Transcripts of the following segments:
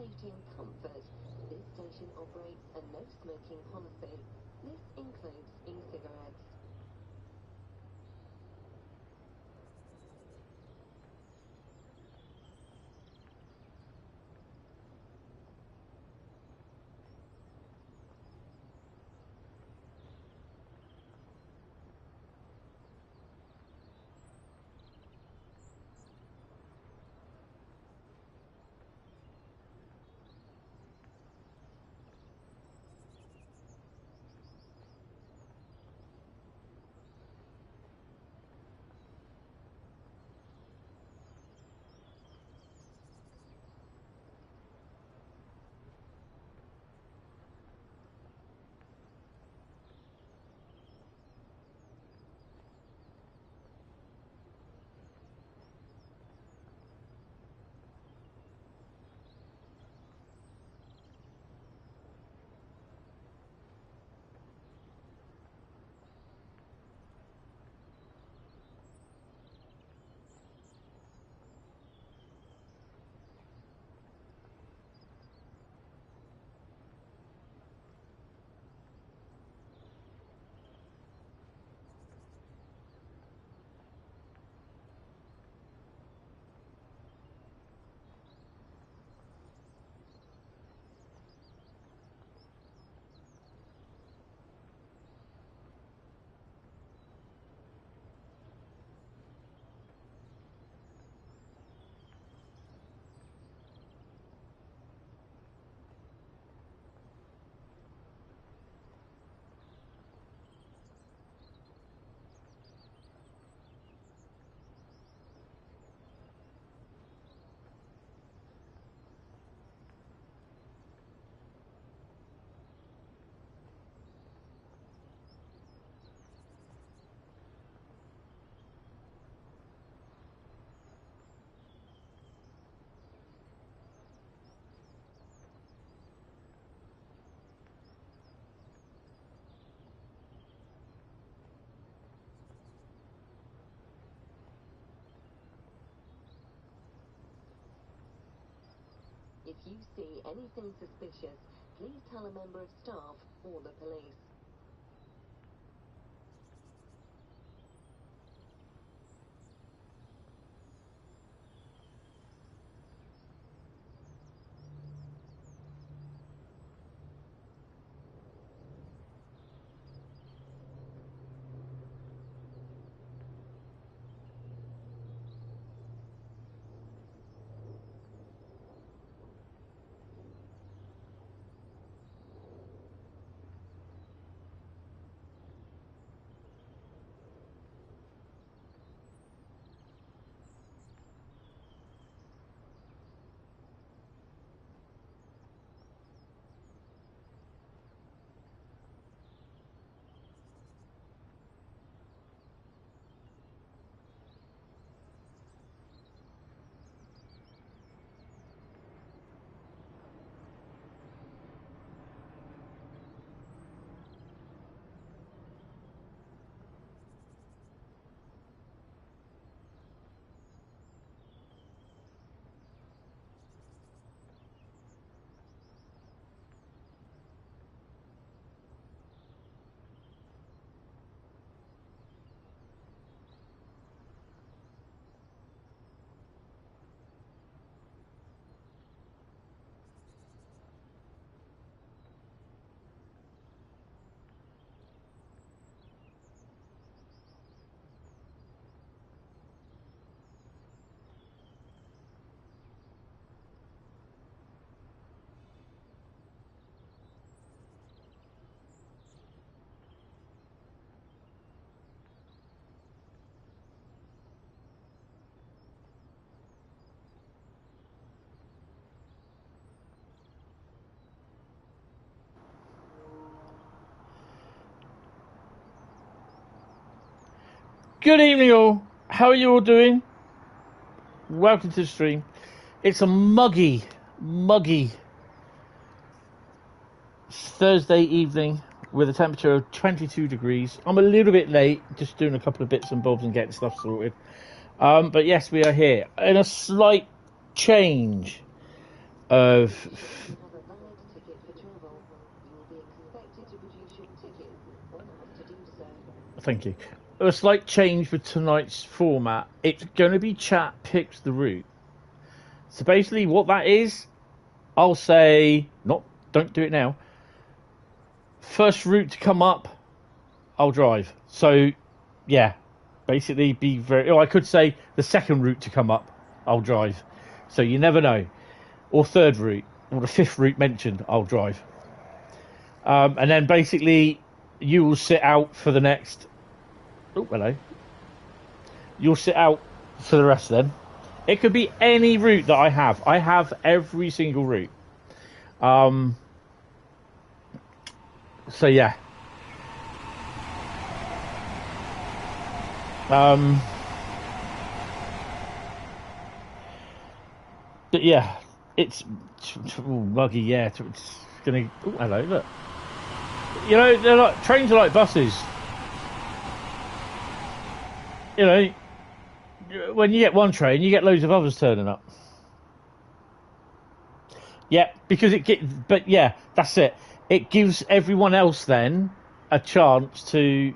safety and comfort, this station operates a no smoking policy. This includes e-cigarettes. If you see anything suspicious, please tell a member of staff or the police. Good evening all, how are you all doing? Welcome to the stream. It's a muggy Thursday evening with a temperature of 22 degrees. I'm a little bit late, just doing a couple of bits and bobs and getting stuff sorted. But yes, we are here. In a slight change, of. Have a valid ticket for travel. You will be expected to produce your ticket when asked to do so. Thank you. A slight change with tonight's format. It's going to be chat picks the route. So basically, what that is, I'll say, don't do it now. First route to come up, I'll drive. So, yeah, basically be very. I could say the second route to come up, I'll drive. So you never know. Or third route, or the fifth route mentioned, I'll drive. And then basically, you will sit out for the next. Oh, hello. You'll sit out for the rest then. It could be any route that I have. I have every single route. So yeah. But yeah, it's muggy. Yeah, it's gonna. Oh, hello, look. You know, they're like trains are like buses. You know, when you get one train, you get loads of others turning up. Yeah, because but yeah, that's it. It gives everyone else then a chance to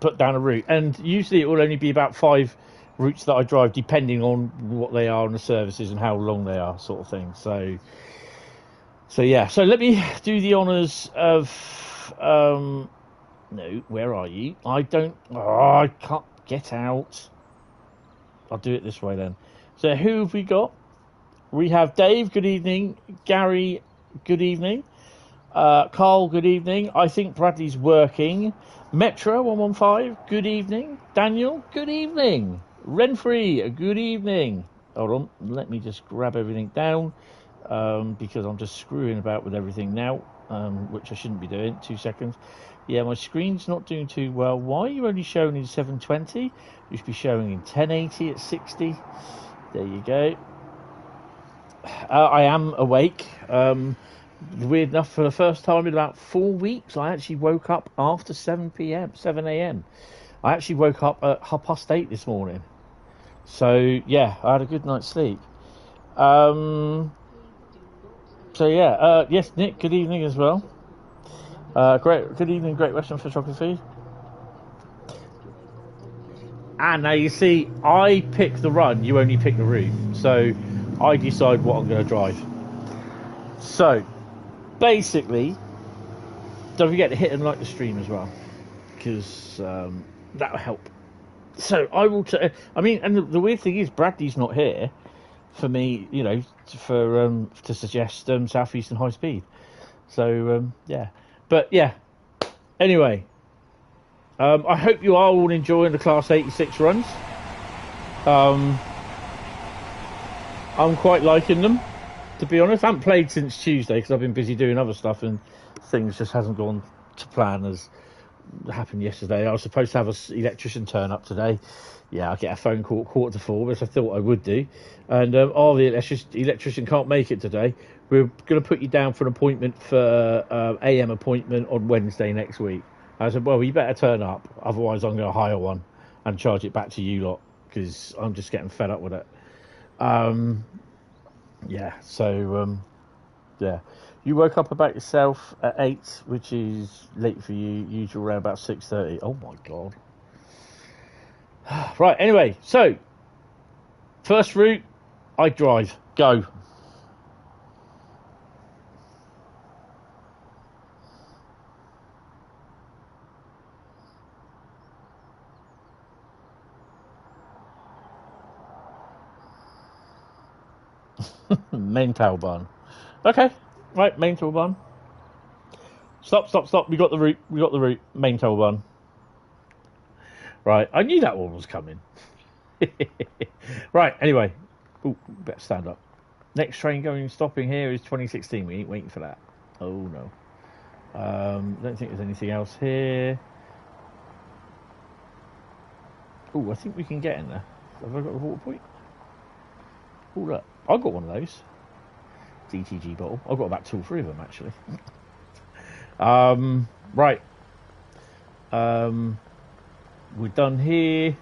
put down a route, and usually it will only be about 5 routes that I drive, depending on what they are and the services and how long they are, sort of thing. So yeah. So let me do the honours of. No, where are you? I can't get out. I'll do it this way then. So who have we got? We have Dave, good evening. Gary, good evening. Carl, good evening. I think Bradley's working. Metro 115, good evening. Daniel, good evening. Renfrey, good evening. Hold on, let me just grab everything down because I'm just screwing about with everything now, which I shouldn't be doing. 2 seconds. Yeah, my screen's not doing too well. Why are you only showing in 720? You should be showing in 1080 at 60. There you go. I am awake. Weird enough, for the first time in about 4 weeks, I actually woke up after 7 a.m. I actually woke up at 8:30 this morning. So yeah, I had a good night's sleep. So yeah, yes, Nick, good evening as well. Good evening, Great Western Photography. And now you see, I pick the run, you only pick the route. So I decide what I'm going to drive. So basically, don't forget to hit and like the stream as well, because that'll help. So I will. And the weird thing is, Bradley's not here for me, you know, to suggest Southeastern Highspeed. So yeah, but yeah. Anyway, I hope you are all enjoying the Class 86 runs. I'm quite liking them, to be honest. I haven't played since Tuesday because I've been busy doing other stuff and things just hasn't gone to plan as happened yesterday. I was supposed to have an electrician turn up today. Yeah, I get a phone call at 3:45, which I thought I would do. And the electrician can't make it today. We're going to put you down for an appointment for AM appointment on Wednesday next week. I said, well, you better turn up, otherwise I'm going to hire one and charge it back to you lot, because I'm just getting fed up with it. Yeah, so yeah. You woke up about yourself at 8, which is late for you, usual around about 6:30. Oh my god. Right, anyway, so first route, I drive. Go. Maintalbahn. Okay, right, Maintalbahn. Stop. We got the route. Maintalbahn. Right, I knew that one was coming. Right, anyway. Ooh, better stand up. Next train stopping here is 2016. We ain't waiting for that. Oh no. Don't think there's anything else here. Oh, I think we can get in there. Have I got a water point? Oh, look. I got one of those. DTG bottle. I've got about 2 or 3 of them, actually. Right. We're done here.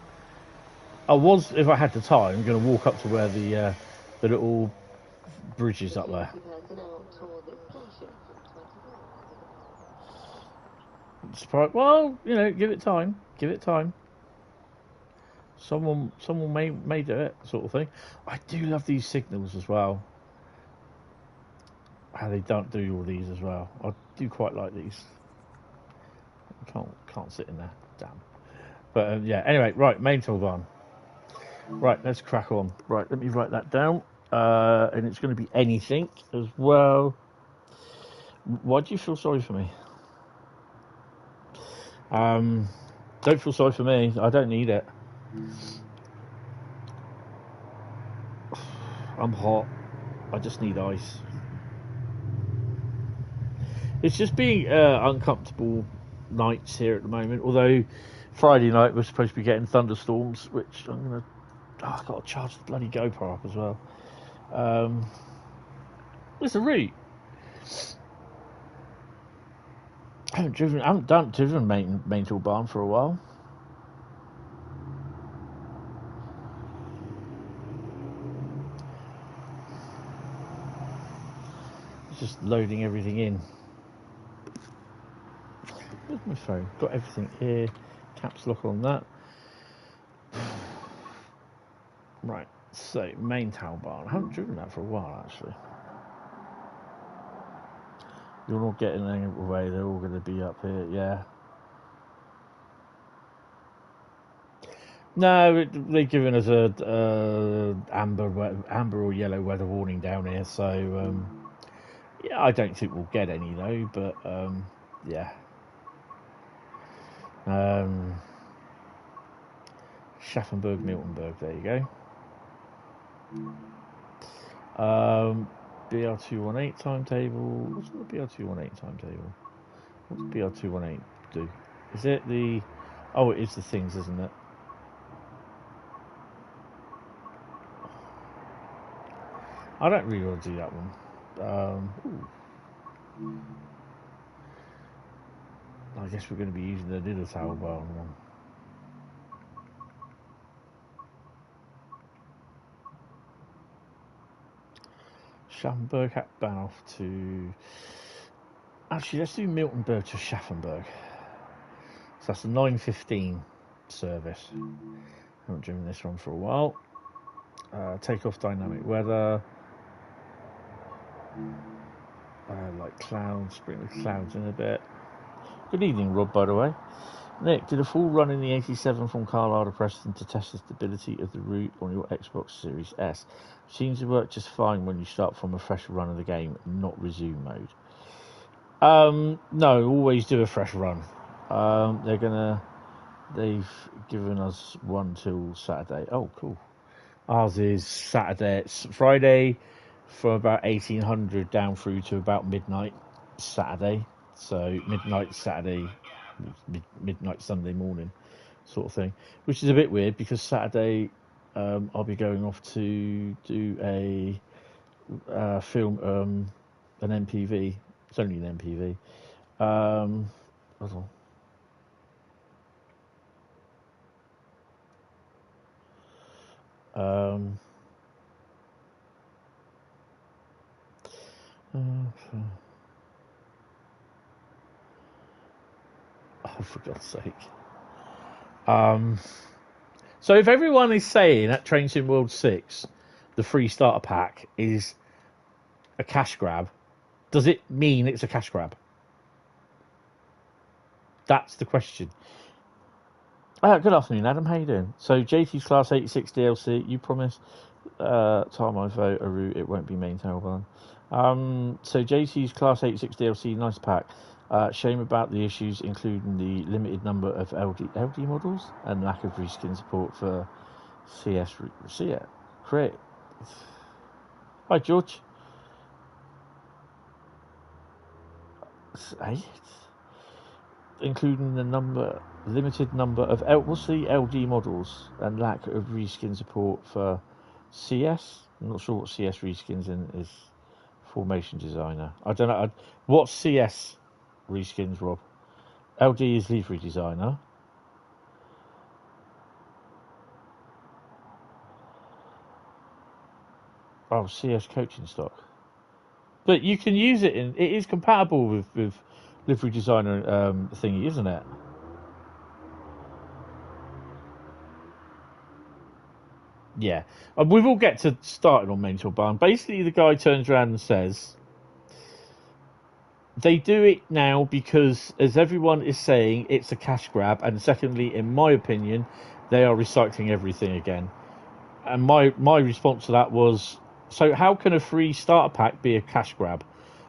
I was, if I had the time, going to walk up to where the little bridges up there. Security personnel tour this station from Well, you know, give it time. Give it time. Someone may do it, sort of thing. I do love these signals as well. How they don't do all these as well. I do quite like these. Can't sit in there. Damn. But yeah. Anyway, right. Maintalbahn. Right. Let's crack on. Right. Let me write that down. And it's going to be anything as well. Why do you feel sorry for me? Don't feel sorry for me. I don't need it. I'm hot. I just need ice. It's just being uncomfortable nights here at the moment. Although Friday night we're supposed to be getting thunderstorms, which I'm gonna. I've got to charge the bloody GoPro up as well. It's a route. I haven't driven Maintalbahn for a while. Just loading everything in. Where's my phone? Got everything here. Caps lock on that. Right. So Maintalbahn. I haven't driven that for a while actually. You're not getting any away. They're all going to be up here. Yeah. No, they've given us a amber or yellow weather warning down here. So yeah, I don't think we'll get any though. But yeah. Schaffenburg, Miltenberg. There you go. BR218 timetable. What's the BR218 timetable? What's BR218 do? Is it the? Oh, it is the things, isn't it? I don't really want to do that one. I guess we're going to be using the Talbahn one. Schaffenburg, Hauptbahnhof to. Actually, let's do Miltenberg to Schaffenburg. So that's a 9:15 service. Haven't driven this one for a while. Takeoff dynamic weather. Like clouds, bring the clouds in a bit. Good evening, Rob, by the way. Nick, did a full run in the 87 from Carlisle to Preston to test the stability of the route on your Xbox Series S. Seems to work just fine when you start from a fresh run of the game, not resume mode. No, always do a fresh run. They've given us one till Saturday. Oh, cool. Ours is Saturday. It's Friday from about 1800 down through to about midnight Saturday. So midnight Saturday, midnight Sunday morning sort of thing. Which is a bit weird because Saturday I'll be going off to do a film, an MPV. It's only an MPV. Hold on. Oh, for God's sake. So if everyone is saying at Train Sim World 6 the free starter pack is a cash grab, does it mean it's a cash grab? That's the question. Good afternoon, Adam. How you doing? So JT's Class 86 DLC, you promised time I vote a route, it won't be Maintalbahn. So JT's Class 86 DLC, nice pack. Shame about the issues, including the limited number of LD models and lack of reskin support for CS. Crewe. Hi, George. 8. Including the limited number of LD models and lack of reskin support for CS. I'm not sure what CS reskins in is. Formation designer. I don't know. What CS reskins, Rob? LD is livery designer. Oh, CS coaching stock. But you can use it in. It is compatible with livery designer thingy, isn't it? Yeah. We will get to starting on Maintalbahn. Basically, the guy turns around and says they do it now because, as everyone is saying, it's a cash grab. And secondly, in my opinion, they are recycling everything again. And my response to that was, so how can a free starter pack be a cash grab?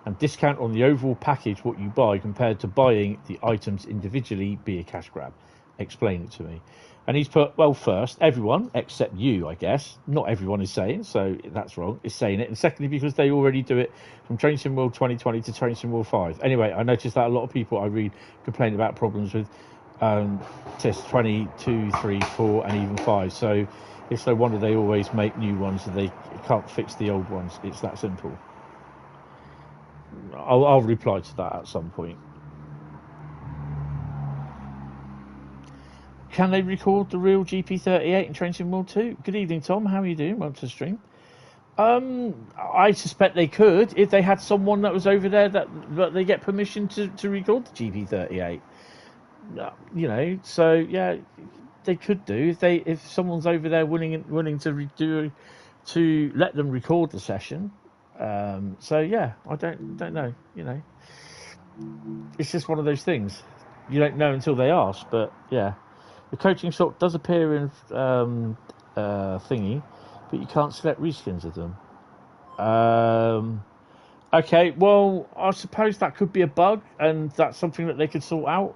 And discount on the overall package what you buy compared to buying the items individually be a cash grab? Explain it to me. And he's put, well, first, everyone except you, I guess. Not everyone is saying, so that's wrong, is saying it. And secondly, because they already do it from Train Sim World 2020 to Train Sim World 5. Anyway, I noticed that a lot of people I read complain about problems with test 20, 2, 3, 4, and even 5. So it's no wonder they always make new ones and they can't fix the old ones. It's that simple. I'll reply to that at some point. Can they record the real GP38 in Train Sim World 2? Good evening, Tom. How are you doing? Welcome to the stream. I suspect they could if they had someone that was over there that they get permission to record the GP38. You know, so yeah, they could do if someone's over there willing to let them record the session. So yeah, I don't know. You know, it's just one of those things. You don't know until they ask. But yeah, the coaching stock does appear in thingy, but you can't select reskins of them. Okay, well, I suppose that could be a bug, and that's something that they could sort out.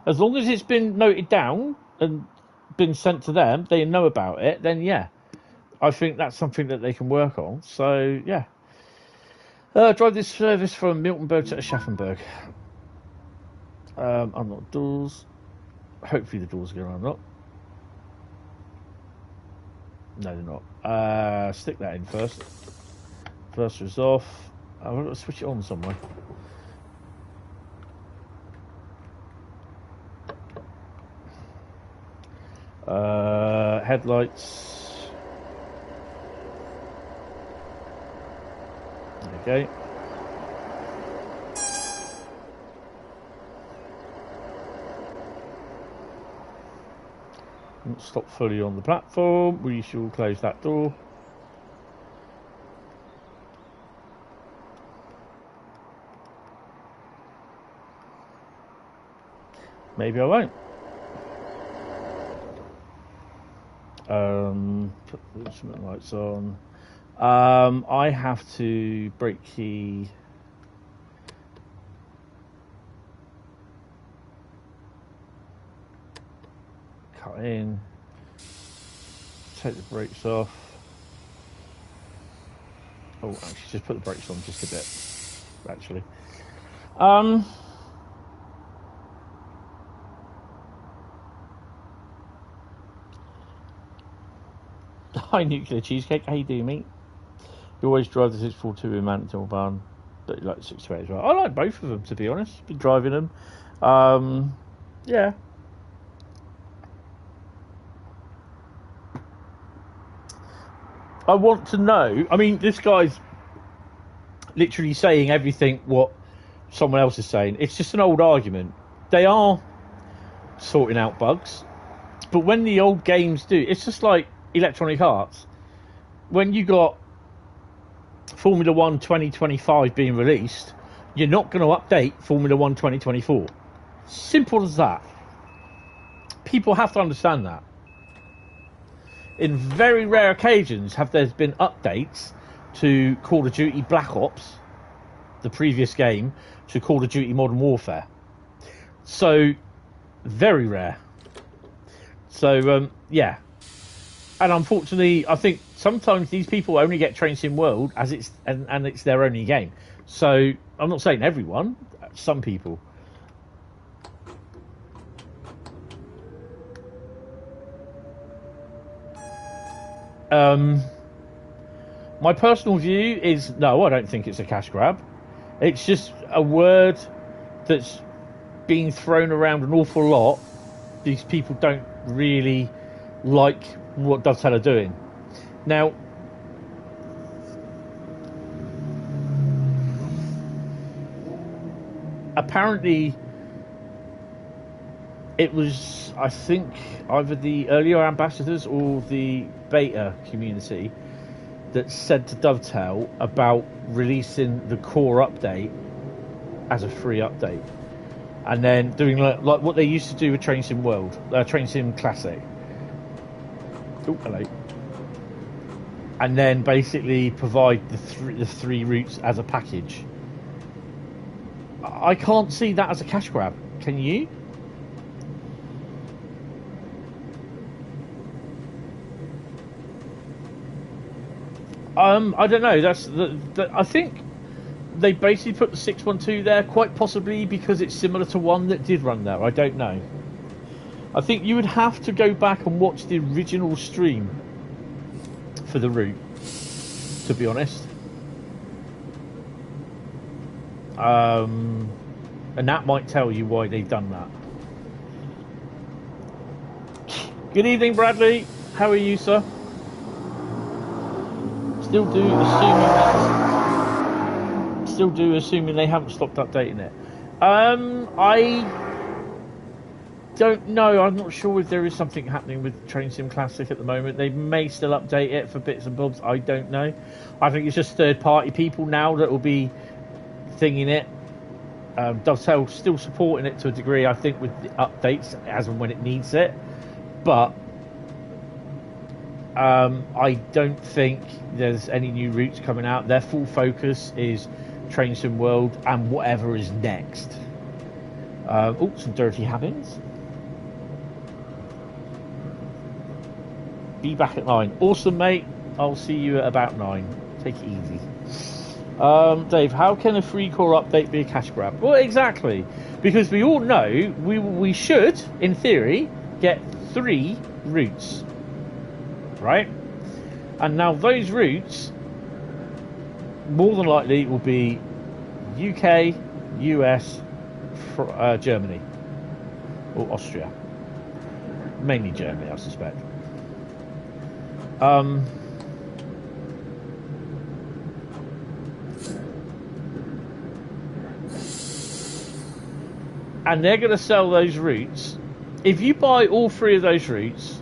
As long as it's been noted down and been sent to them, they know about it, then yeah, I think that's something that they can work on. So yeah. Drive this service from Miltenberg to Aschaffenburg. Unlock doors. Hopefully the doors are going to unlock. No, they're not. Stick that in first. First is off. I've got to switch it on somewhere. Headlights. Okay. Stop fully on the platform. We shall close that door. Maybe I won't. Put the instrument lights on. I have to brake key. Cut in. Take the brakes off. Oh, actually, just put the brakes on just a bit. Actually, Hi, Nuclear Cheesecake. How you doing, mate? You always drive the 642 in Maintalbahn, but you like the 628 as well. I like both of them, to be honest. Been driving them. Yeah. I want to know. I mean, this guy's literally saying everything what someone else is saying. It's just an old argument. They are sorting out bugs, but when the old games do, it's just like Electronic Arts. When you got Formula 1 2025 being released, you're not going to update Formula 1 2024. Simple as that. People have to understand that. In very rare occasions have there been updates to Call of Duty Black Ops, the previous game, to Call of Duty Modern Warfare. So, very rare. So, yeah. And unfortunately, I think sometimes these people only get Train Sim World as it's and it's their only game. So I'm not saying everyone, some people. My personal view is no, I don't think it's a cash grab. It's just a word that's being thrown around an awful lot. These people don't really like what Dovetail are doing. Now, apparently it was, I think, either the earlier ambassadors or the beta community that said to Dovetail about releasing the core update as a free update, and then doing like what they used to do with Train Sim World, Train Sim Classic. Oh, hello. And then basically provide the three routes as a package. I can't see that as a cash grab. Can you? I don't know. That's I think they basically put the 612 there, quite possibly because it's similar to one that did run there. I don't know. I think you would have to go back and watch the original stream for the route, to be honest. And that might tell you why they've done that. Good evening, Bradley. How are you, sir? Still do assuming they haven't stopped updating it. I don't know. I'm not sure if there is something happening with Train Sim Classic at the moment. They may still update it for bits and bobs. I don't know. I think it's just third-party people now that will be thinging it. Dovetail still supporting it to a degree, I think, with the updates as and when it needs it. But I don't think there's any new routes coming out. Their full focus is Train Sim World and whatever is next. Some dirty habits. Be back at 9. Awesome, mate. I'll see you at about 9. Take it easy. Dave, how can a free core update be a cash grab? Well, exactly. Because we all know we should, in theory, get 3 routes. Right? And now those routes more than likely will be UK, US, Germany, or Austria. Mainly Germany, I suspect. And they're going to sell those routes. If you buy all 3 of those routes,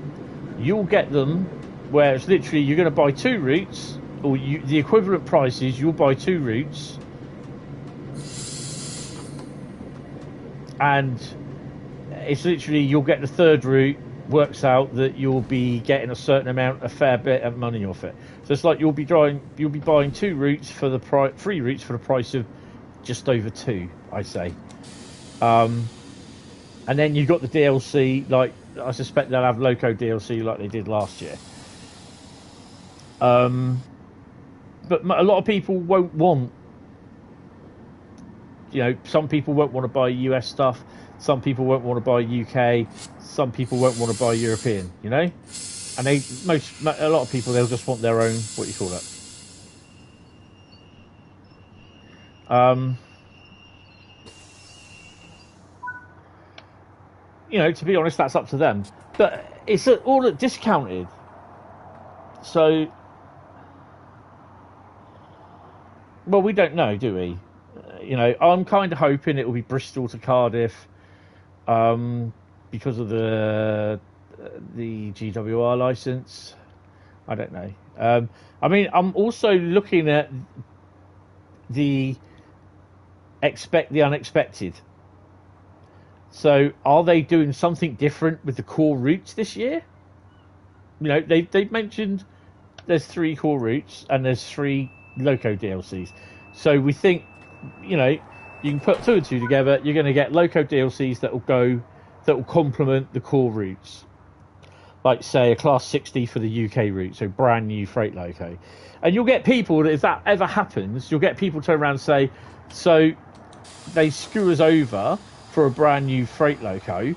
you'll get them where it's literally you're going to buy 2 routes, or the equivalent price is you'll buy 2 routes, and it's literally you'll get the 3rd route. Works out that you'll be getting a fair bit of money off it. So it's like you'll be buying 2 routes for the 3 routes for the price of just over 2, I say. And then you've got the DLC. Like I suspect they'll have Loco DLC like they did last year. But a lot of people won't want. Some people won't want to buy US stuff. Some people won't want to buy UK. Some people won't want to buy European. And a lot of people, they'll just want their own. What do you call it? To be honest, that's up to them. But it's all discounted. So, well, we don't know, do we? I'm kind of hoping it will be Bristol to Cardiff, because of the GWR license. I don't know. I'm also looking at the expect the unexpected. So, are they doing something different with the core routes this year? They've mentioned there's 3 core routes and there's 3 Loco DLCs. So we think, you can put 2 and 2 together. You're going to get Loco DLCs that will complement the core routes. Like, say, a Class 60 for the UK route, so brand new freight Loco. And you'll get people, if that ever happens, you'll get people turn around and say, so they screw us over for a brand new freight Loco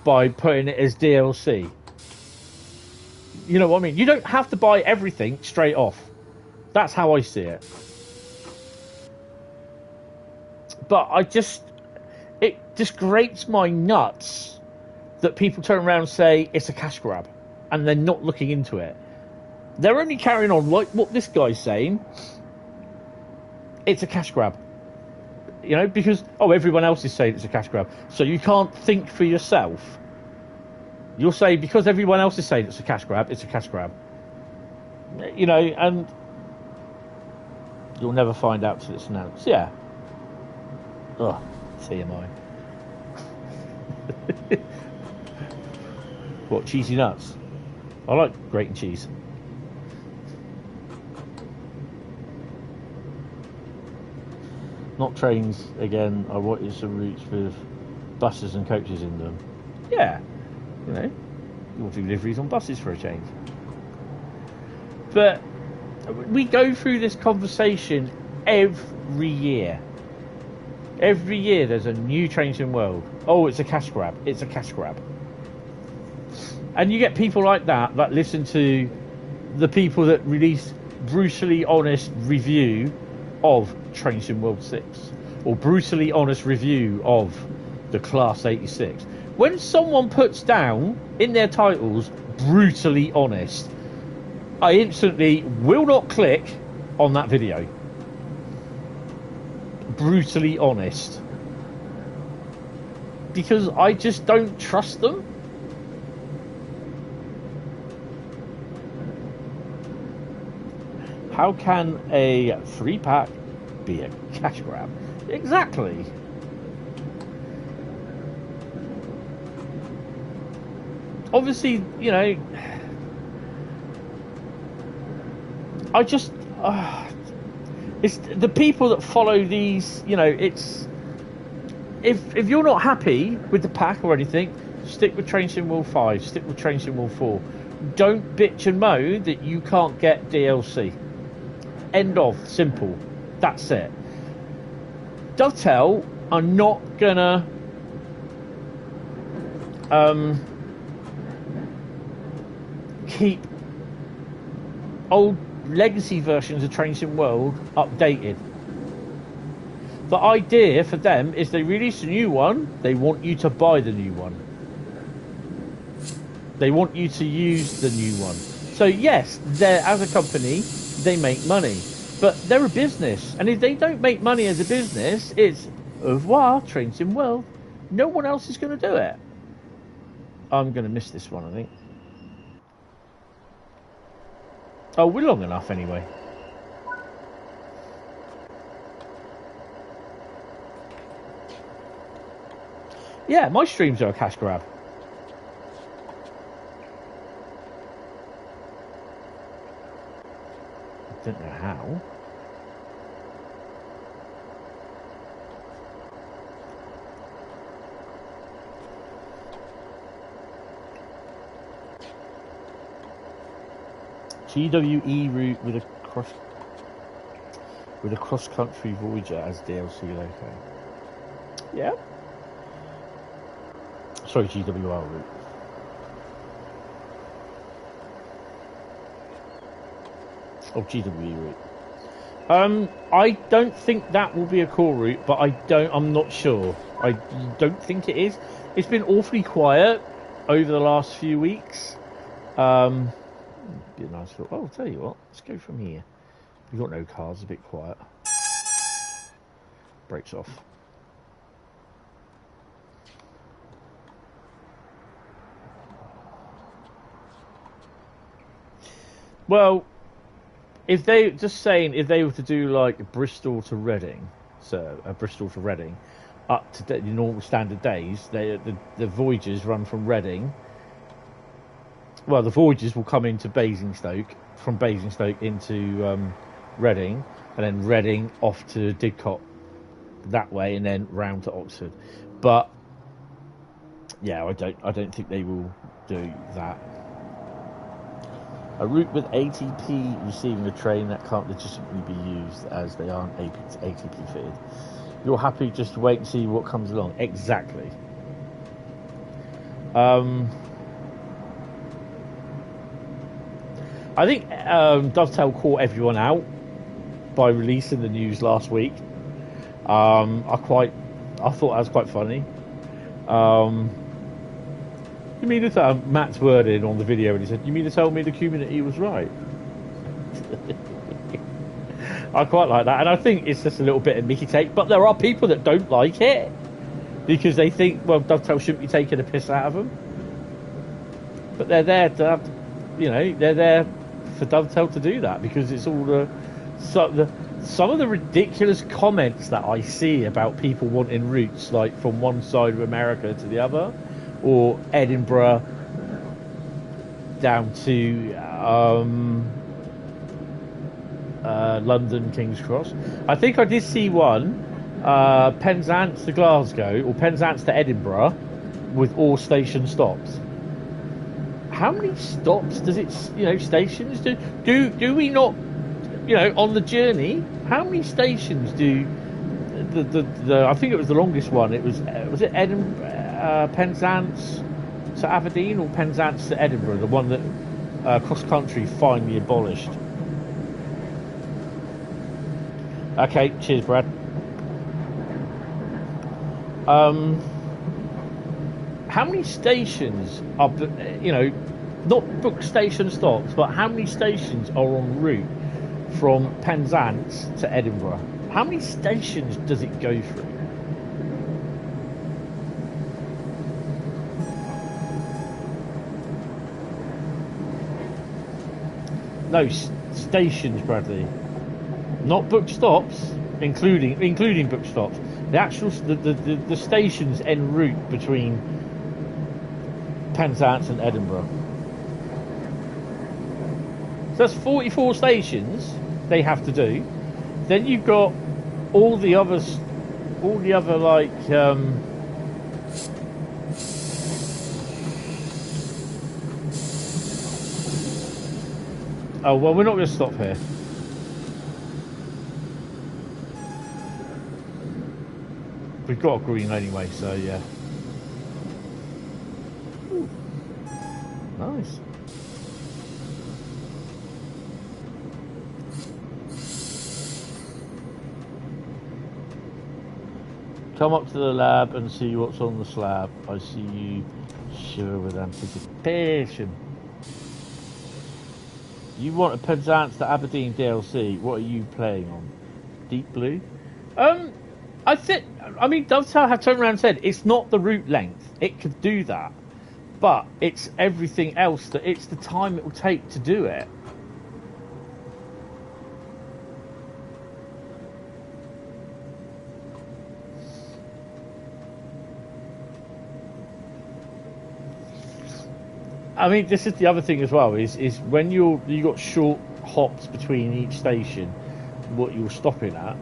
by putting it as DLC. You know what I mean? You don't have to buy everything straight off. That's how I see it. But it just grates my nuts that people turn around and say it's a cash grab and they're not looking into it. They're only carrying on like what this guy's saying. It's a cash grab. You know, because, oh, everyone else is saying it's a cash grab. So you can't think for yourself. You'll say, because everyone else is saying it's a cash grab, it's a cash grab. You know, and you'll never find out till it's announced. Yeah. Ugh, TMI. What, cheesy nuts? I like grating cheese. Not trains again. I wanted some routes with buses and coaches in them. Yeah, you know, you want deliveries on buses for a change. But we go through this conversation every year. Every year there's a new Trains in World. Oh, it's a cash grab. It's a cash grab. And you get people like that listen to the people that release brutally honest review of Trains in World 6 or brutally honest review of the Class 86. When someone puts down in their titles brutally honest, I instantly will not click on that video. Brutally honest, because I just don't trust them. How can a 3-pack be a cash grab? Exactly. Obviously, you know, I just it's the people that follow these, you know, it's if you're not happy with the pack or anything, stick with Trains in World 5, stick with Trains in World 4. Don't bitch and moan that you can't get DLC. End of. Simple. That's it. Dovetail are not gonna keep old legacy versions of Trains in World updated. The idea for them is they release a new one, they want you to buy the new one. They want you to use the new one. So yes, they're, as a company, they make money. But they're a business. And if they don't make money as a business, it's au revoir, Trains in World. No one else is going to do it. I'm going to miss this one, I think. Oh, we're long enough anyway. Yeah, my streams are a cash grab. I don't know how. GWE route with a cross-country Voyager as DLC loco. Yeah. Sorry, GWR route. Oh, GWE route. I don't think that will be a core route, but I'm not sure. I don't think it is. It's been awfully quiet over the last few weeks. Be a nice little. Oh, I'll tell you what. Let's go from here. We've got no cars. A bit quiet. Brakes off. Well, if they if they were to do like Bristol to Reading, so Bristol to Reading, up to the normal standard days, the Voyagers run from Reading. Well, the Voyagers will come into Basingstoke, from Basingstoke into Reading, and then Reading off to Didcot that way, and then round to Oxford. But yeah, I don't think they will do that. A route with ATP receiving a train that can't legitimately be used as they aren't ATP fitted. You're happy just to wait and see what comes along. Exactly. I think Dovetail caught everyone out by releasing the news last week. I thought that was quite funny. You mean to tell Matt's wording on the video, and he said, "You mean to tell me the community was right?" I quite like that, and I think it's just a little bit of Mickey take. But there are people that don't like it because they think, well, Dovetail shouldn't be taking a piss out of them. But they're there to have, they're there for Dovetail to do that because it's all some of the ridiculous comments that I see about people wanting routes like from one side of America to the other, or Edinburgh down to London, King's Cross. I think I did see one, Penzance to Glasgow or Penzance to Edinburgh with all station stops. How many stops does it, stations do we not, on the journey, how many stations do the I think it was the longest one, it was it Edinburgh, Penzance to Aberdeen or Penzance to Edinburgh, the one that cross country finally abolished. Okay, cheers, Brad. How many stations are, not booked station stops, but how many stations are en route from Penzance to Edinburgh? How many stations does it go through? No, stations, Bradley. Not booked stops, including booked stops. The actual the stations en route between Penzance and Edinburgh. So that's 44 stations they have to do. Then you've got all the other like oh well, we're not going to stop here. We've got a green anyway, so yeah. Ooh. Nice. Come up to the lab and see what's on the slab. I see you shiver with anticipation. You want a Penzance to Aberdeen DLC. What are you playing on? Deep Blue? I mean, Dovetail have turned around and said it's not the route length. It could do that. But it's everything else, that it's the time it will take to do it. I mean, this is the other thing as well, is when you got short hops between each station, what you're stopping at,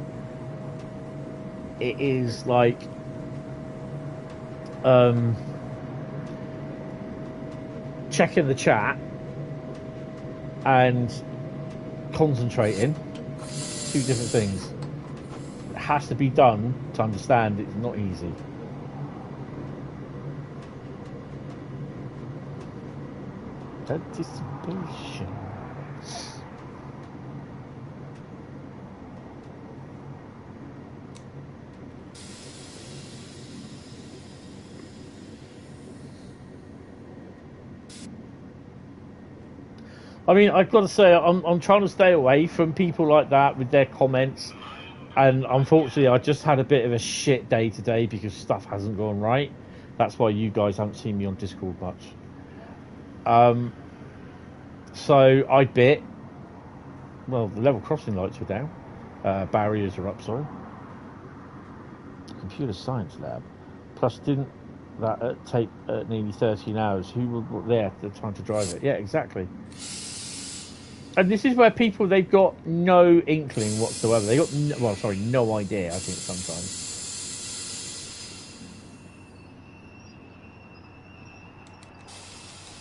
it is like checking the chat and concentrating. Two different things. It has to be done to understand it's not easy. Anticipation. I mean, I've got to say, I'm trying to stay away from people like that with their comments, and unfortunately, I just had a bit of a shit day today because stuff hasn't gone right. That's why you guys haven't seen me on Discord much. So I bit. Well, the level crossing lights were down. Barriers are up. Sorry. Computer science lab. Plus, didn't that take nearly 13 hours? Who were there? They're trying to drive it. Yeah, exactly. And this is where people, they've got no inkling whatsoever. They got no idea. I think sometimes.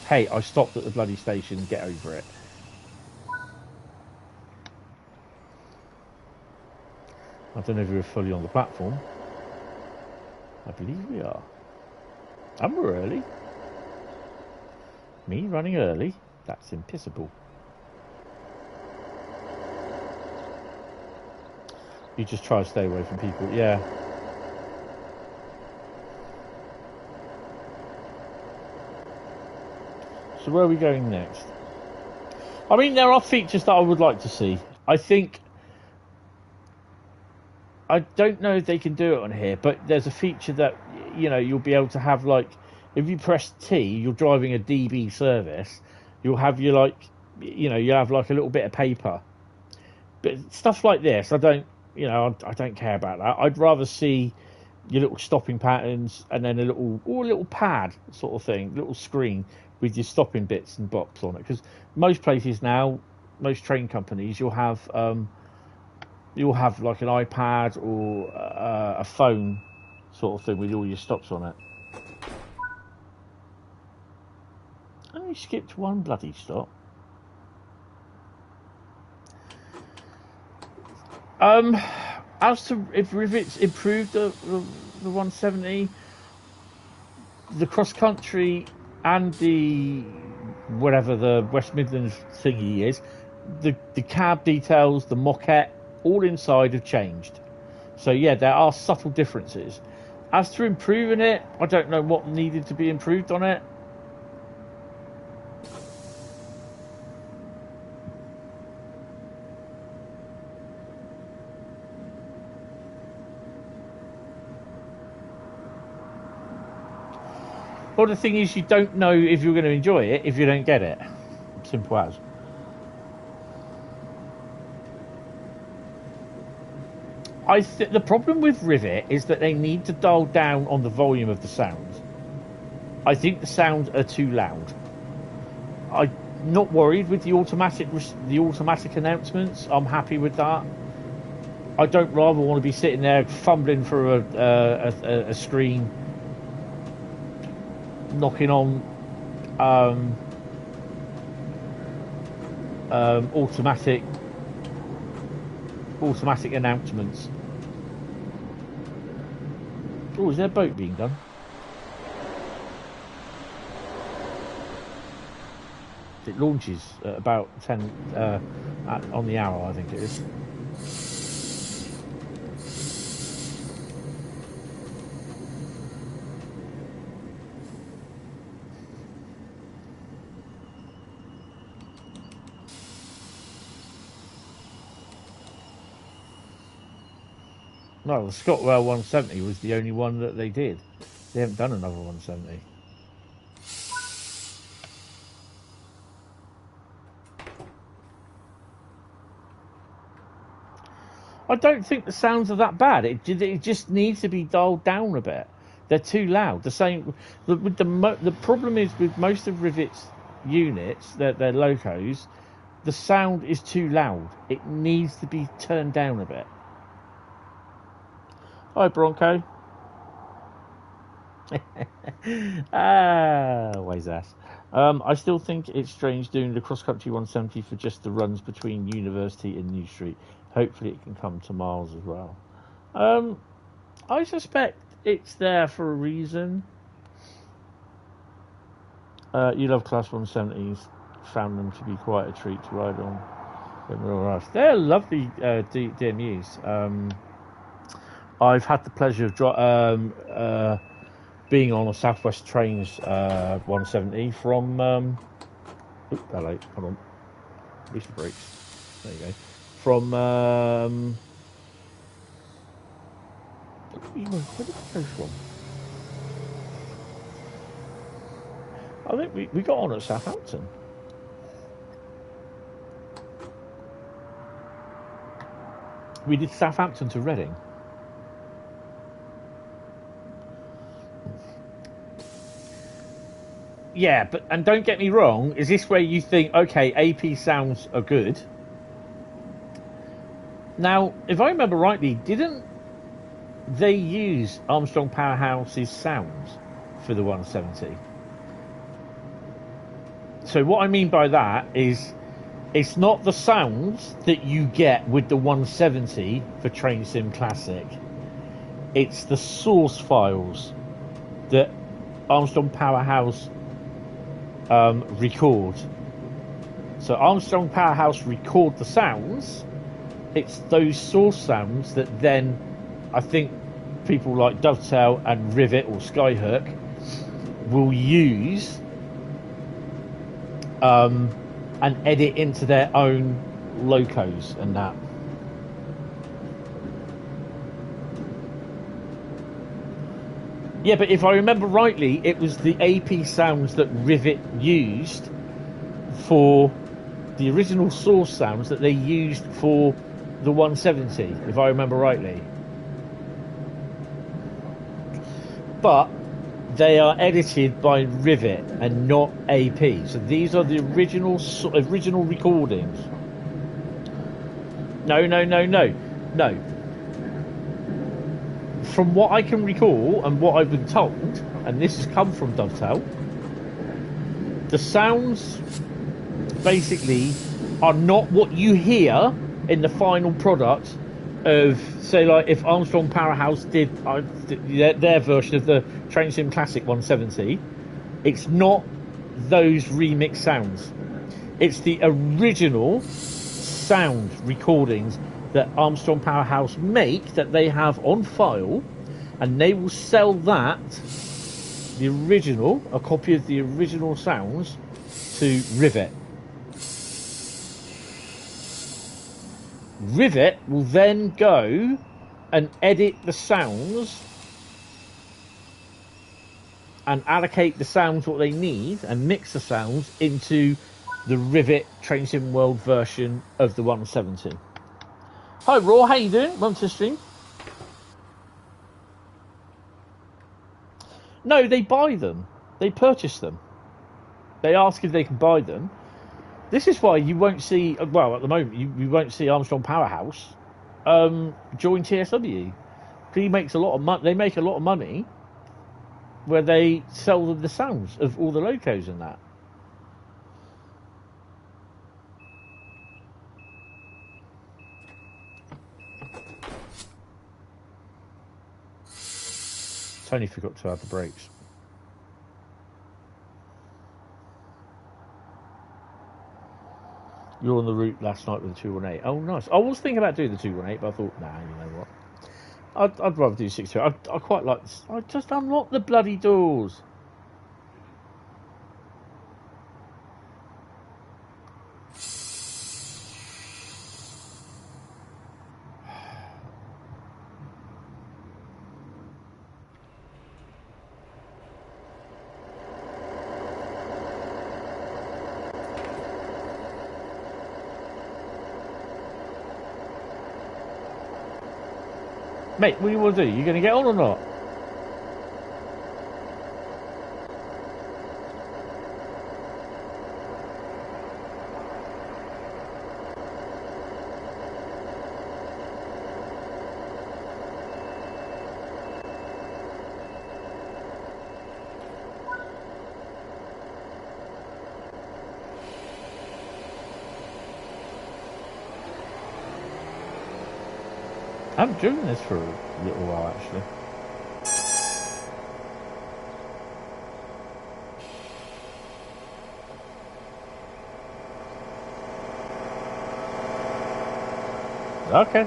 Hey, I stopped at the bloody station. Get over it. I don't know if we're fully on the platform. I believe we are. And we're early. Me running early? That's impossible. You just try to stay away from people. Yeah. So where are we going next? I mean, there are features that I would like to see. I think I don't know if they can do it on here, but there's a feature that, you know, you'll be able to have, like, if you press T, you're driving a DB service, you'll have your, like, you know, you have like a little bit of paper. But stuff like this, I don't care about that. I'd rather see your little stopping patterns and then a little pad sort of thing, little screen with your stopping bits and bops on it. Because most places now, most train companies, you'll have like an iPad or a phone sort of thing with all your stops on it. I only skipped one bloody stop. As to if Rivets improved the 170, the cross country and the whatever the West Midlands thingy is, the cab details, the moquette, all inside have changed. So yeah, there are subtle differences. As to improving it, I don't know what needed to be improved on it. Well, the thing is, you don't know if you're going to enjoy it if you don't get it. Simple as. The problem with Rivet is that they need to dial down on the volume of the sounds. I think the sounds are too loud. I'm not worried with the automatic announcements. I'm happy with that. I don't rather want to be sitting there fumbling for a screen, knocking on automatic announcements. Oh, is there a boat being done? It launches at about 10 on the hour, I think it is. No, the Scotwell 170 was the only one that they did. They haven't done another 170. I don't think the sounds are that bad. It just needs to be dialed down a bit. They're too loud. The problem is with most of Rivet's units, their locos, the sound is too loud. It needs to be turned down a bit. Hi, Bronco. Ways ass. I still think it's strange doing the cross-country 170 for just the runs between University and New Street. Hopefully it can come to miles as well. I suspect it's there for a reason. You love Class 170s. Found them to be quite a treat to ride on when we're all right. They're lovely DMUs. I've had the pleasure of being on a Southwest Trains 170 from... hello, hold on. Release the brakes. There you go. From... where did it go from? I think we got on at Southampton. We did Southampton to Reading. Yeah, and don't get me wrong, is this where you think, okay, AP sounds are good? Now, if I remember rightly, didn't they use Armstrong Powerhouse's sounds for the 170? So what I mean by that is, it's not the sounds that you get with the 170 for Train Sim Classic. It's the source files that Armstrong Powerhouse record. So Armstrong Powerhouse record the sounds. It's those source sounds that then I think people like Dovetail and Rivet or Skyhook will use and edit into their own locos and that. Yeah, but if I remember rightly, it was the AP sounds that Rivet used for the original source sounds that they used for the 170, if I remember rightly. But they are edited by Rivet and not AP. So these are the original recordings. No. From what I can recall and what I've been told, and this has come from Dovetail, the sounds basically are not what you hear in the final product of, say, like if Armstrong Powerhouse did their version of the Train Sim Classic 170, it's not those remix sounds. It's the original sound recordings that Armstrong Powerhouse make, that they have on file, and they will sell that, the original, a copy of the original sounds, to Rivet. Rivet will then go and edit the sounds and allocate the sounds what they need and mix the sounds into the Rivet Train Sim World version of the 170. Hi Raw, how you doing? Welcome to the stream. No, they buy them. They purchase them. They ask if they can buy them. This is why you won't see, well, at the moment, you won't see Armstrong Powerhouse join TSW. He makes a lot of money. They make a lot of money where they sell them the sounds of all the locos and that. Tony forgot to add the brakes. You're on the route last night with the 218. Oh, nice. I was thinking about doing the 218, but I thought, nah, you know what? I'd rather do 628. I quite like this. I just unlock the bloody doors. Mate, what do you want to do? You going to get on or not? I haven't driven this for a little while, actually. Okay.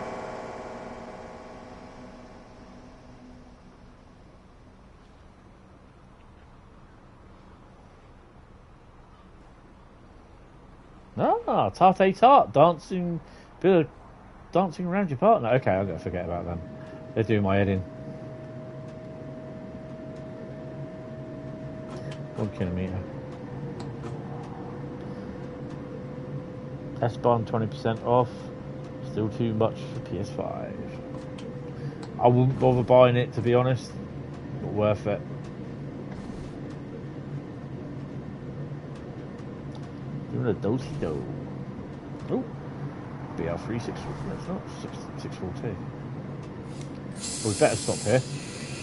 Ah, tarte tart, dancing, bit of dancing around your partner. Okay, I'm going to forget about them. They're doing my head in. 1 kilometre. S-Bahn 20% off. Still too much for PS5. I wouldn't bother buying it, to be honest. Not worth it. Doing a do-si-do. Oh, BR3 that's not 642. Well, we better stop here.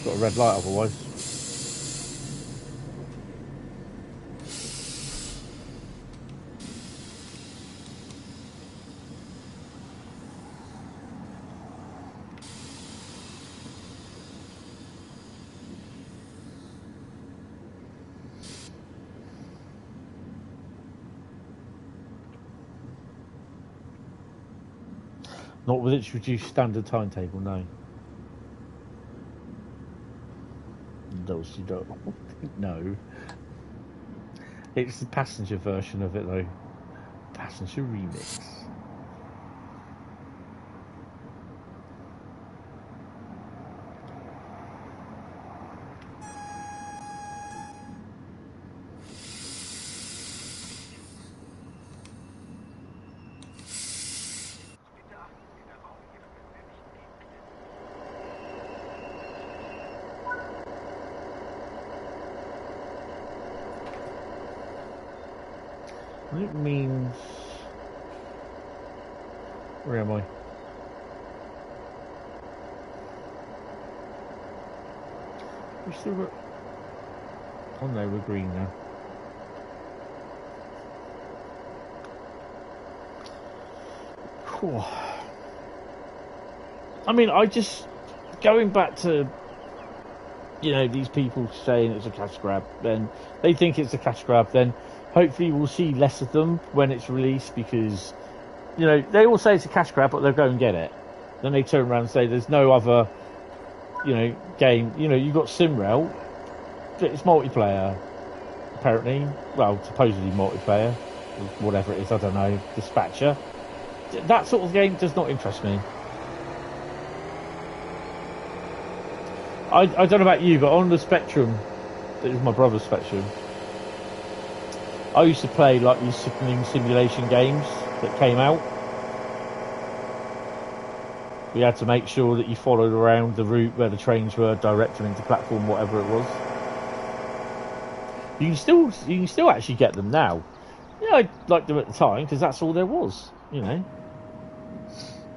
Got a red light otherwise. Not with its reduced standard timetable, no. Do-si-do. No. It's the passenger version of it, though. Passenger remix. it means... Where am I? We still got... Oh no, we're green now. Whew. I mean, I just... Going back to... You know, these people saying it's a cash grab, then they think it's a cash grab, then hopefully we'll see less of them when it's released, because, you know, they all say it's a cash grab, but they'll go and get it. Then they turn around and say there's no other, you know, game. You know, you've got SimRail, it's multiplayer, apparently. Well, supposedly multiplayer, whatever it is, I don't know, Dispatcher. That sort of game does not interest me. I don't know about you, but on the Spectrum, it was my brother's Spectrum, I used to play like these sickening simulation games that came out. We had to make sure that you followed around the route where the trains were, direct them into platform, whatever it was. You can still actually get them now. Yeah, I liked them at the time because that's all there was, you know.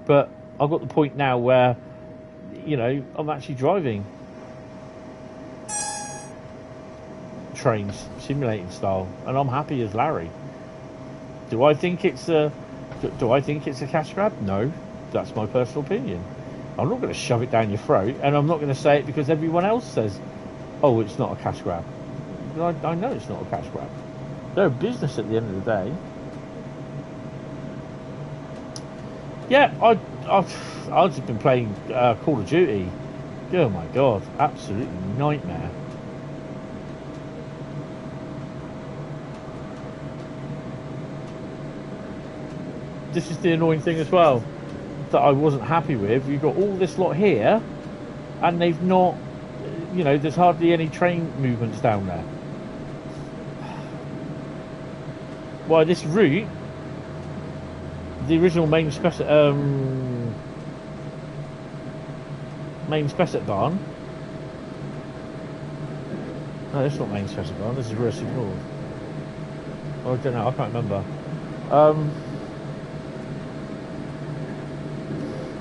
But I've got the point now where, you know, I'm actually driving trains, simulating style, and I'm happy as Larry. Do I think it's a cash grab? No, that's my personal opinion. I'm not going to shove it down your throat, and I'm not going to say it because everyone else says, "Oh, it's not a cash grab." I know it's not a cash grab. They're a business at the end of the day. Yeah, I've just been playing Call of Duty. Oh my god, absolutely nightmare. This is the annoying thing as well that I wasn't happy with. You've got all this lot here, and they've not, you know, there's hardly any train movements down there. Why, this route, the original Maintalbahn. No, it's not Maintalbahn. This is Riesa North. Oh, I don't know. I can't remember.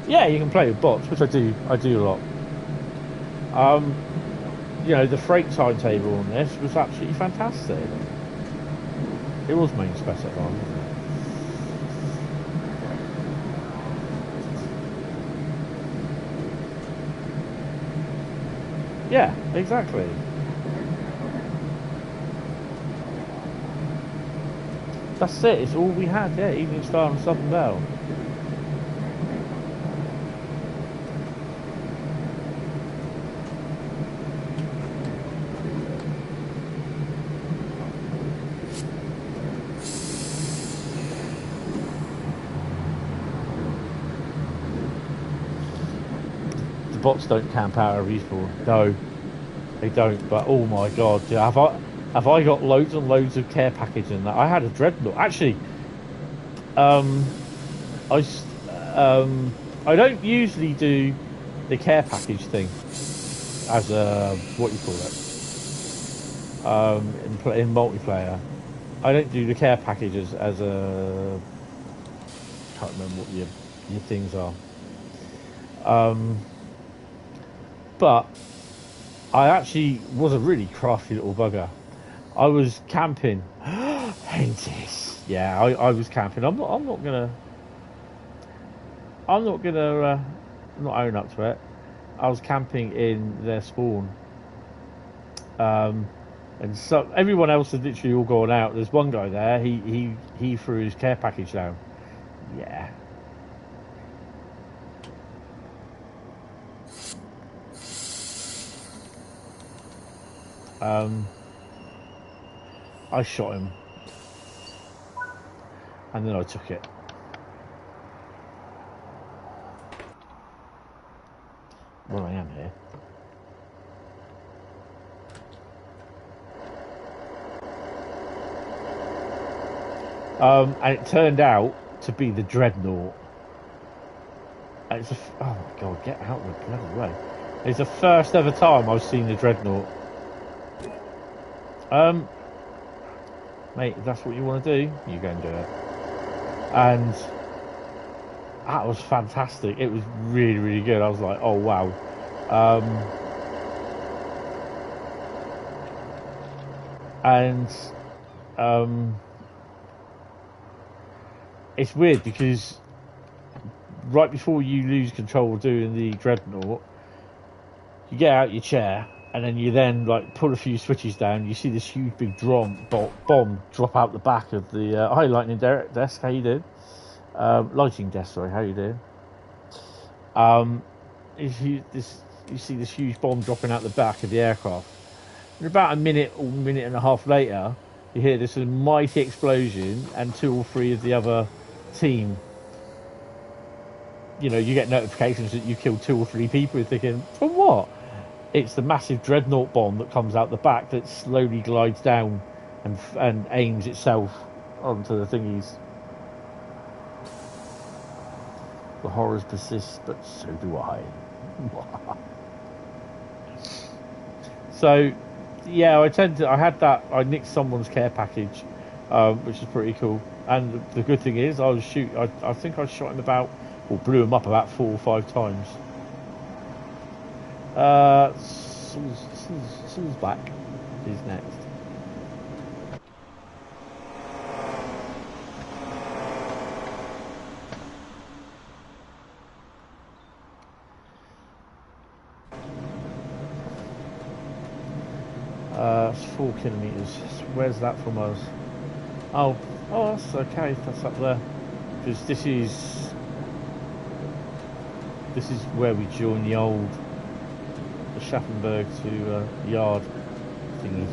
Yeah, you can play with bots, which I do a lot. You know, the freight timetable on this was absolutely fantastic. It was Maintalbahn, wasn't it? Yeah, exactly. That's it, it's all we had, yeah, Evening Star and Southern Bell. The bots don't camp out of Respawn. No, they don't, but oh my god, have I got loads and loads of care package in that. I had a Dreadnought. Actually, I don't usually do the care package thing as a, what you call it, in multiplayer. I don't do the care packages as a, can't remember what your things are. But I actually was a really crafty little bugger. I was camping. Hentis. Yeah, I was camping. I'm not gonna not own up to it. I was camping in their spawn. And so everyone else had literally all gone out. There's one guy there. He threw his care package down. Yeah. I shot him, and then I took it. Well, I am here. And it turned out to be the Dreadnought. And it's oh my god, get out of the bloody way. It's the first ever time I've seen the Dreadnought. mate, if that's what you want to do, you go and do it. And that was fantastic. It was really, really good. I was like, oh wow. It's weird because right before you lose control of doing the dreadnought, you get out your chair and then you then like pull a few switches down. You see this huge big bomb drop out the back of the hi lightning desk. How you doing? Lighting desk. Sorry, how you doing? You see this huge bomb dropping out the back of the aircraft. And about a minute or minute and a half later, you hear this mighty explosion, and 2 or 3 of the other team, you know, you get notifications that you killed 2 or 3 people. You're thinking, from what? It's the massive dreadnought bomb that comes out the back that slowly glides down and aims itself onto the thingies. The horrors persist, but so do I. So, yeah, I nicked someone's care package, which is pretty cool. And the good thing is, I think I shot him blew him up about 4 or 5 times. Saul's back. He's next. It's 4 kilometres. Where's that from us? Oh, that's okay. That's up there. Because this is where we join the old Schaffenberg to yard thingy.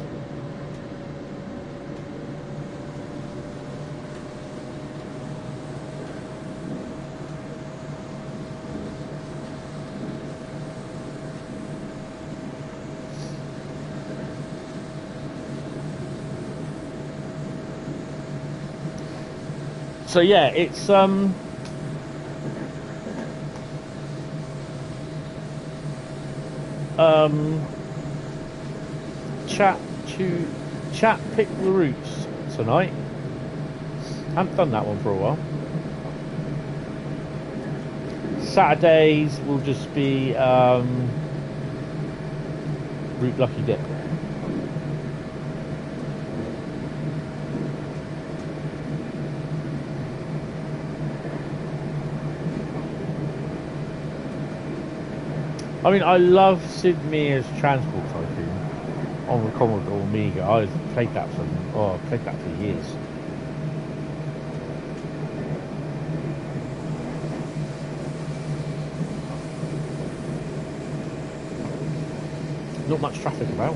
So yeah, it's chat pick the routes tonight. Haven't done that one for a while. Saturdays will just be route lucky dip. I mean, I love Sid Meier's Transport Tycoon on the Commodore Amiga. I've played that for years. Not much traffic about.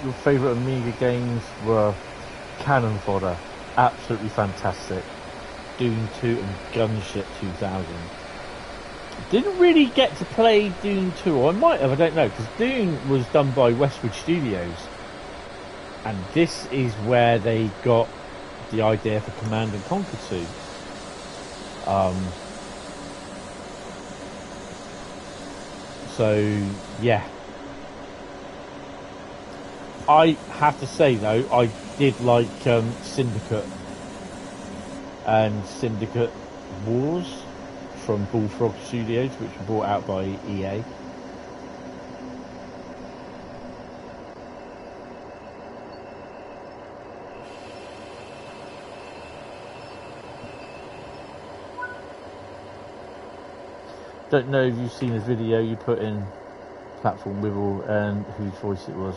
Your favourite Amiga games were Cannon Fodder, absolutely fantastic, Dune 2 and Gunship 2000. Didn't really get to play Dune 2, or I might have, I don't know, because Dune was done by Westwood Studios, and this is where they got the idea for Command and Conquer 2. So yeah, I have to say though, I did like Syndicate and Syndicate Wars from Bullfrog Studios, which were brought out by EA. Don't know if you've seen his video you put in Platform Wibble and whose voice it was.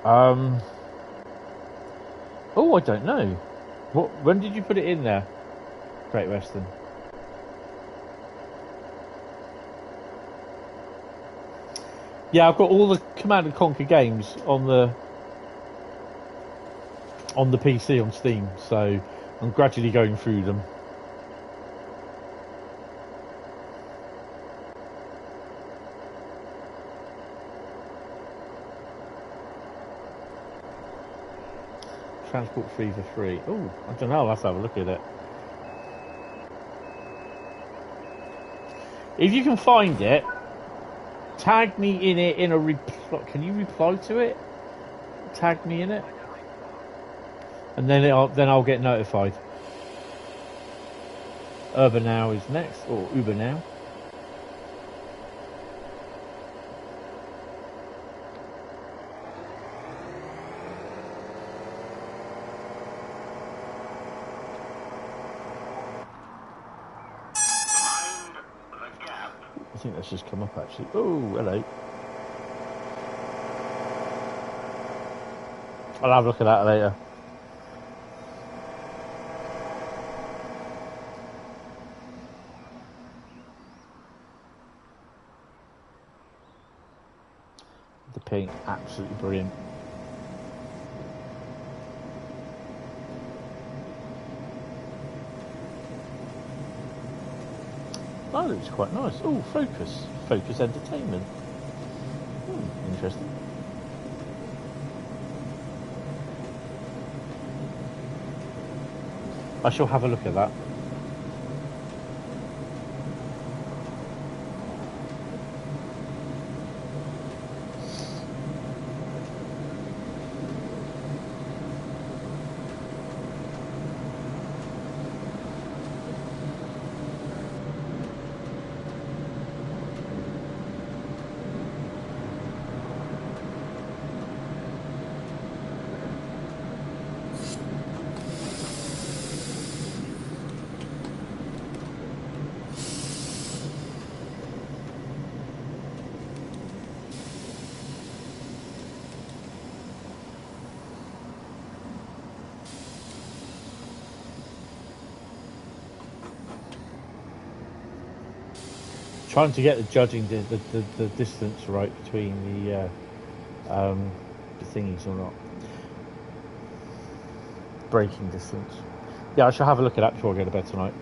Oh, I don't know. When did you put it in there? Great Western. Yeah, I've got all the Command and Conquer games on the PC on Steam, so I'm gradually going through them. Transport 3 for free. Oh, I don't know. I'll have to have a look at it. If you can find it, tag me in it in a reply. Can you reply to it? Tag me in it, and then I'll get notified. Urban Now is next, or Uber Now. I think that's just come up actually. Oh, hello. I'll have a look at that later. The paint, absolutely brilliant. That looks quite nice. Oh, Focus Entertainment. Interesting. I shall have a look at that. Trying to get the judging the distance right between the thingies or not. Braking distance. Yeah, I shall have a look at that before I go to bed tonight.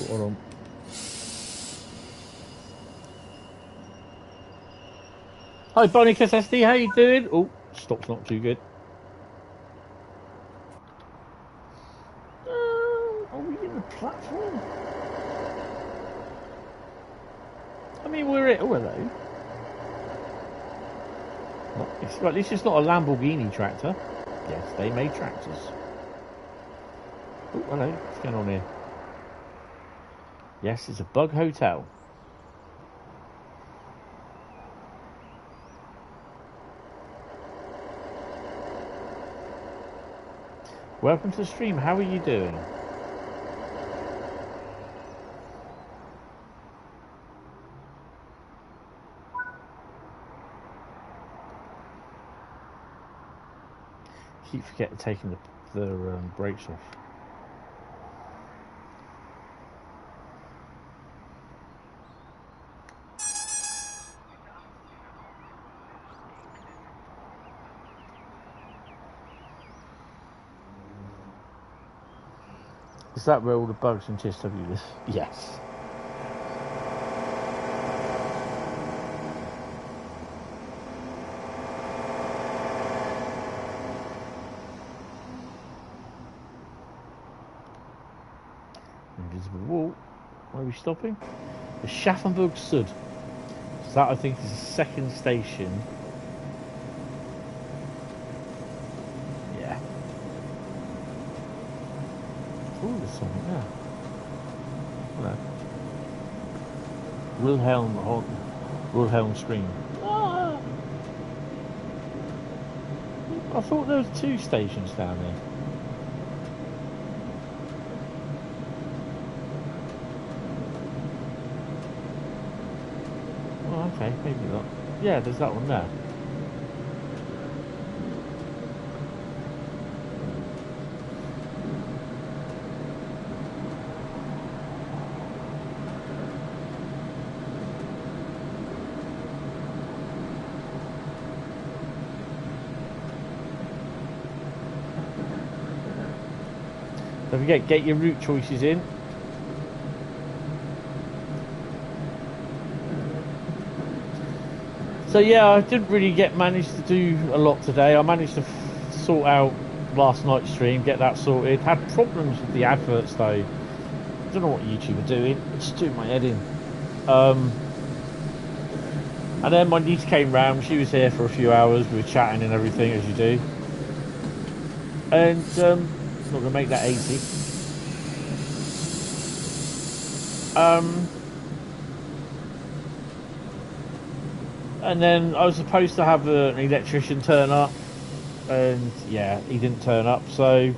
Hold on. Hi, Bonnie SSD, how you doing? Oh, stop's not too good. Are we in the platform? I mean, we're at. Oh, hello. Right, at least it's not a Lamborghini tractor. Yes, they made tractors. Oh, hello. What's going on here? Yes, it's a bug hotel. Welcome to the stream. How are you doing? Keep forgetting taking the brakes off. Is that where all the bugs in TSW live? Yes. Invisible wall. Where are we stopping? The Schaffenburg Sud. So that I think is the second station. Oh, there's something there. Hello. Wilhelm Horton. Wilhelm Scream. Ah! I thought there was 2 stations down there. Oh, okay, maybe not. Yeah, there's that one there. Don't forget, get your route choices in. So yeah, I didn't really manage to do a lot today. I managed to sort out last night's stream, get that sorted. Had problems with the adverts though. I don't know what YouTube are doing. It's doing my head in. And then my niece came round. She was here for a few hours. We were chatting and everything, as you do. And not gonna make that 80. And then I was supposed to have an electrician turn up, and yeah, he didn't turn up. So,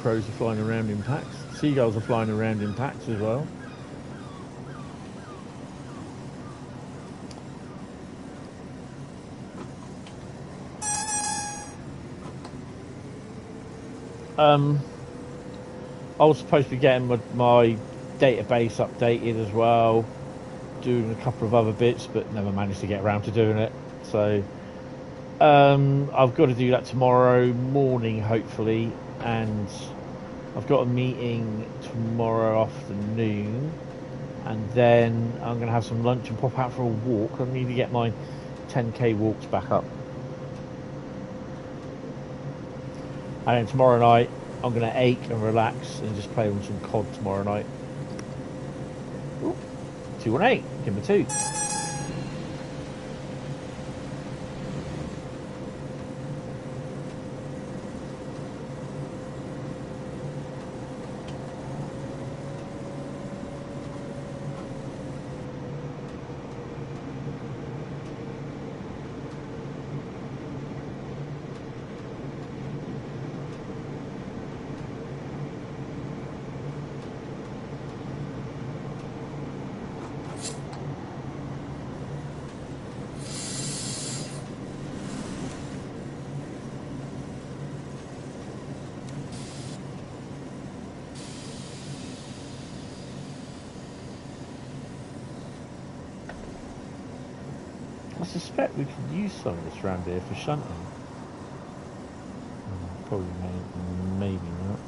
crows are flying around in packs. Seagulls are flying around in packs as well. I was supposed to be getting my database updated as well, doing a couple of other bits, but never managed to get around to doing it. So I've got to do that tomorrow morning, hopefully, and I've got a meeting tomorrow afternoon, and then I'm going to have some lunch and pop out for a walk. I need to get my 10k walks back up. And then tomorrow night, I'm going to ache and relax and just play on some COD tomorrow night. Ooh, 218, give me 2. I suspect we could use some of this round here for shunting. Probably maybe not.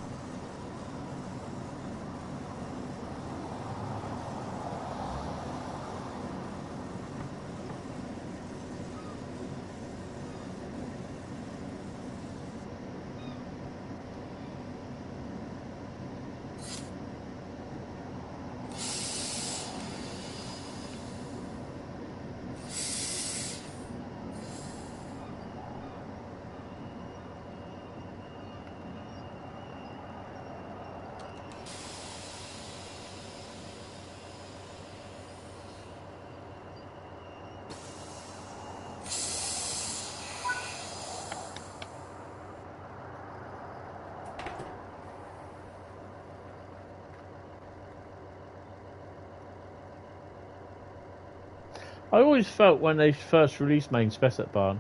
I always felt when they first released Maintalbahn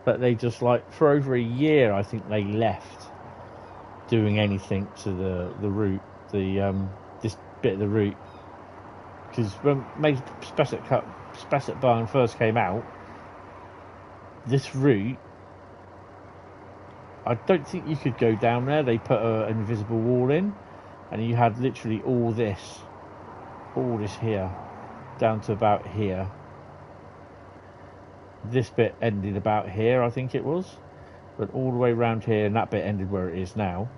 that they just, like, for over a year, I think they left doing anything to the route, this bit of the route. Because when Maintalbahn first came out, this route, I don't think you could go down there. They put an invisible wall in, and you had literally all this here, down to about here. This bit ended about here, I think it was, but all the way around here, and that bit ended where it is now.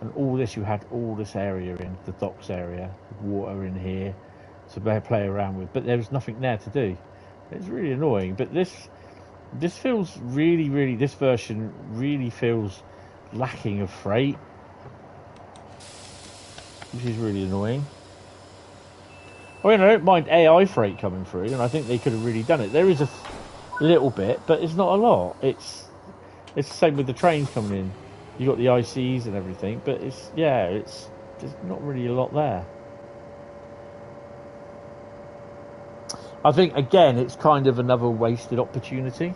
And all this, you had all this area in the docks area, water in here to play around with, but there was nothing there to do. It's really annoying. But this feels really, this version really feels lacking of freight, which is really annoying. I mean, I don't mind AI freight coming through, and I think they could have really done it. There is a little bit, but it's not a lot. It's the same with the trains coming in. You got the ICs and everything, but there's not really a lot there. I think again, it's kind of another wasted opportunity.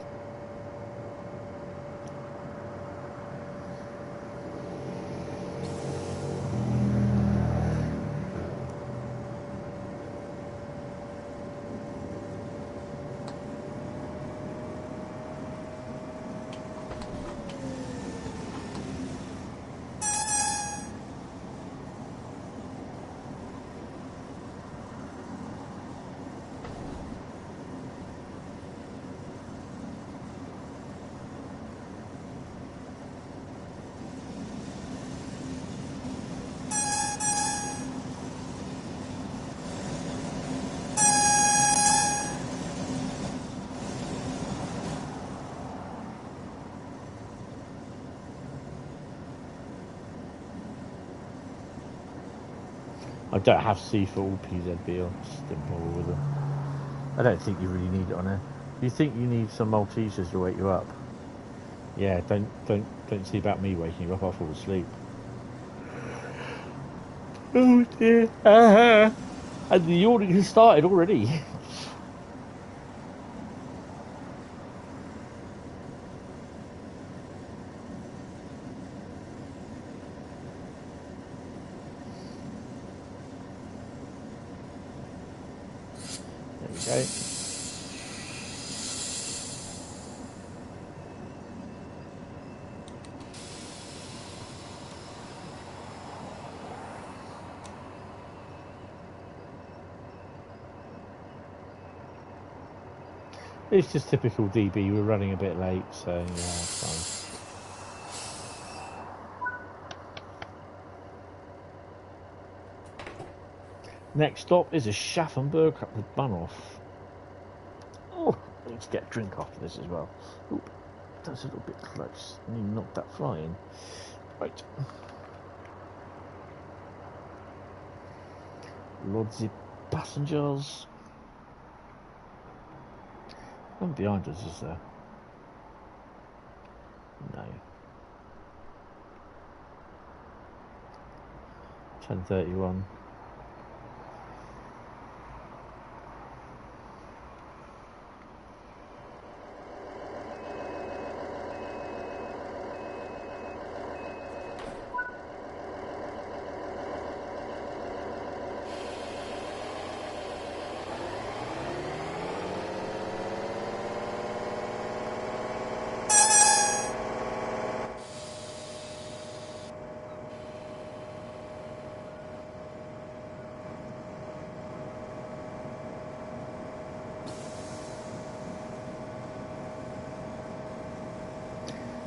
I don't have C4 PZB on, just didn't bother with them. I don't think you really need it on there. You think you need some Maltesers to wake you up? Yeah, don't see about me waking you up. I'll fall asleep. Oh dear. And the yawning has started already. There we go. It's just typical DB. We're running a bit late, so yeah, it's fine. Next stop is a Schaffenburg up with Bahnhof. Oh, I need to get a drink after this as well. Oop, that's a little bit close. I need to knock that fly in. Right. Loads of passengers. One behind us, is there? No. 10:31.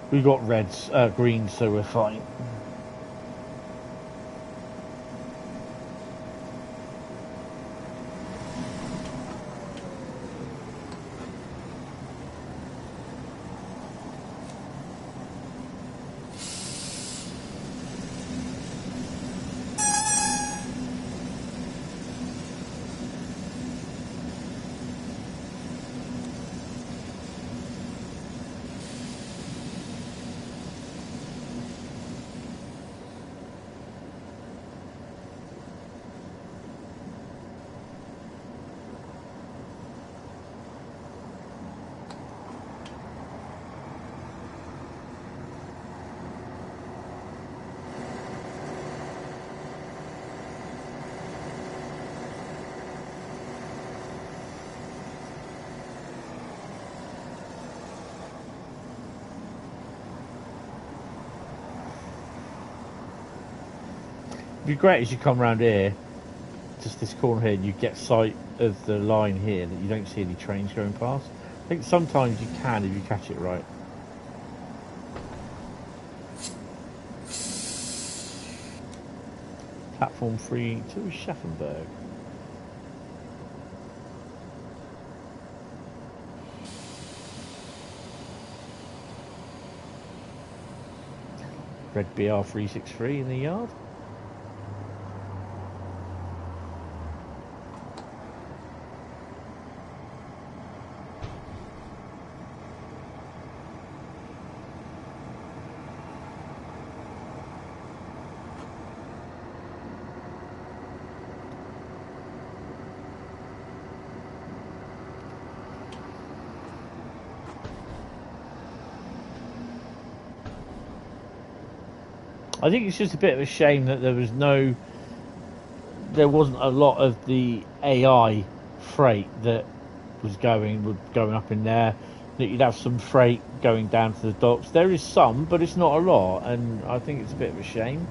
We got reds, greens, so we're fine. It'd be great as you come around here, just this corner here, and you get sight of the line here that you don't see any trains going past. I think sometimes you can if you catch it right. Platform 3 to Schaffenburg. Red BR363 in the yard. I think it's just a bit of a shame that there wasn't a lot of the AI freight that was going up in there. That you'd have some freight going down to the docks. There is some, but it's not a lot, and I think it's a bit of a shame.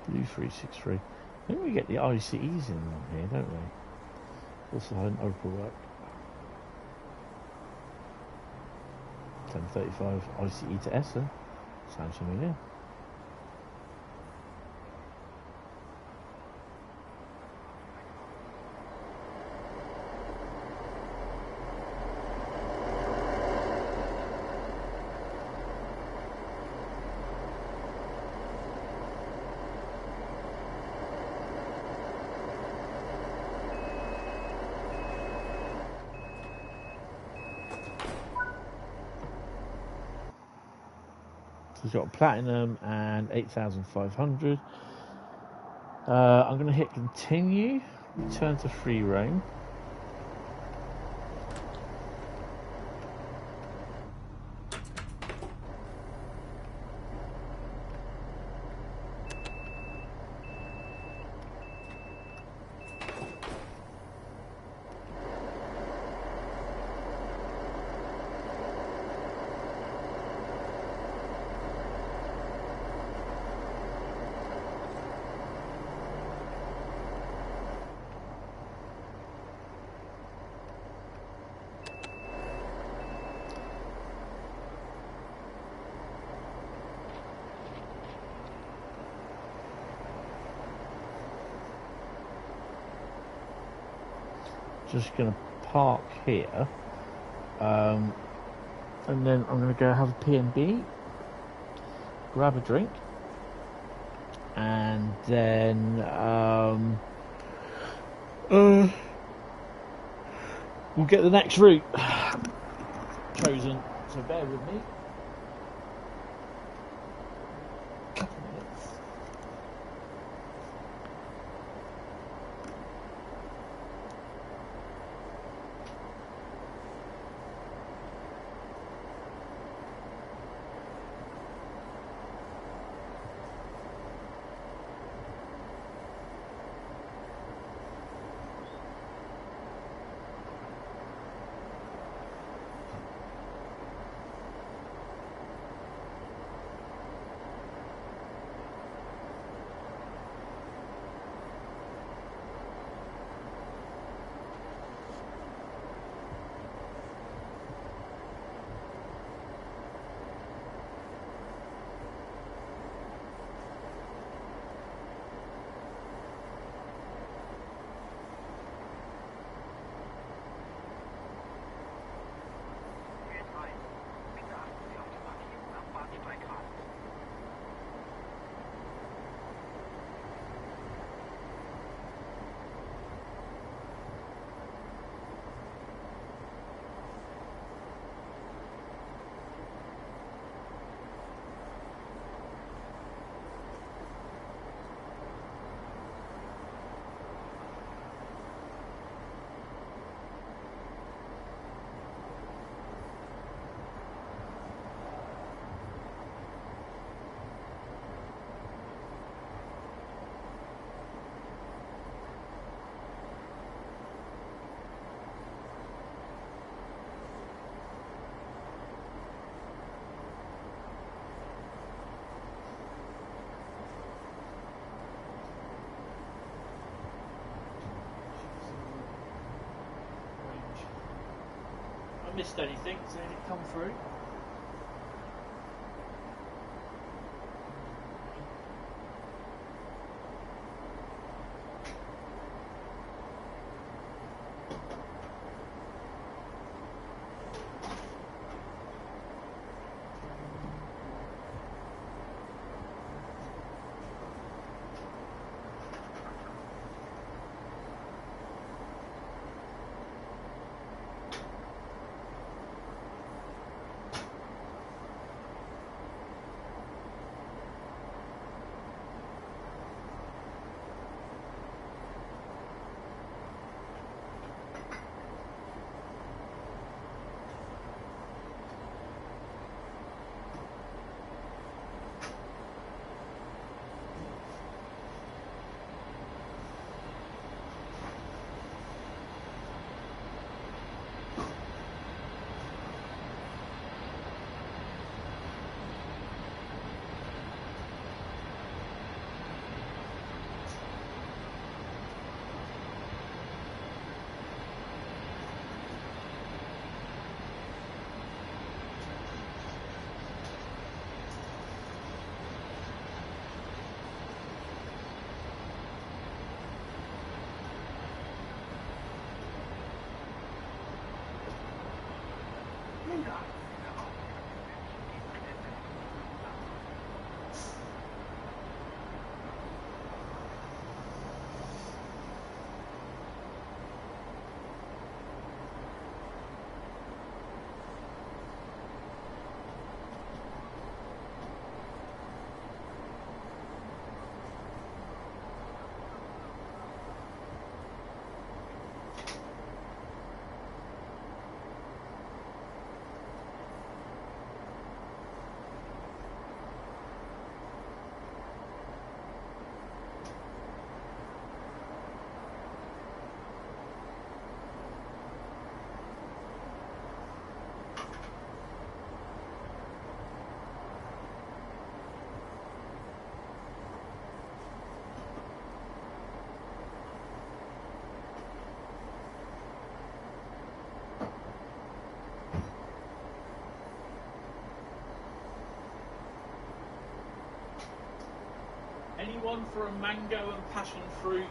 Blue 363. I think we get the ICEs in here, don't we? Also had an Opal work. 1035 ICE to Essen. Sounds familiar. We've got platinum and 8,500. I'm going to hit continue, return to free roam. Just going to park here, and then I'm going to go have a P&B, grab a drink, and then we'll get the next route chosen, so bear with me. Couple minutes. missed anything. So did it come through? Anyone for a mango and passion fruit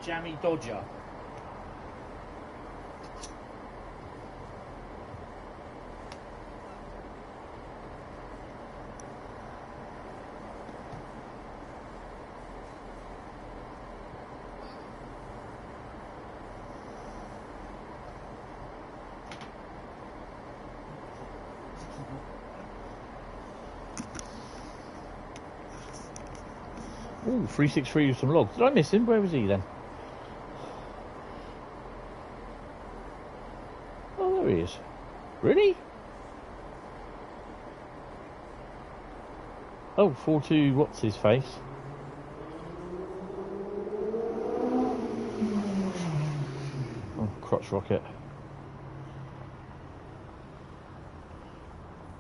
jammy dodger? Ooh, 363 with some logs. Did I miss him? Where was he then? Oh, there he is. Really? Oh, 42, what's his face? Oh, crotch rocket.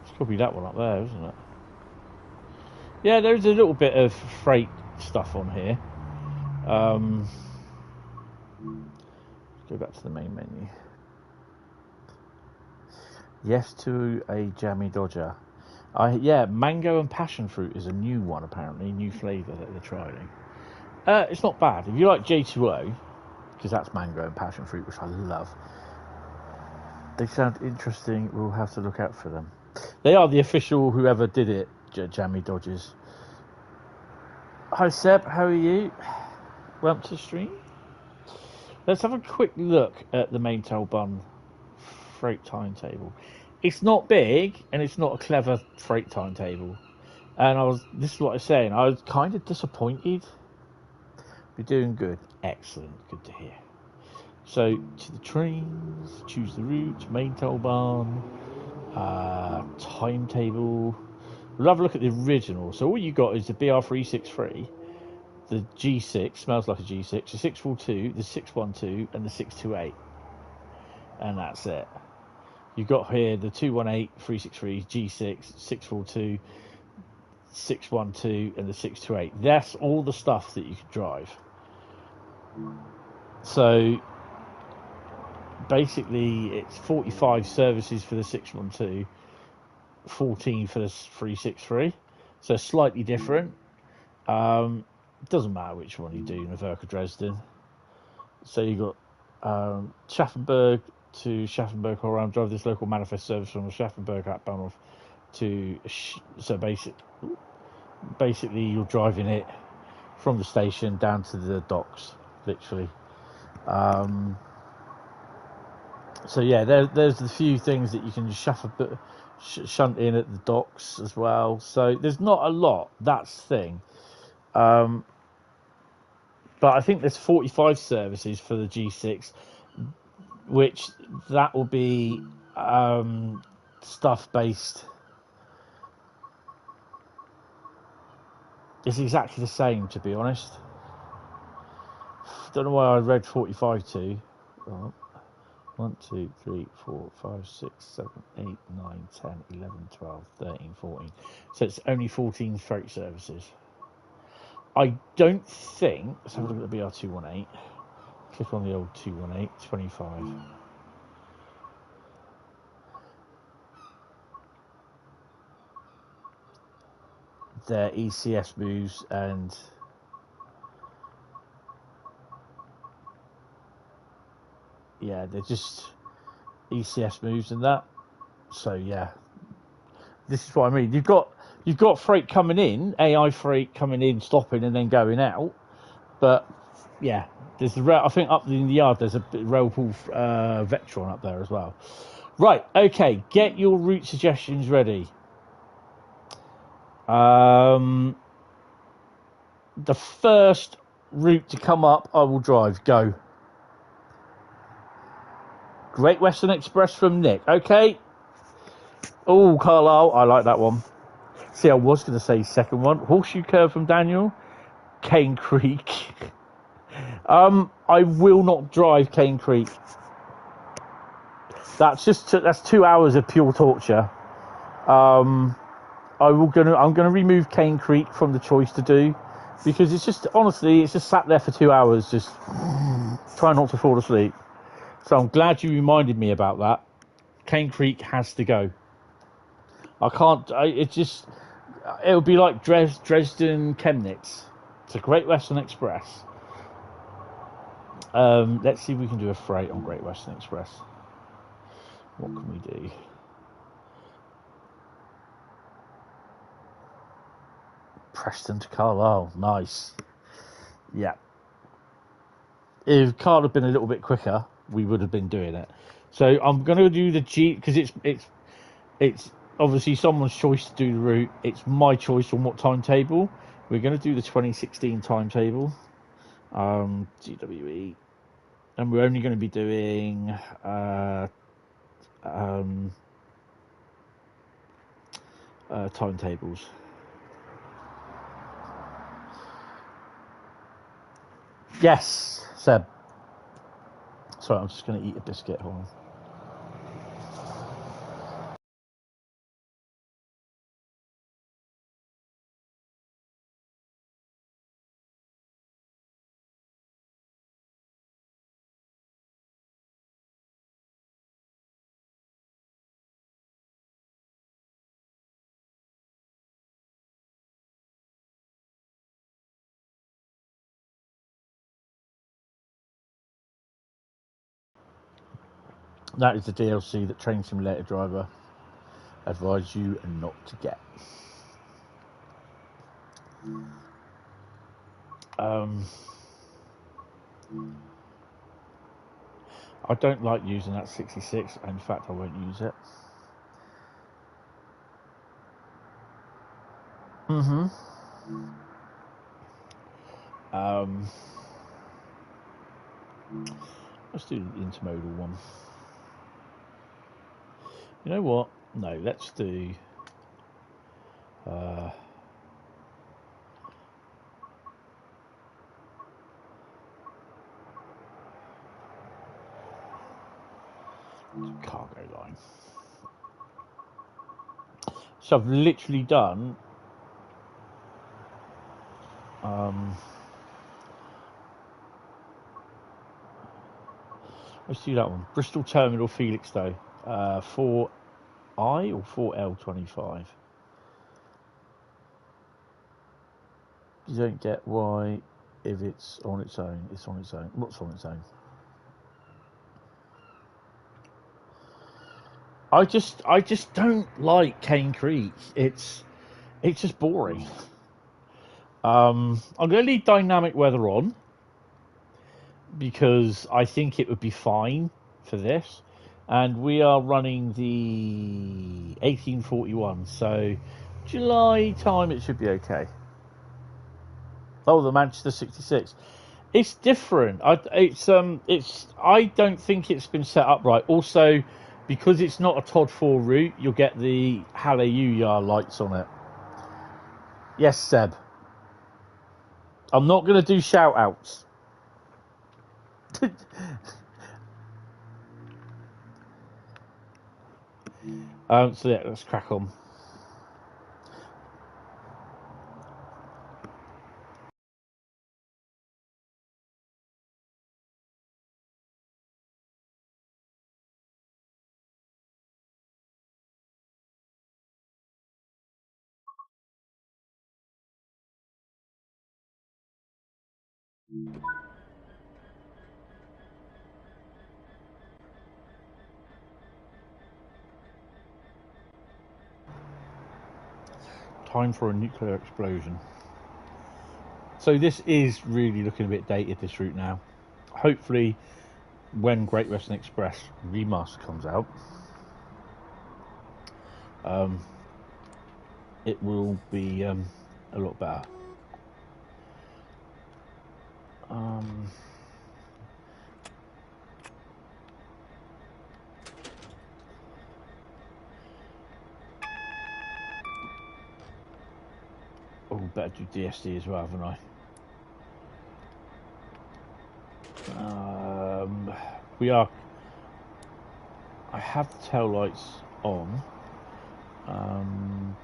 It's could be that one up there, isn't it? Yeah, there's a little bit of freight stuff on here. Let's go back to the main menu. Yes to a jammy dodger. Yeah, mango and passion fruit is a new one apparently, new flavour that they're trying. It's not bad. If you like J2O, because that's mango and passion fruit, which I love. They sound interesting. We'll have to look out for them. They are the official whoever did it, jammy dodgers. Hi Seb, how are you? Welcome to the stream. Let's have a quick look at the Maintalbahn freight timetable. It's not big and it's not a clever freight timetable. And this is what I was saying, I was kind of disappointed. We're doing good. Excellent, good to hear. So, to the trains, choose the route, Maintalbahn, timetable. We'll have a look at the original. So all you got is the BR363, the G6, smells like a G6, the 642, the 612, and the 628. And that's it. You've got here the 218, 363, G6, 642, 612, and the 628. That's all the stuff that you can drive. So basically it's 45 services for the 612, 14 for the 363, so slightly different. It doesn't matter which one you do in the Werke Dresden. So you got Schaffenburg to Schaffenburg Horam, drive this local manifest service from the Schaffenburg Hauptbahnhof to so basically you're driving it from the station down to the docks, literally. So yeah, there's the few things that you can shunt in at the docks as well. So there's not a lot. That's the thing. But I think there's 45 services for the G6, which that will be stuff based. It's exactly the same, to be honest. Don't know why I read 45 to. Oh. 1, 2, 3, 4, 5, 6, 7, 8, 9, 10, 11, 12, 13, 14. So it's only 14 freight services. I don't think. Let's have a look at the BR218. Click on the old 218, 25. Their ECS moves and yeah, they're just ECS moves and that. So yeah, this is what I mean. You've got freight coming in, AI freight coming in, stopping and then going out. But yeah, there's the I think up in the yard there's a Railpool Vectron up there as well. Right, okay, get your route suggestions ready. The first route to come up, I will drive. Go. Great Western Express from Nick. Okay. Oh, Carlisle, I like that one. See, I was going to say second one. Horseshoe Curve from Daniel. Cane Creek. I will not drive Cane Creek. That's 2 hours of pure torture. I'm gonna remove Cane Creek from the choice to do, because it's just sat there for 2 hours just trying not to fall asleep. So I'm glad you reminded me about that. Cane Creek has to go. I can't. It would be like Dresden Chemnitz. It's a Great Western Express. Let's see if we can do a freight on Great Western Express. What can we do? Preston to Carlisle. Nice. Yeah. If Carl had been a little bit quicker, we would have been doing it. So I'm going to do the G, because it's obviously someone's choice to do the route. It's my choice on what timetable. We're going to do the 2016 timetable. GWE. And we're only going to be doing timetables. Yes, Seb. Sorry, I'm just going to eat a biscuit. Hold on. That is the DLC that Train Simulator Driver advised you not to get. I don't like using that 66. In fact, I won't use it. Let's do the intermodal one. You know what? No, let's do cargo line. So I've literally done Let's do that one. Bristol Terminal, Felixstowe. 4I or 4L25. You don't get why if it's on its own. It's on its own. What's on its own? I just don't like Cane Creek. It's just boring. I'm going to leave dynamic weather on because I think it would be fine for this. And we are running the 1841, so July time it should be okay. Oh, the Manchester 66. It's different. I don't think it's been set up right. Also, because it's not a Todd 4 route, you'll get the Hallelujah lights on it. Yes, Seb. I'm not going to do shout outs. So yeah, let's crack on. Time for a nuclear explosion. So this is really looking a bit dated, this route now. Hopefully, when Great Western Express remaster comes out, it will be a lot better. Oh, better do DSD as well, haven't I? I have the tail lights on.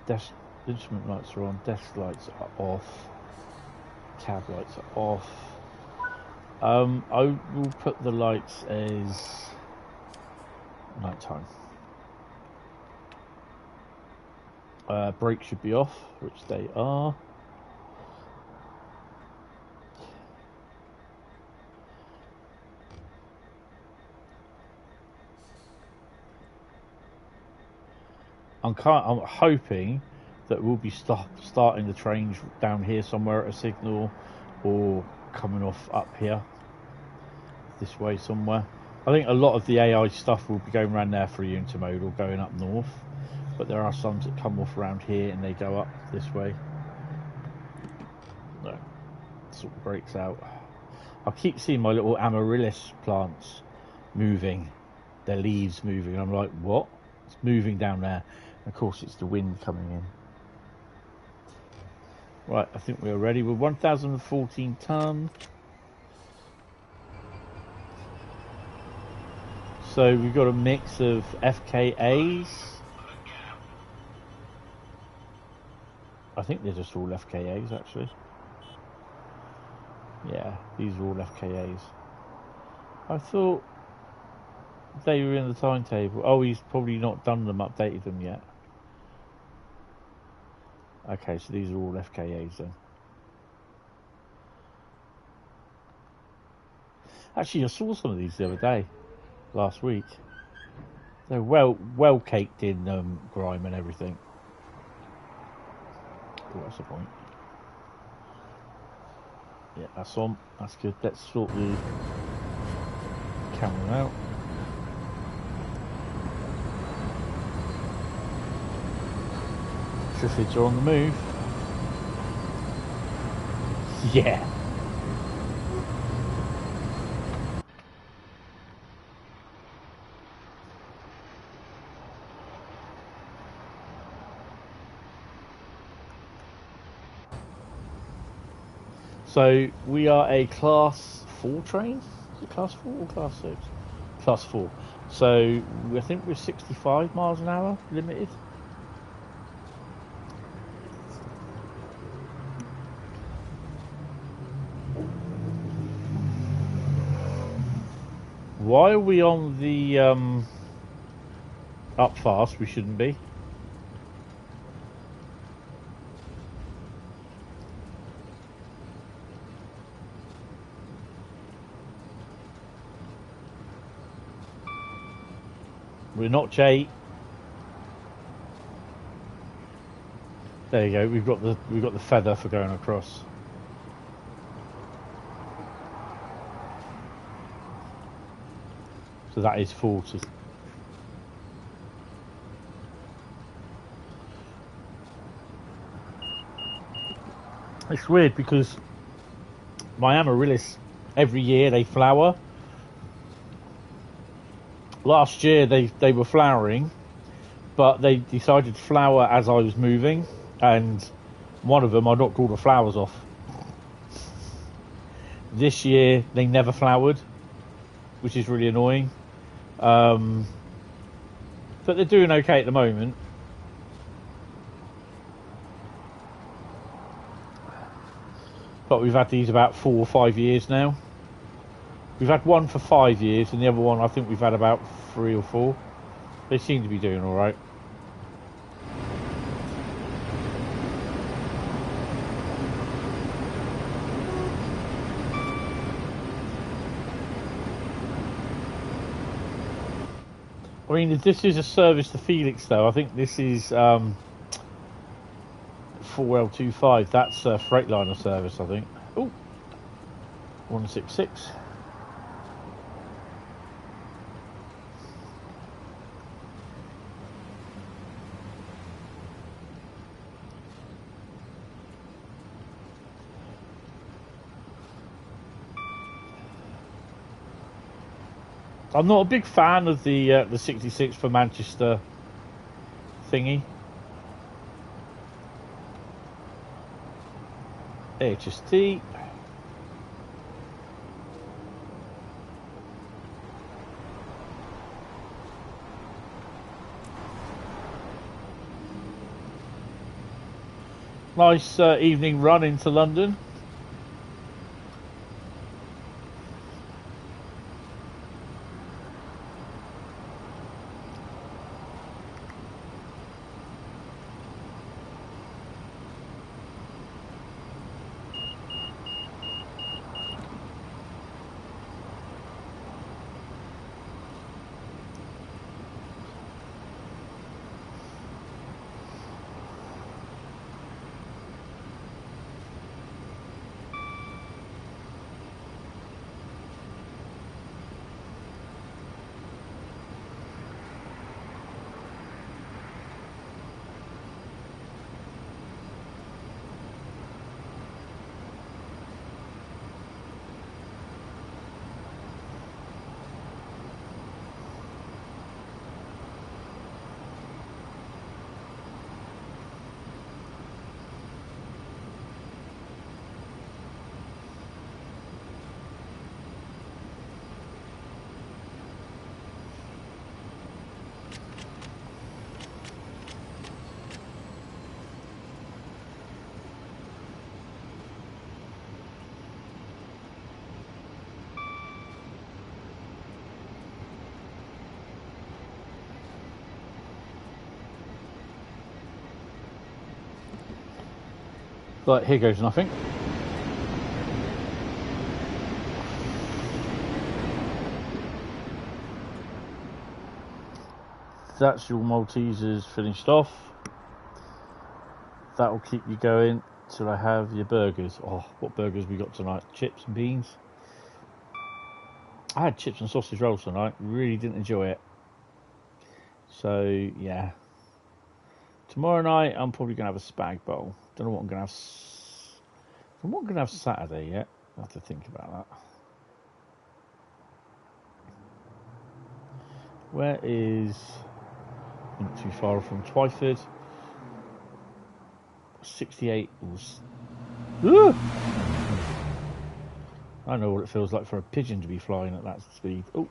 Desk instrument lights are on. Desk lights are off. Cab lights are off. I will put the lights as nighttime. Brakes should be off, which they are. I'm hoping that we'll be starting the trains down here somewhere at a signal, or coming off up here this way somewhere. I think a lot of the AI stuff will be going around there for intermodal, going up north, but there are some that come off around here and they go up this way. No, sort of breaks out. I keep seeing my little amaryllis plants moving, their leaves moving. I'm like, what? It's moving down there. Of course, it's the wind coming in. Right, I think we're ready with 1,014 ton. So we've got a mix of FKAs. I think they're just all FKAs, actually. Yeah, these are all FKAs. I thought they were in the timetable. Oh, he's probably not done them, updated them yet. Okay, so these are all FKAs then. Actually, I saw some of these the other day, last week. They're well caked in grime and everything. Oh, that's the point. Yeah, that's on. That's good. Let's sort the camera out. Triffids are on the move. Yeah. So we are a class 4 train. Is it class 4 or class 6? Class 4. So I think we're 65 miles an hour limited. Why are we on the up fast? We shouldn't be. We're not Jay. There you go. We've got the feather for going across. So that is 40. It's weird because my amaryllis, every year they flower. Last year they were flowering, but they decided to flower as I was moving, and one of them I knocked all the flowers off. This year they never flowered, which is really annoying. But they're doing okay at the moment. But we've had these about 4 or 5 years now. We've had one for 5 years, and the other one I think we've had about 3 or 4. They seem to be doing all right. I mean, if this is a service to Felix, though, I think this is 4L25. That's a Freightliner service, I think. Oh, 166. I'm not a big fan of the 66 for Manchester thingy. HST. Nice evening run into London. Right, here goes nothing. That's your Maltesers finished off. That'll keep you going till I have your burgers. Oh, what burgers we got tonight? Chips and beans. I had chips and sausage rolls tonight. Really didn't enjoy it. So, yeah. Tomorrow night, I'm probably going to have a spag bowl. Don't know what I'm going to have. I'm not going to have Saturday yet. I have to think about that. Where is... Not too far from Twyford. 68 was... I know what it feels like for a pigeon to be flying at that speed. Oh.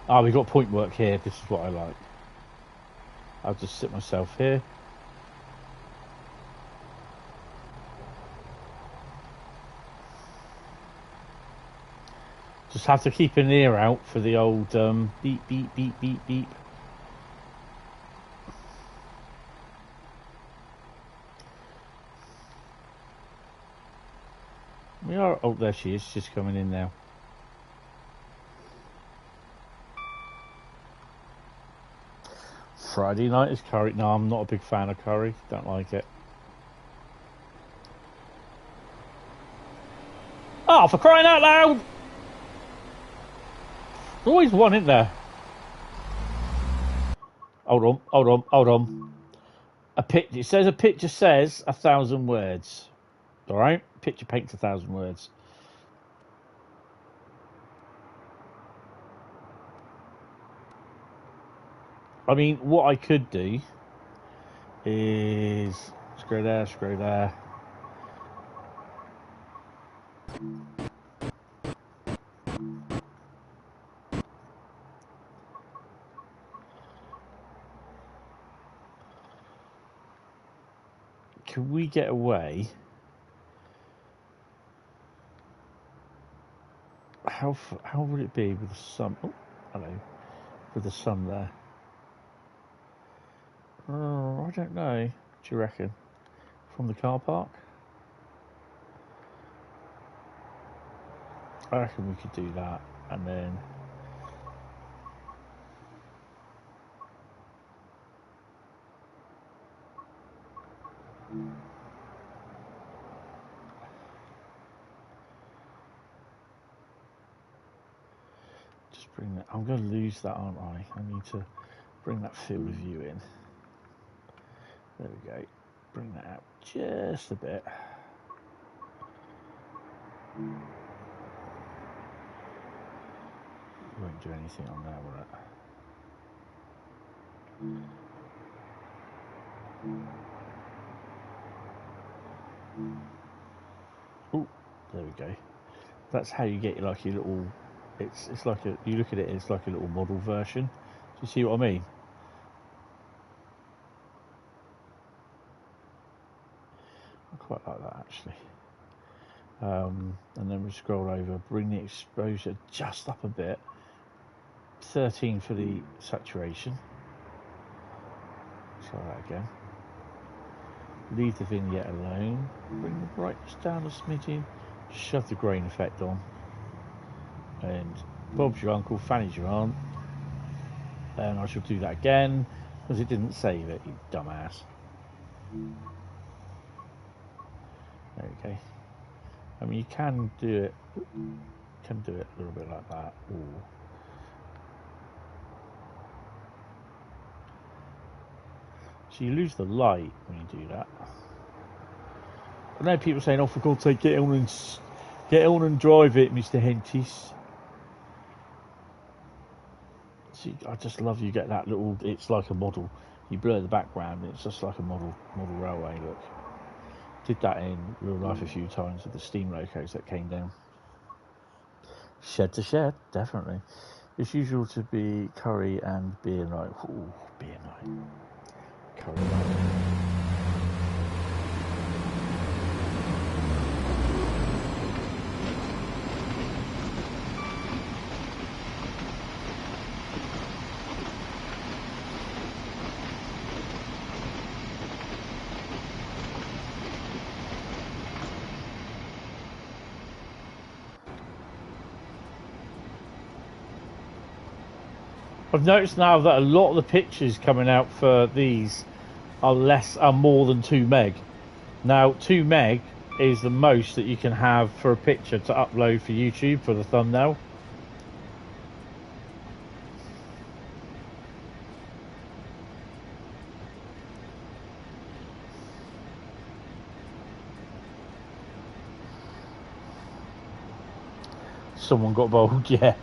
Ah, we got point work here. This is what I like. I'll just sit myself here. Just have to keep an ear out for the old beep, beep, beep, beep, beep. We are. Oh, there she is. She's coming in now. Friday night is curry. No, I'm not a big fan of curry. Don't like it. Oh, for crying out loud! There's always one in there. Hold on, hold on, hold on. It says a picture says 1,000 words. All right, picture paints 1,000 words. I mean, what I could do is scroll there, scroll there. Can we get away? How would it be with the sun? Oh, hello, with the sun there. Oh, I don't know. What do you reckon? From the car park? I reckon we could do that, and then just bring that. I'm going to lose that, aren't I? I need to bring that field of view in. There we go. Bring that out just a bit. Won't do anything on there, will it? Oh, there we go. That's how you get like your little. It's like a. You look at it, it's like a little model version. Do you see what I mean? I quite like that actually. And then we scroll over, bring the exposure just up a bit. 13 for the saturation. Try that again. Leave the vignette alone. Bring the brightness down a smidgen. Shove the grain effect on. And Bob's your uncle, Fanny's your aunt. And I shall do that again because it didn't save it, you dumbass. There we go. I mean, you can do it. Can do it a little bit like that. Ooh. So you lose the light when you do that. I know people saying, "Oh, for God's sake, get on and drive it, Mr. Hentis." See, I just love you get that little. It's like a model. You blur the background. It's just like a model railway look. Did that in real life a few times with the steam locos that came down. Shed to shed, definitely. It's usual to be curry and beer night. Ooh, beer night. Curry night. I've noticed now that a lot of the pictures coming out for these are more than 2 meg. Now 2 meg is the most that you can have for a picture to upload for YouTube for the thumbnail. Someone got bold, yeah.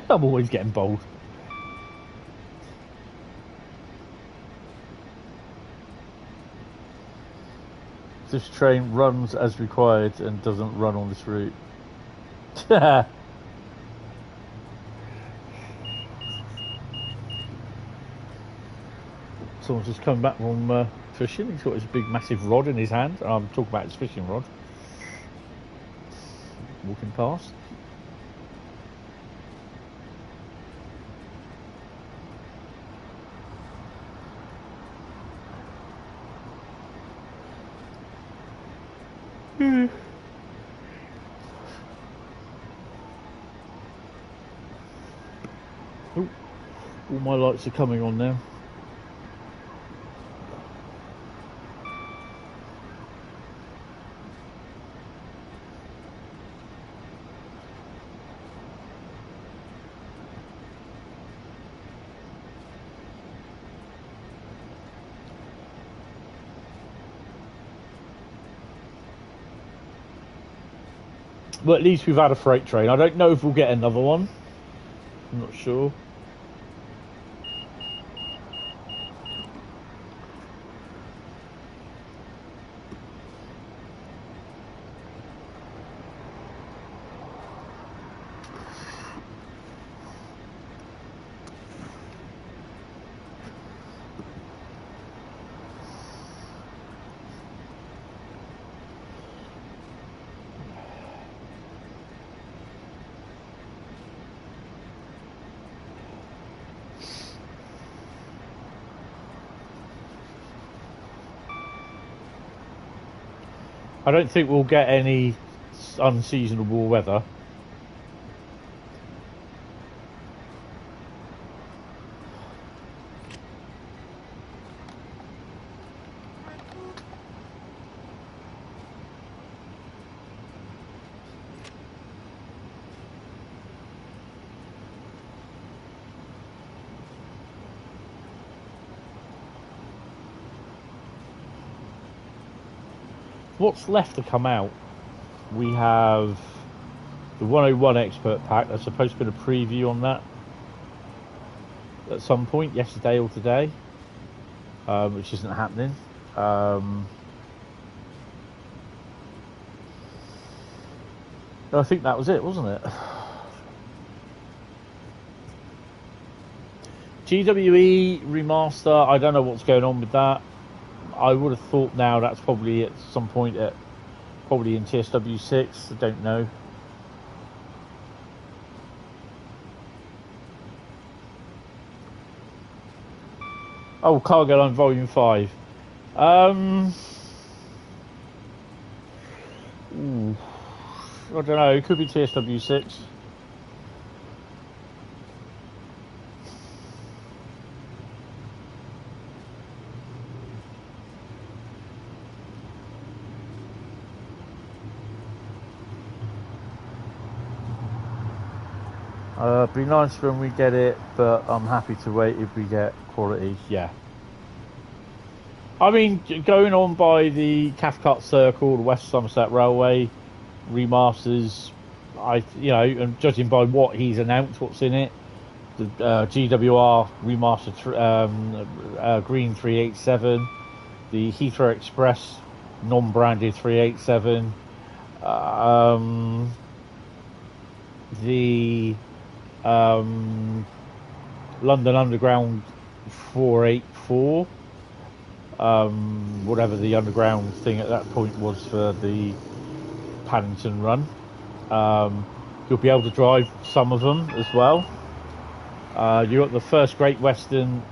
I'm always getting bold. This train runs as required and doesn't run on this route. Someone's just come back from fishing. He's got his big massive rod in his hand. I'm talking about his fishing rod. Walking past. Ooh, all my lights are coming on now. Well, at least we've had a freight train. I don't know if we'll get another one. I'm not sure. I don't think we'll get any unseasonable weather. What's left to come out? We have the 101 Expert Pack. There's supposed to be a preview on that at some point, yesterday or today, which isn't happening. I think that was it, wasn't it? GWE remaster, I don't know what's going on with that. I would have thought now that's probably at some point probably in TSW6. I don't know. Oh, Cargo Line Volume 5. Ooh, I don't know. It could be TSW6. Be nice when we get it, but I'm happy to wait if we get quality. Yeah. I mean, going on by the Cathcart Circle, the West Somerset Railway remasters, and judging by what he's announced, what's in it, the GWR remastered Green 387, the Heathrow Express non-branded 387, the London Underground 484, whatever the underground thing at that point was for the Paddington run. You'll be able to drive some of them as well. You got the first Great Western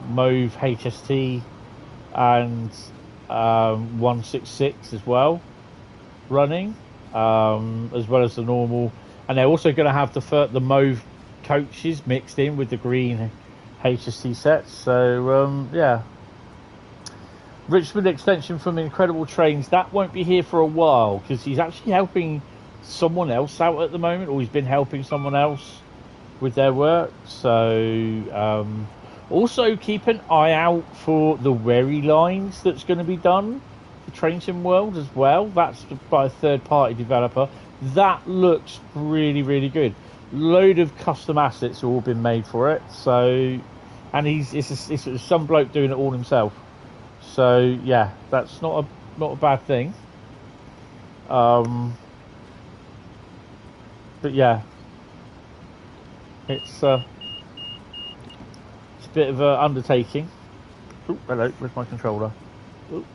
Mauve HST and 166 as well running, as well as the normal. And they're also going to have the Mauve coaches mixed in with the green HST sets. So, yeah. Richmond extension from Incredible Trains. That won't be here for a while because he's actually helping someone else out at the moment, or he's been helping someone else with their work. So, also keep an eye out for the Wherry lines that's going to be done for Train Sim World as well. That's by a third-party developer. That looks really, really good. Load of custom assets have all been made for it. So, and it's some bloke doing it all himself. So yeah, that's not a bad thing. But yeah, it's a bit of an undertaking. Ooh, hello, where's my controller? Ooh.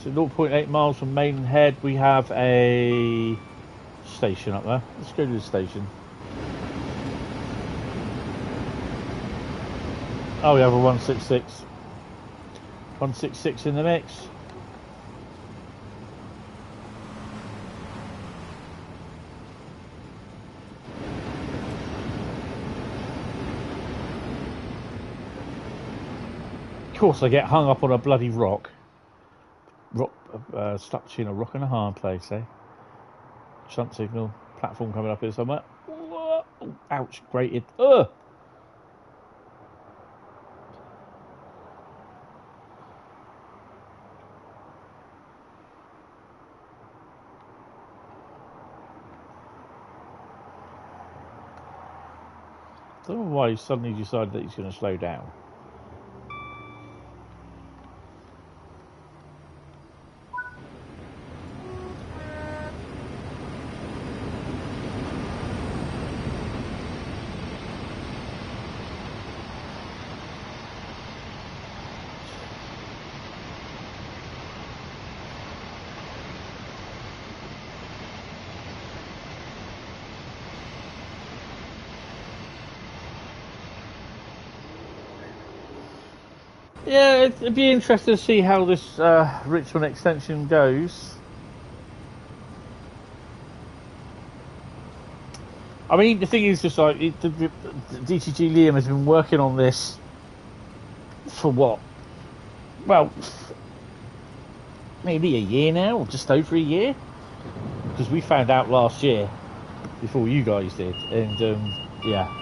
So 0.8 miles from Maidenhead, we have a station up there. Let's go to the station. Oh, we have a 166. 166 in the mix. Of course, I get hung up on a bloody rock. Stuck between a rock and a hard place, eh? Shunt signal, platform coming up here somewhere. Oh, ouch, grated. Ugh! I don't know why he suddenly decided that he's going to slow down. Yeah, it'd be interesting to see how this Richmond extension goes. I mean, the thing is just like, DTG Liam has been working on this for what? Well, maybe a year now, or just over a year. Because we found out last year, before you guys did, and yeah.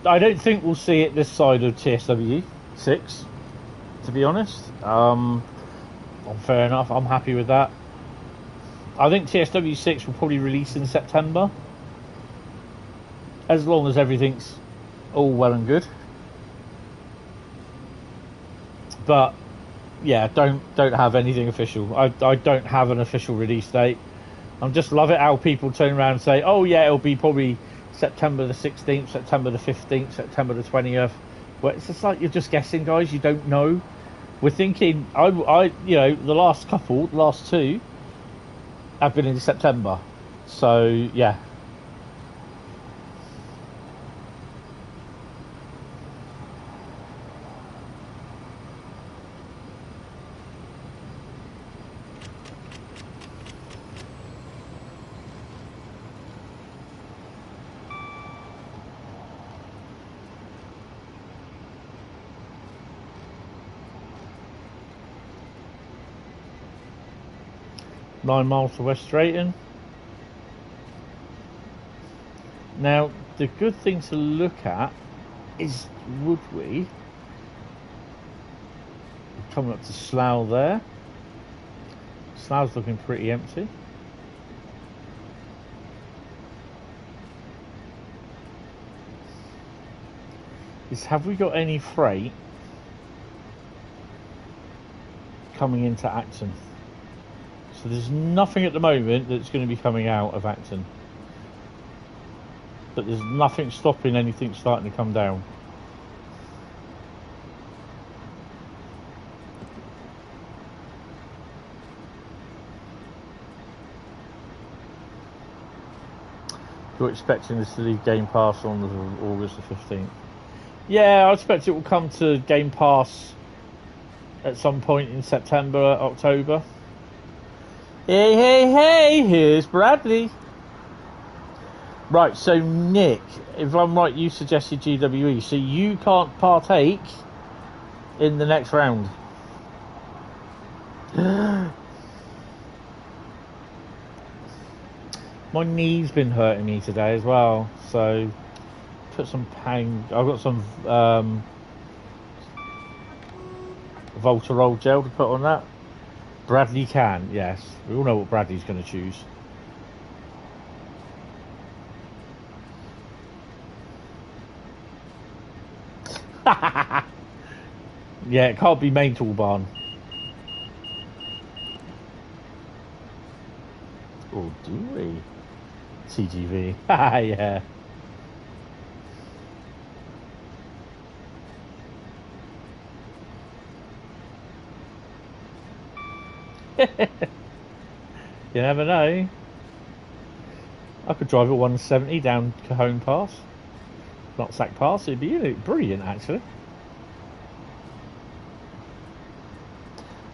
I don't think we'll see it this side of TSW 6, to be honest. Fair enough, I'm happy with that. I think TSW 6 will probably release in September, as long as everything's all well and good. But yeah, don't have anything official. I don't have an official release date. I just love it how people turn around and say, oh yeah, it'll be probably September the 16th, September the 15th, September the 20th. Well, it's just like you're just guessing, guys. You don't know. We're thinking, I you know, the last two have been in September. So yeah. Nine miles to West Drayton. Now, the good thing to look at is Woodwee. Coming up to Slough there. Slough's looking pretty empty. Have we got any freight coming into Acton? So there's nothing at the moment that's going to be coming out of Acton. But there's nothing stopping anything starting to come down. You're expecting this to leave Game Pass on August the 15th? Yeah, I expect it will come to Game Pass at some point in September, October. Hey, here's Bradley. Right, so Nick, if I'm right, you suggested GWE, so you can't partake in the next round. My knee's been hurting me today as well, so put some pain. I've got some Voltarol gel to put on that. Bradley can, yes. We all know what Bradley's going to choose. Yeah, it can't be Maintalbahn. Or do we? TGV. Yeah. You never know. I could drive at 170 down Cajon Pass, not Sack Pass. It'd be brilliant, actually.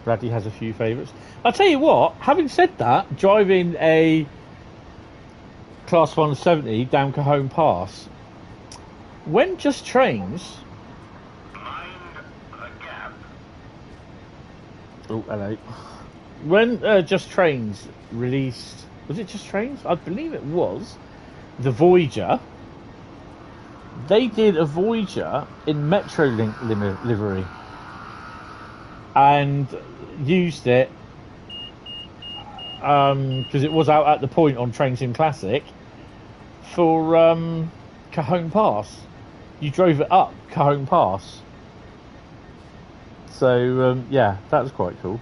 Bradley has a few favourites. I'll tell you what, having said that, driving a Class 170 down Cajon Pass, when Just Trains... Oh, hello. When Just Trains released... Was it Just Trains? I believe it was. The Voyager. They did a Voyager in Metrolink livery. And used it because it was out at the point on Train Sim Classic for Cajon Pass. You drove it up Cajon Pass. So yeah, that was quite cool.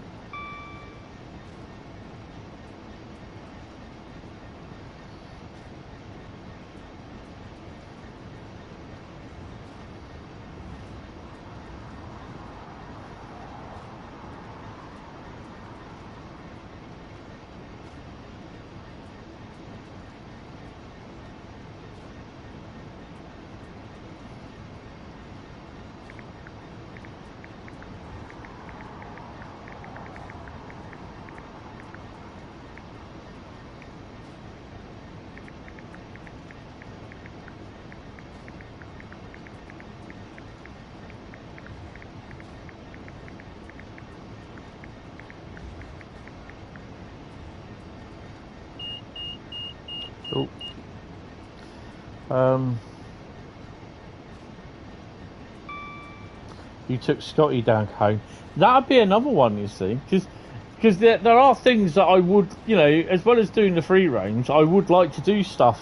You took Scotty down home. That'd be another one, you see, because there are things that I would, you know, as well as doing the free roams, I would like to do stuff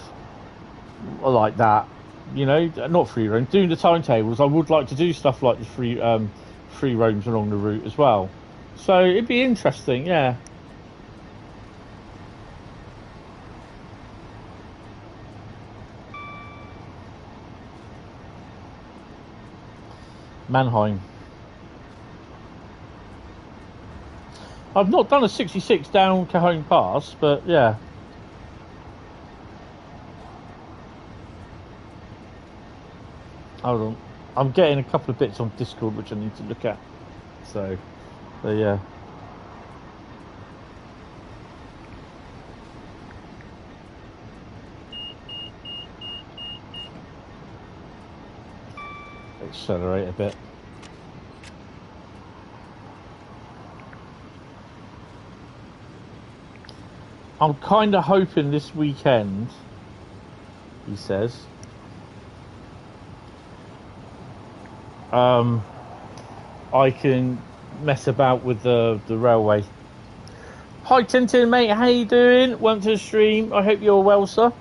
like that. You know, not free roams, doing the timetables. I would like to do stuff like the free roams along the route as well. So it'd be interesting, yeah. Mannheim. I've not done a 66 down Cajon Pass, but yeah. Hold on. I'm getting a couple of bits on Discord which I need to look at. So yeah. Accelerate a bit. I'm kind of hoping this weekend, he says, I can mess about with the railway. Hi Tintin, mate, how you doing? Welcome to the stream. I hope you're well, sir.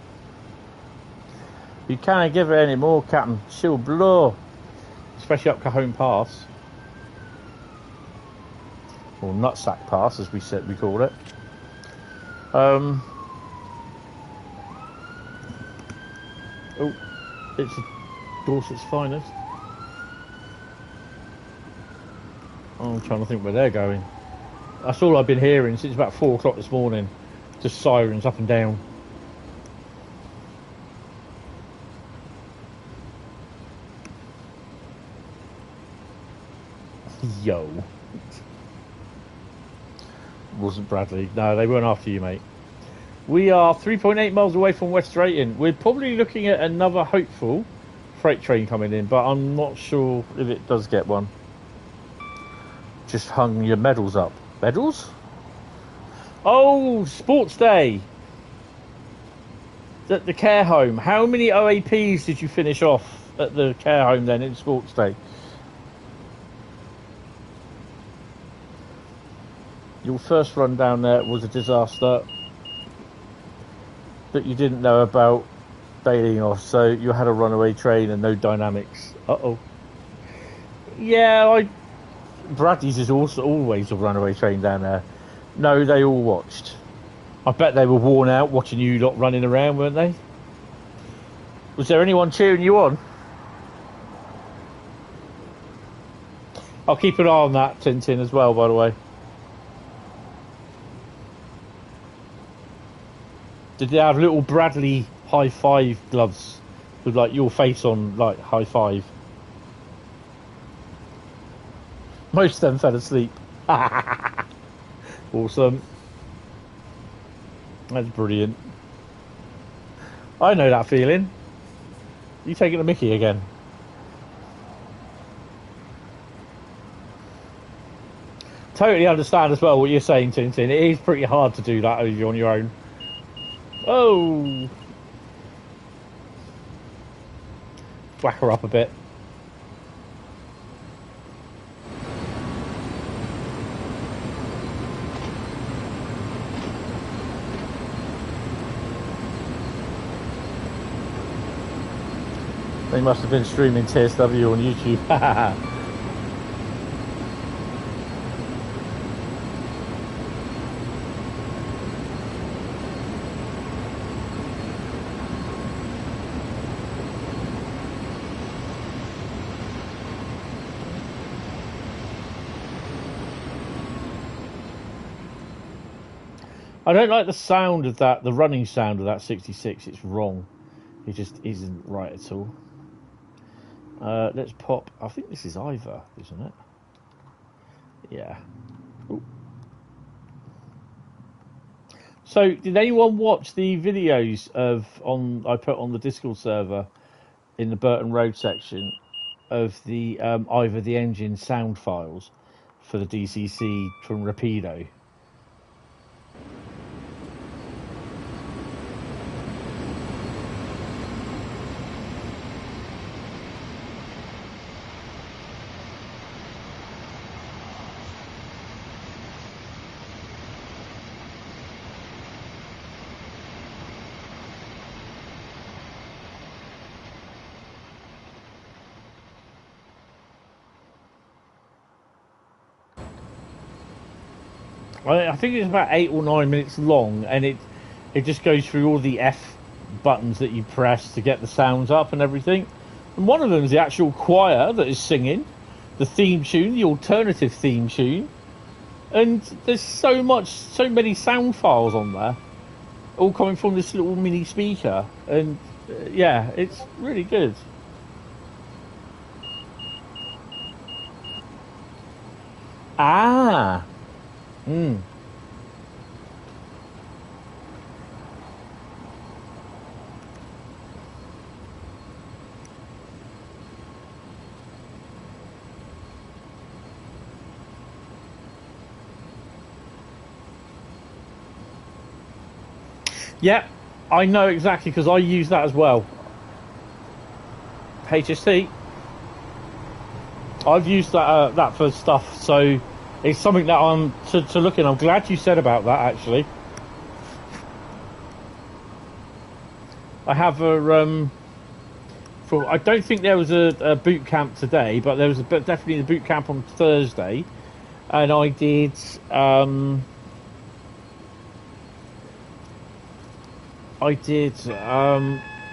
You can't give it any more, Captain. She'll blow. Especially up Cajon Pass. Or Nutsack Pass, as we call it. Oh, it's Dorset's finest. Oh, I'm trying to think where they're going. That's all I've been hearing since about 4 o'clock this morning. Just sirens up and down. Yo. Wasn't Bradley. No, they weren't after you, mate. We are 3.8 miles away from West Drayton. We're probably looking at another hopeful freight train coming in, but I'm not sure if it does get one. Just hung your medals up. Medals? Oh, sports day. At the care home. How many OAPs did you finish off at the care home then in sports day? Your first run down there was a disaster that you didn't know about bailing off, so you had a runaway train and no dynamics. Uh-oh. Yeah, Bradley's is also always a runaway train down there. No, they all watched. I bet they were worn out watching you lot running around, weren't they? Was there anyone cheering you on? I'll keep an eye on that, Tintin, as well, by the way. Did they have little Bradley high five gloves with like your face on, like high five? Most of them fell asleep. Awesome. That's brilliant. I know that feeling. You taking a mickey again? Totally understand as well what you're saying, Tintin. It is pretty hard to do that on your own. Oh! Whack her up a bit. They must have been streaming TSW on YouTube. I don't like the sound of that, the running sound of that 66. It's wrong. It just isn't right at all. Let's pop. I think this is Ivor, isn't it? Yeah. Ooh. So, did anyone watch the videos I put on the Discord server in the Burton Road section of the Ivor the Engine sound files for the DCC from Rapido? I think it's about 8 or 9 minutes long, and it just goes through all the F buttons that you press to get the sounds up and everything. And one of them is the actual choir that is singing the theme tune, the alternative theme tune. And there's so many sound files on there, all coming from this little mini speaker. And yeah, it's really good. Ah. Mm. Yeah, I know exactly because I use that as well. HST. I've used that for stuff, so it's something that I'm to look in. I'm glad you said about that, actually. I have a I don't think there was a boot camp today, but there was definitely a boot camp on Thursday, and I did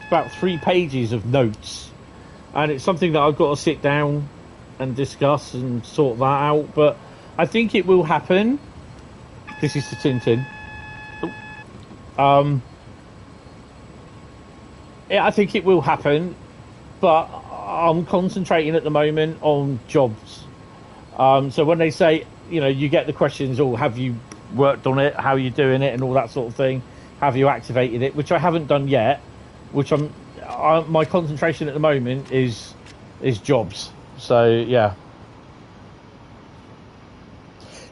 about 3 pages of notes, and it's something that I've got to sit down and discuss and sort that out, but I think it will happen. This is the Tintin. Yeah, I think it will happen, but I'm concentrating at the moment on jobs. So when they say, you get the questions, have you worked on it? How are you doing it? And all that sort of thing. Have you activated it? Which I haven't done yet. Which my concentration at the moment is jobs. So yeah.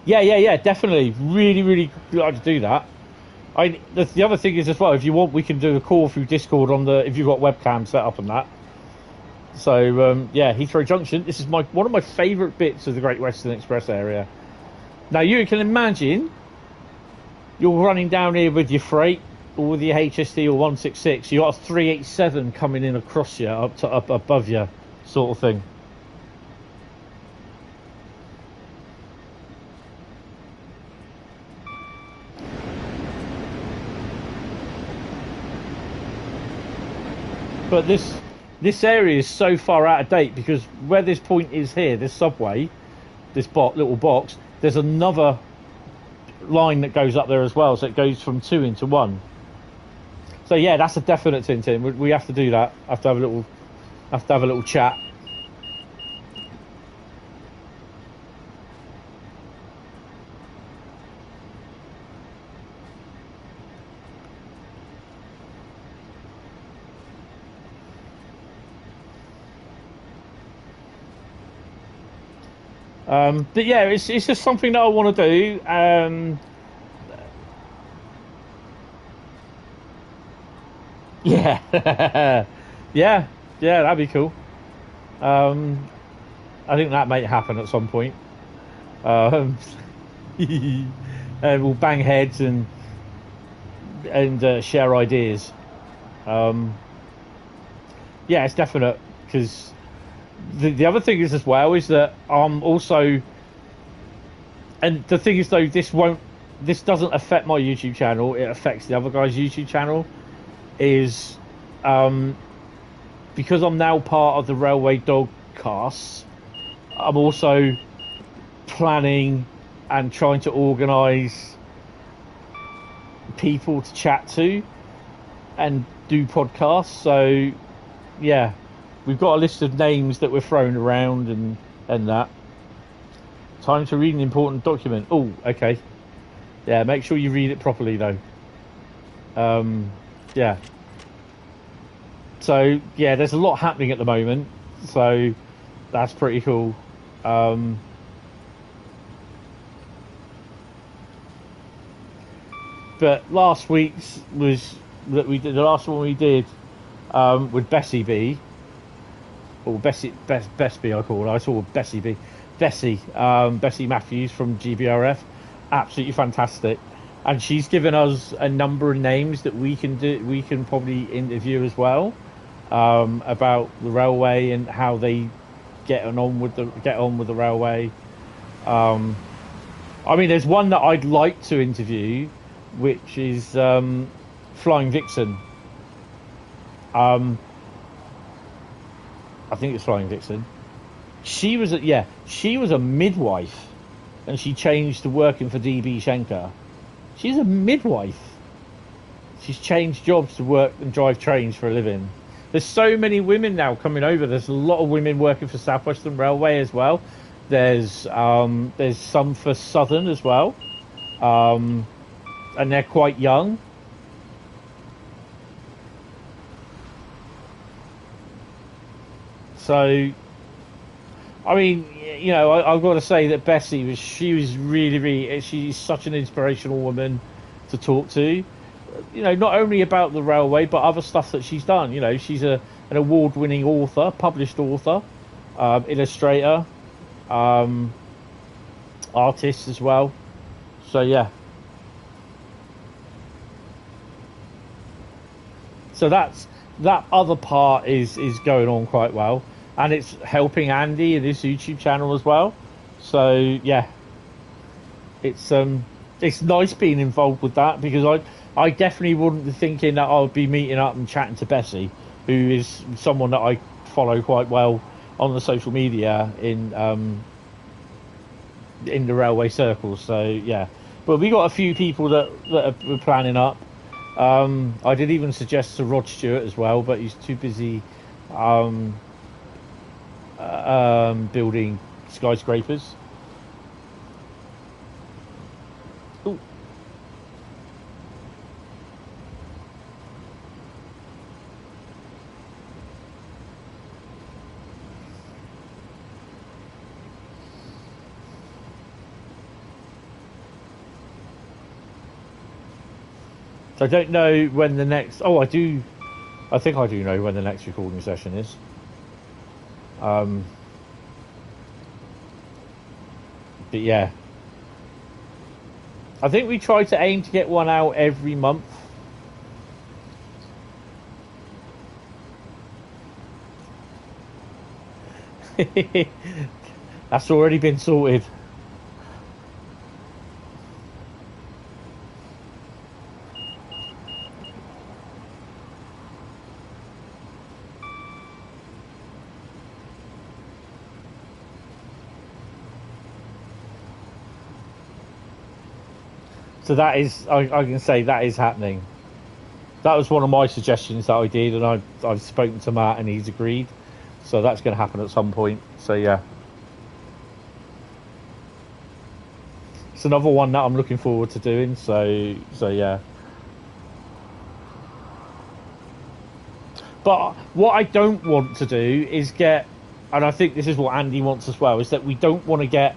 Yeah, definitely. Really, really like to do that. The other thing is as well, if you want, we can do a call through Discord if you've got webcam set up and that. So yeah, Heathrow Junction. This is one of my favourite bits of the Great Western Express area. Now you can imagine you're running down here with your freight or with your HSD or 166. You got a 387 coming in across you, up above you, sort of thing. But this area is so far out of date because where this point is here, this subway, this little box, there's another line that goes up there as well, so it goes from 2 into 1. So yeah, that's a definite Tintin. We have to do that. Have to have a little chat. But yeah, it's just something that I want to do. Yeah, yeah, that'd be cool. I think that might happen at some point. And we'll bang heads and share ideas. Yeah, it's definite, because the other thing is as well is that also, and the thing is though, this doesn't affect my YouTube channel, it affects the other guy's YouTube channel, is because I'm now part of the Railway Dogcasts, I'm also planning and trying to organise people to chat to and do podcasts. So yeah, we've got a list of names that we're throwing around and that. Time to read an important document. Oh, okay. Yeah, make sure you read it properly though. Yeah. So yeah, there's a lot happening at the moment, so that's pretty cool. But last week's was that we did, the last one we did with Bessie B, or Bessie B, I call her. I saw Bessie B, Bessie Matthews from GBRF, absolutely fantastic, and she's given us a number of names that we can probably interview as well, about the railway and how they get on with the railway. I mean, there's one that I'd like to interview, which is Flying Vixen. I think it's Flying Vixen. She was a midwife, and she changed to working for DB Schenker. She's a midwife. She's changed jobs to work and drive trains for a living. There's so many women now coming over. There's a lot of women working for Southwestern Railway as well. There's some for Southern as well, and they're quite young. So, I mean, you know, I've got to say that Bessie was she's such an inspirational woman to talk to. You know, not only about the railway, but other stuff that she's done. You know, she's an award-winning author, published author, illustrator, artist as well. So yeah. So that other part is going on quite well, and it's helping Andy and his YouTube channel as well. So yeah, it's nice being involved with that, because I definitely wouldn't be thinking that I would be meeting up and chatting to Bessie, who is someone that I follow quite well on the social media in the railway circles. So yeah, but we got a few people that we're planning up. I did even suggest to Rod Stewart as well, but he's too busy building skyscrapers. Ooh. So I don't know when the next... Oh, I do... I think I do know when the next recording session is. But yeah. I think we try to aim to get one out every month. That's already been sorted. So that is, I can say that is happening. that was one of my suggestions that I did, and I've spoken to Matt and he's agreed. So that's going to happen at some point. So yeah, it's another one that I'm looking forward to doing. So yeah. But what I don't want to do is get, and I think this is what Andy wants as well, is that we don't want to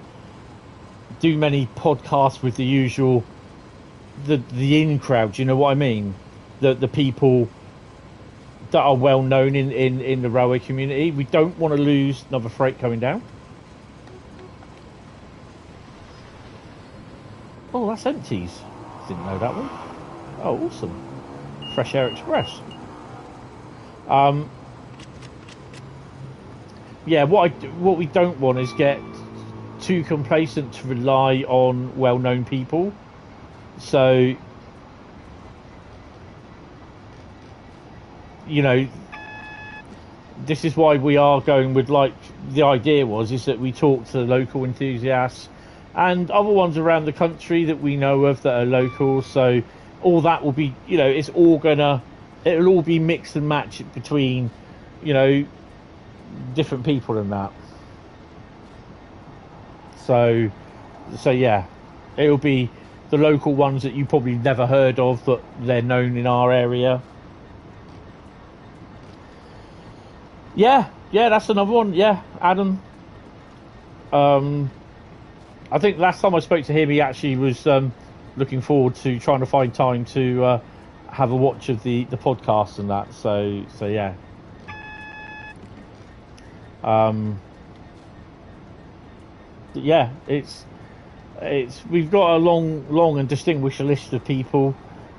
do many podcasts with the usual, the in crowd. Do you know what I mean? The people that are well known in the railway community. We don't want to lose another freight coming down. Oh, that's Hentis. Didn't know that one. Oh, awesome. Fresh Air Express. Yeah, what we don't want is get too complacent to rely on well-known people. So, you know, this is why we are going with, like, the idea is that we talk to local enthusiasts and other ones around the country that we know of that are local. So all that will be, you know, it'll all be mixed and matched between, you know, different people and that. So yeah, it'll be the local ones that you probably never heard of, but they're known in our area. Yeah, that's another one. Yeah, Adam. I think last time I spoke to him, he actually was looking forward to trying to find time to have a watch of the podcast and that. So yeah. Yeah, it's we've got a long and distinguished list of people,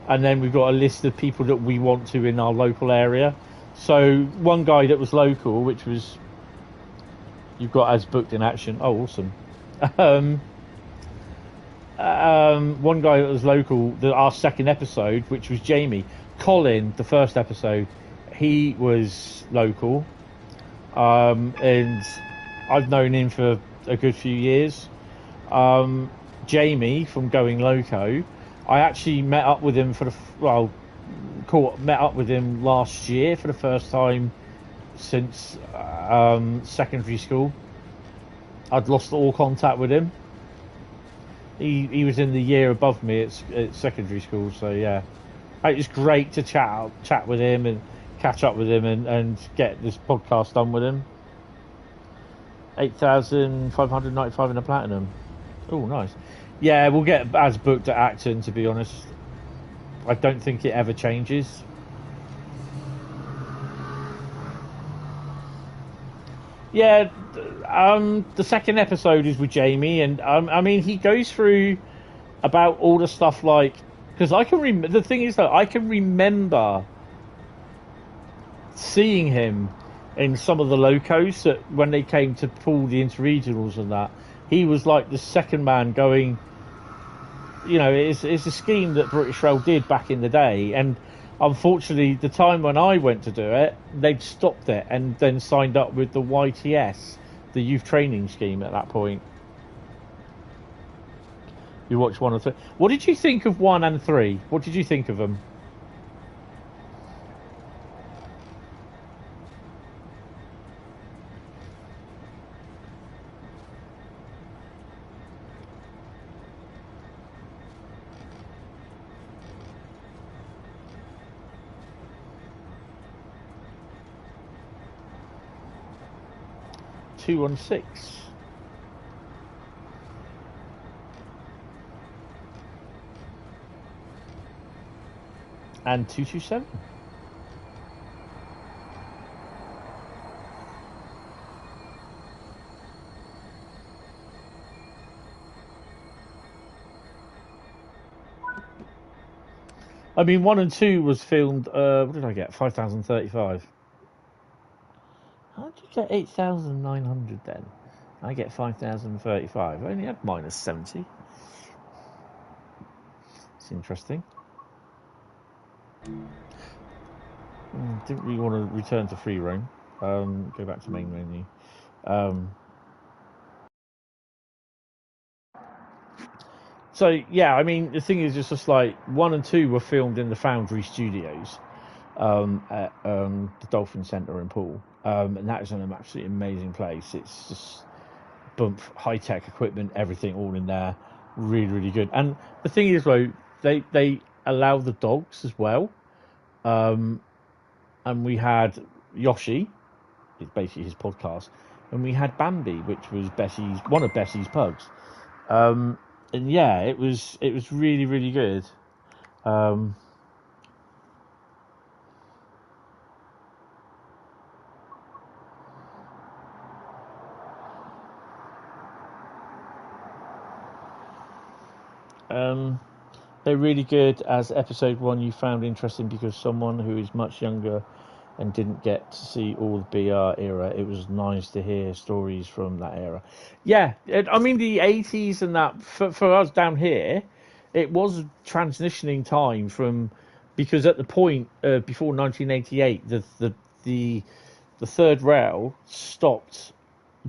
and then we've got a list of people that we want to in our local area. So one guy that was local, which was you've got as booked in action. Oh, awesome. One guy that was local, our second episode, which was Jamie. Colin, the first episode, he was local, and I've known him for a good few years. Jamie from Going Loco, I actually met up with him met up with him last year for the first time since secondary school. I'd lost all contact with him. He was in the year above me at secondary school, so yeah, it was great to chat with him and catch up with him and get this podcast done with him. 8,595 in the platinum. Oh, nice. Yeah, we'll get as booked at Acton, to be honest. I don't think it ever changes. Yeah, the second episode is with Jamie, and I mean, he goes through about all the stuff, like, because I can the thing is though, I can remember seeing him in some of the locos that when they came to pull the interregionals and that, he was like the second man going. You know, it's a scheme that British Rail did back in the day, and unfortunately, the time when I went to do it, they'd stopped it and then signed up with the YTS, the youth training scheme at that point. You watched 1 and 3. What did you think of 1 and 3? What did you think of them? Two on 6. And 227. I mean, 1 and 2 was filmed. What did I get? 5,035. How did you get 8,900 then? I get 5,035. I only had minus 70. It's interesting. Didn't really want to return to free roam. Go back to main menu. So yeah, I mean, the thing is, it's just like 1 and 2 were filmed in the Foundry Studios at the Dolphin Centre in Poole, and that is an absolutely amazing place. It's just high tech equipment, everything all in there, really really good. And the thing is, though, they allow the dogs as well, and we had Yoshi, it's basically his podcast, and we had Bambi, which was one of Bessie's pugs. And yeah, it was really really good. They're really good. As episode 1 you found interesting because someone who is much younger and didn't get to see all the BR era, it was nice to hear stories from that era. Yeah, I mean, the 80s and that, for us down here, it was a transitioning time from, because at the point before 1988, the third rail stopped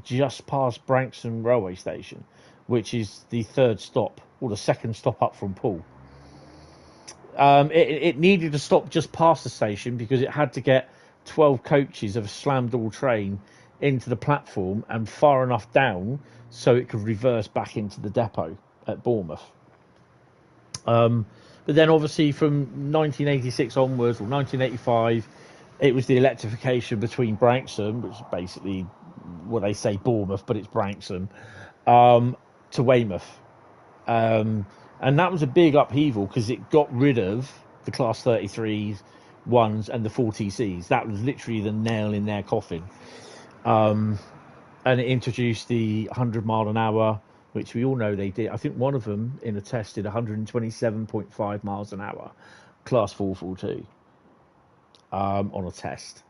just past Branksome railway station, which is the third stop, or the second stop up from Poole. It needed to stop just past the station because it had to get 12 coaches of a slam door train into the platform and far enough down so it could reverse back into the depot at Bournemouth. But then obviously from 1986 onwards, or 1985, it was the electrification between Branksome, which is basically what they say Bournemouth, but it's Branksome, to Weymouth. And that was a big upheaval because it got rid of the Class 33s, 1s, and the 4TCs. That was literally the nail in their coffin. And it introduced the 100 mile an hour, which we all know they did. I think one of them in a test did 127.5 miles an hour, Class 442, on a test.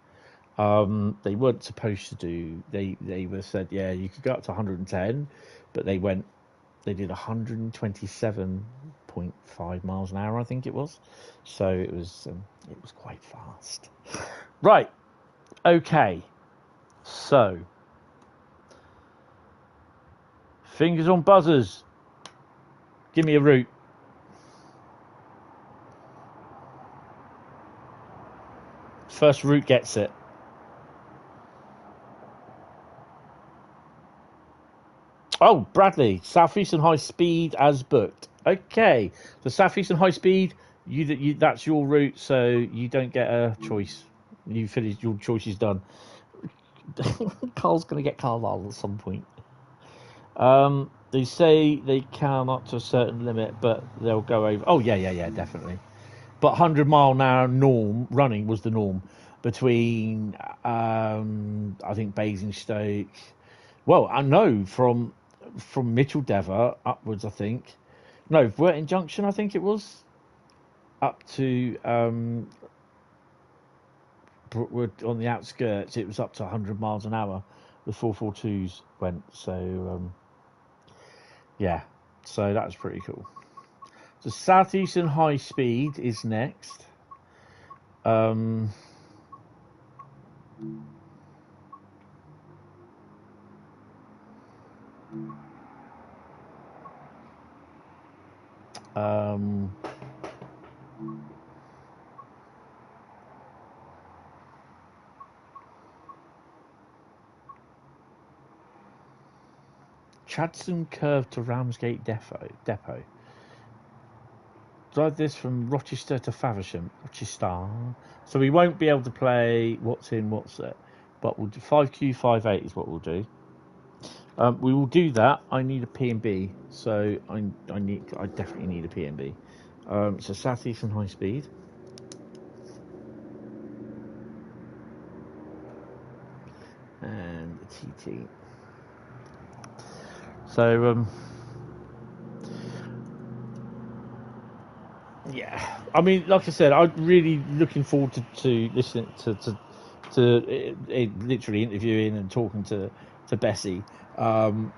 They weren't supposed to do. They were said, yeah, you could go up to 110, but they did 127.5 miles an hour, I think it was. So it was quite fast. Right. Okay. So fingers on buzzers. Give me a route. First route gets it. Oh, Bradley, Southeastern Highspeed as booked. Okay, so Southeastern Highspeed, that's your route, so you don't get a choice. You finished, your choice is done. Carl's going to get Carlisle at some point. They say they can up to a certain limit, but they'll go over. Oh, yeah, definitely. But 100 mile an hour running was the norm between, I think, Basingstoke. Well, I know from Mitchell-Dever upwards, I think. No, Worthing Junction, I think it was. Up to Brookwood on the outskirts, it was up to 100 miles an hour. The 442s went. So, yeah. So that was pretty cool. So Southeastern Highspeed is next. Horseshoe Curve to Ramsgate Depot. Drive this from Rochester to Faversham. Rochester. So we won't be able to play what's in, what's it. But we'll do 5Q58 is what we'll do. We will do that. I need a P&B, so I definitely need a P&B. So Southeastern Highspeed. And the TT. So yeah, I mean, like I said, I'm really looking forward to listening to literally interviewing and talking to Bessie. And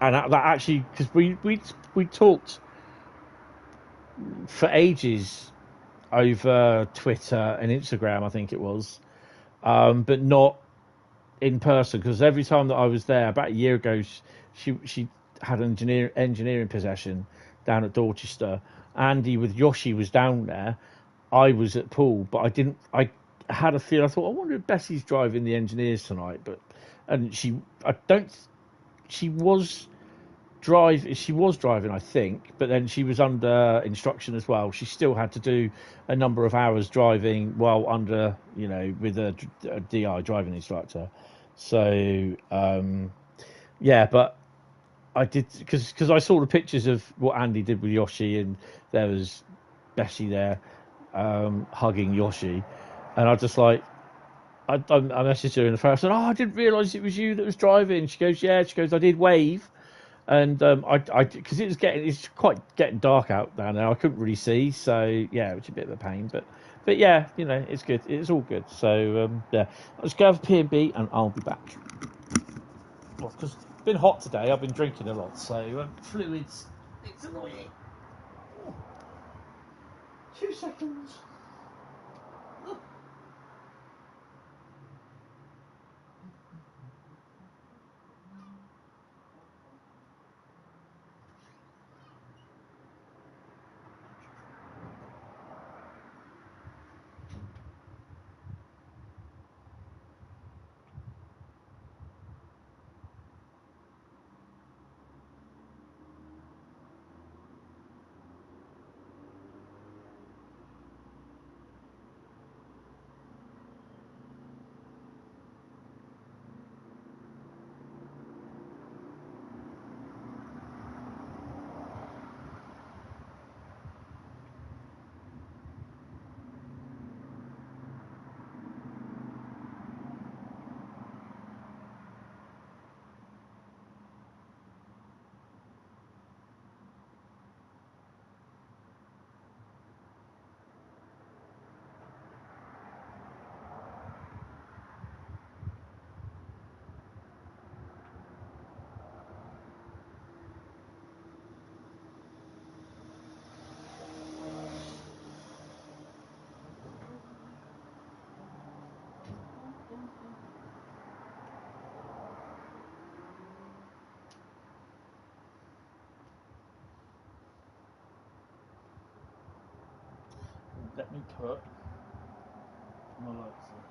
that actually, because we talked for ages over Twitter and Instagram, I think it was, but not in person, because every time that I was there about a year ago, she had an engineering possession down at Dorchester. Andy with Yoshi was down there. I was at Poole, but I had a feel. I thought, I wonder if Bessie's driving the engineers tonight. And she was driving, I think, but then she was under instruction as well. She still had to do a number of hours driving while under, with a DI driving instructor. So, yeah, but I did, because I saw the pictures of what Andy did with Yoshi, and there was Bessie there hugging Yoshi, and I just like, I messaged her in the phone. I said, I didn't realise it was you that was driving. She goes, yeah. She goes, I did wave. And because it's quite getting dark out down there, I couldn't really see, so yeah, which is a bit of a pain, but yeah, it's good, it's all good. So yeah, let's go have a P&B and I'll be back. Well, because it's been hot today, I've been drinking a lot, so fluids, it's annoying. 2 seconds. Let me put my lights on.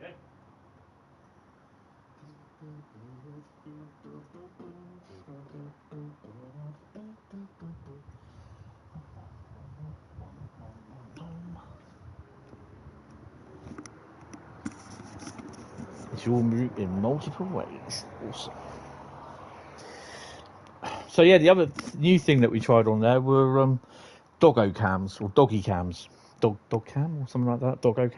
Okay. It's all moved in multiple ways. Awesome. So yeah, the other new thing that we tried on there were doggo cams or doggy cams, dog cam or something like that. Doggy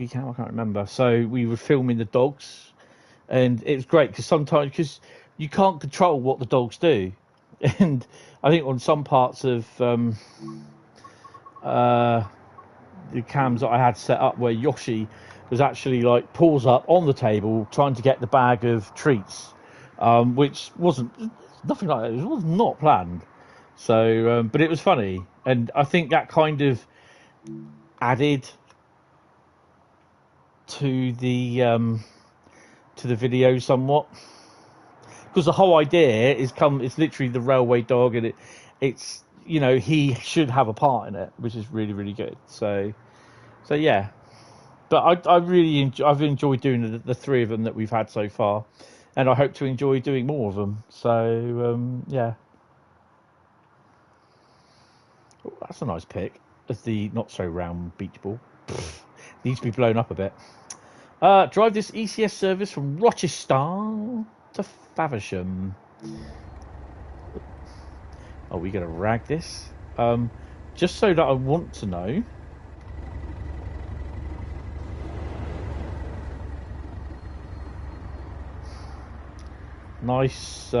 cam, I can't remember. So we were filming the dogs, and it was great because sometimes you can't control what the dogs do, and I think on some parts of the cams that I had set up where Yoshi was actually like paws up on the table trying to get the bag of treats, which wasn't nothing like that. It was not planned. So, but it was funny, and I think that kind of added to the video somewhat, because the whole idea it's literally the railway dog, and it's he should have a part in it, which is really, really good. So yeah, but I've enjoyed doing the 3 of them that we've had so far, and I hope to enjoy doing more of them. So yeah. Oh, that's a nice pic of the not so round beach ball. Needs to be blown up a bit. Drive this ECS service from Rochester to Faversham. Are we going to rag this? Just so that I want to know. Nice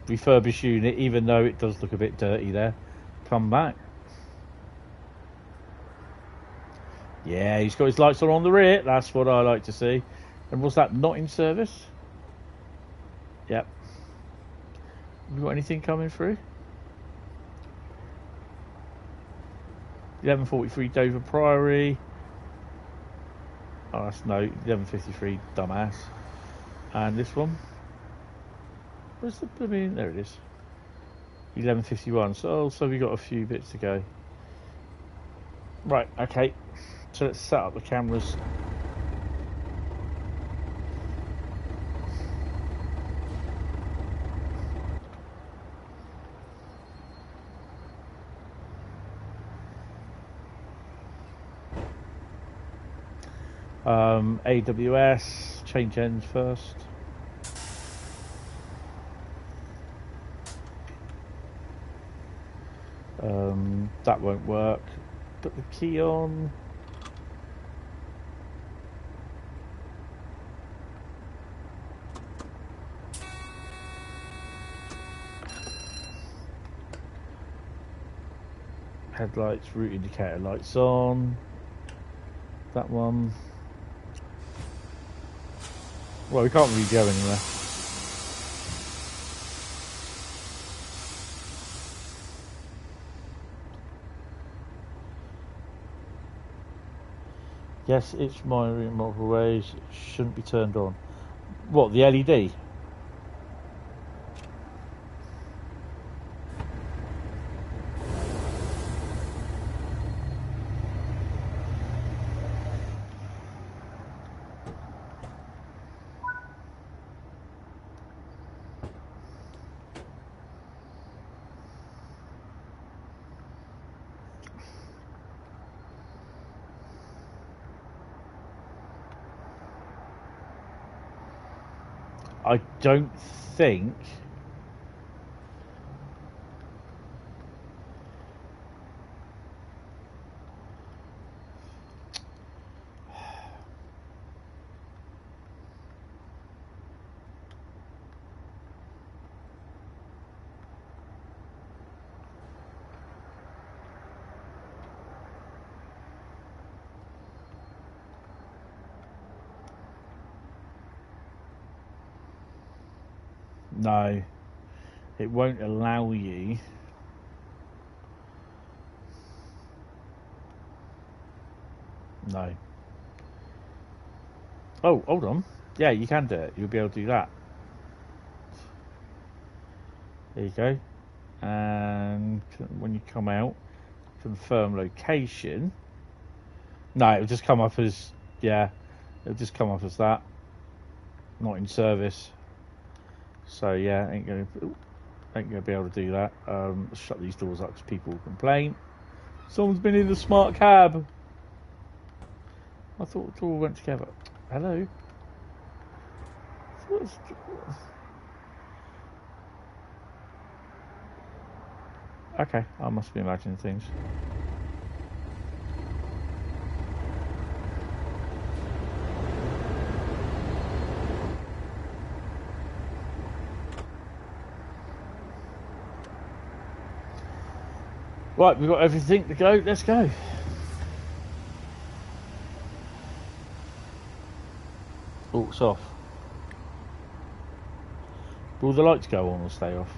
refurbished unit, even though it does look a bit dirty there. Come back. Yeah, he's got his lights on the rear. That's what I like to see. And was that not in service? Yep. Have you got anything coming through? 11:43 Dover Priory. Oh, that's no, 11:53 dumbass. And this one. Where's the blooming? There it is. 11:51. So we got a few bits to go. Right. Okay. So let's set up the cameras. AWS, change ends first. That won't work. Put the key on. Headlights, route indicator lights on. That one. Well, we can't really go anywhere. Yes, it's monitoring in multiple ways. It shouldn't be turned on. What, the LED? I don't think no, it won't allow you. No. Oh, hold on. Yeah, you can do it. You'll be able to do that. There you go. And when you come out, confirm location. No, it'll just come up as, yeah, it'll just come up as that. Not in service. So yeah, ain't gonna be able to do that. Shut these doors up because people will complain. Someone's been in the smart cab. I thought it all went together. Hello. Okay, I must be imagining things. Right, we've got everything to go. Let's go. Oh, it's off. Will the lights go on or stay off?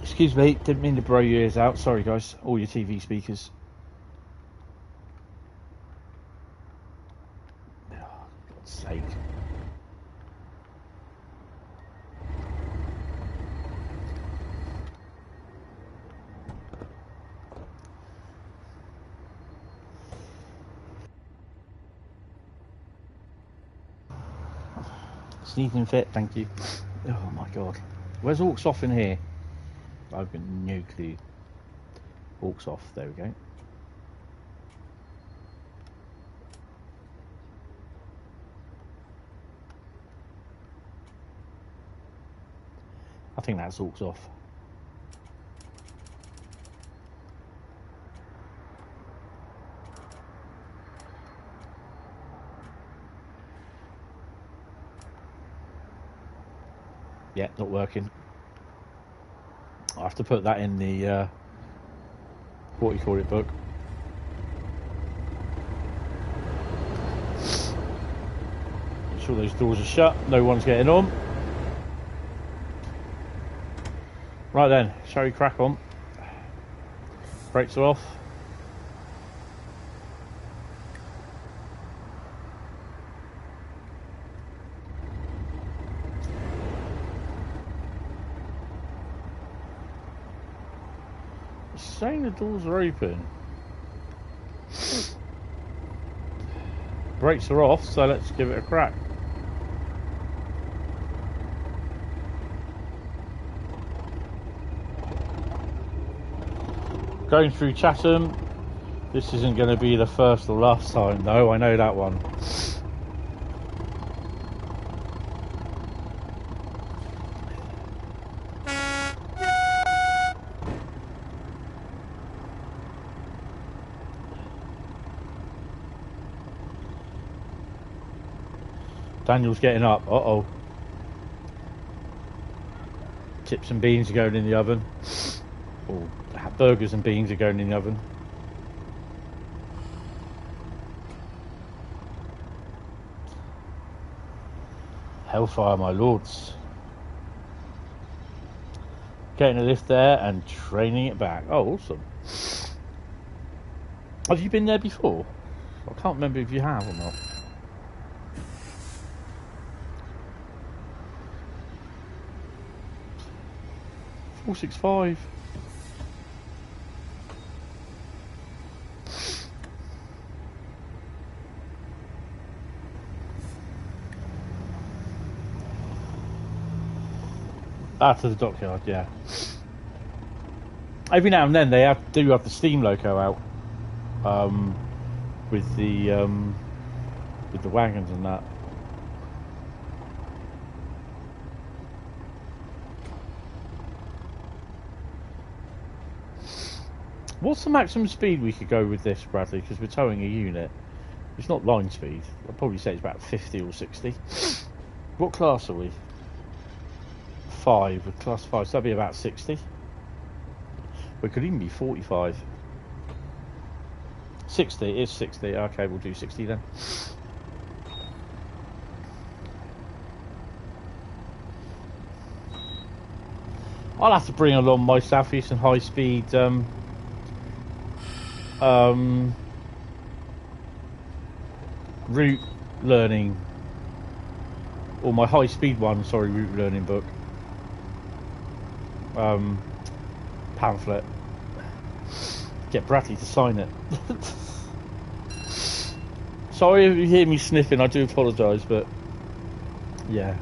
Excuse me, didn't mean to blow your ears out. Sorry, guys. All your TV speakers. Oh, for God's sake. Sneezing fit, thank you. Oh my God. Where's Orcs off in here? I've got no clue. Orcs off, there we go. I think that's Orcs off. Yeah, not working. I have to put that in the what you call it book. Make sure those doors are shut. No one's getting on. Right then, shall we crack on? Brakes are off. It's saying the doors are open. Brakes are off, so let's give it a crack. Going through Chatham. This isn't going to be the first or last time, though. I know that one. Daniel's getting up. Uh-oh. Chips and beans are going in the oven. Oh, burgers and beans are going in the oven. Hellfire, my lords. Getting a lift there and training it back. Oh, awesome. Have you been there before? I can't remember if you have or not. $465. To the dockyard, yeah. Every now and then they do have the steam loco out, with the wagons and that. What's the maximum speed we could go with this, Bradley? Because we're towing a unit. It's not line speed. I'd probably say it's about 50 or 60. What class are we? 5, with class 5, so that'd be about 60. We could even be 45. 60, it is 60. Okay, we'll do 60 then. I'll have to bring along my Southeastern Highspeed route learning, or my high speed one, sorry, route learning book. Pamphlet. Get Bradley to sign it. Sorry if you hear me sniffing, I do apologise, but yeah.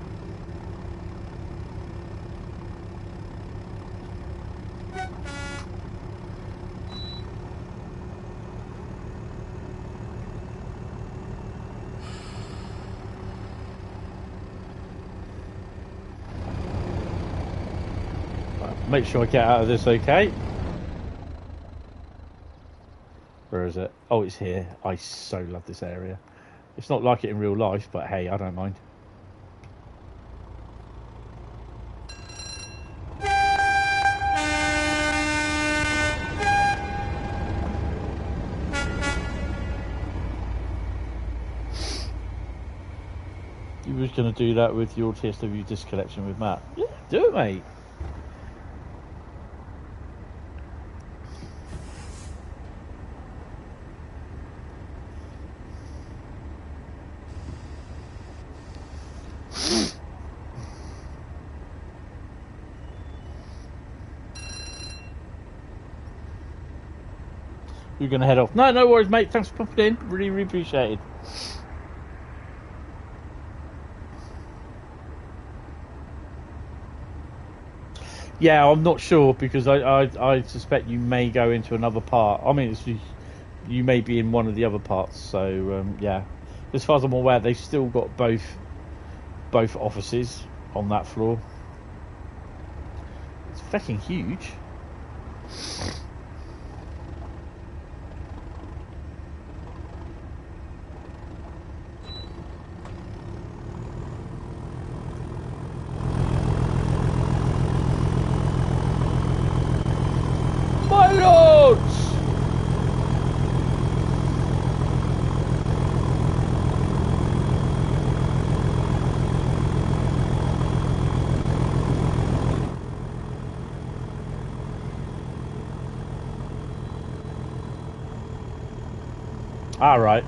Make sure I get out of this okay. Where is it? Oh, it's here. I so love this area. It's not like it in real life, but hey, I don't mind. You was going to do that with your TSW disc collection with Matt. Yeah, do it, mate. You're going to head off. No worries, mate. Thanks for popping in. Really, really appreciated. Yeah, I'm not sure because I suspect you may go into another part. I mean, you may be in one of the other parts. So yeah, as far as I'm aware, they've still got both offices on that floor. It's fucking huge. All right.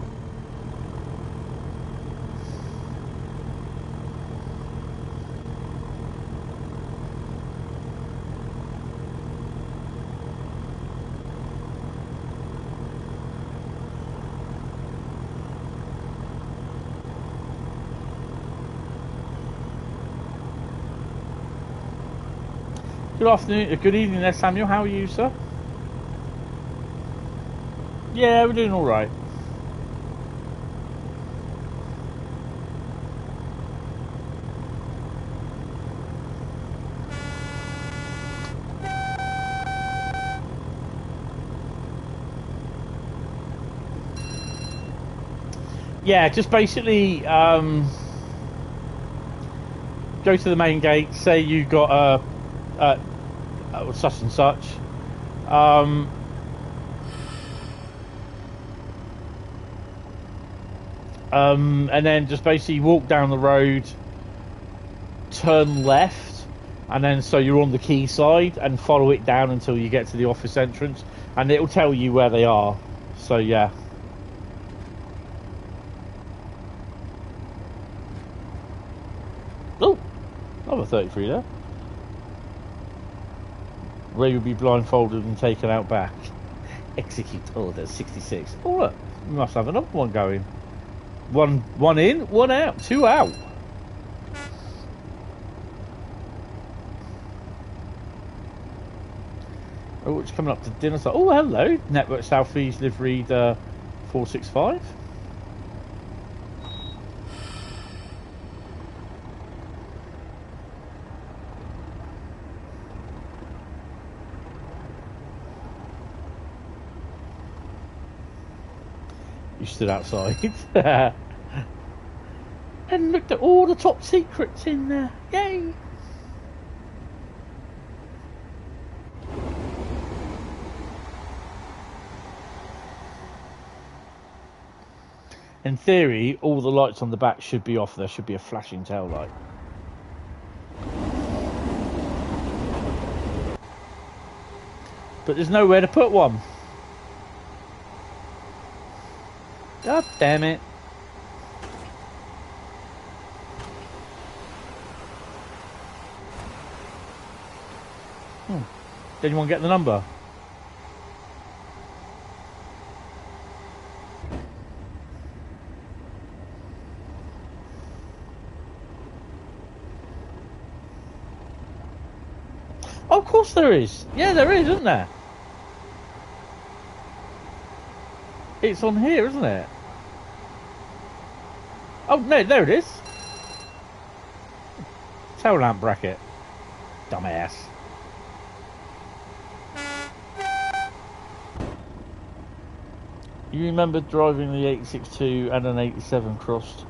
Good afternoon, good evening there, Samuel. How are you, sir? Yeah, we're doing all right. Yeah, just basically go to the main gate. Say you got such and such. And then just basically walk down the road, turn left, and then so you're on the quay side, and follow it down until you get to the office entrance, and it'll tell you where they are. So yeah. Oh, another 33 there. Where you'll be blindfolded and taken out back. Execute order 66. Oh look, we must have another one going. One in, one out, two out. Oh, it's coming up to dinner. So, oh, hello, Network Southeast livery 465. You stood outside and looked at all the top secrets in there. Yay! In theory, all the lights on the back should be off. There should be a flashing tail light. But there's nowhere to put one. God damn it. Did anyone get the number? Oh, of course there is. Yeah, there is, isn't there? It's on here, isn't it? Oh, no, there it is. Tail lamp bracket. Dumbass. You remember driving the 862 and an 87 crossed?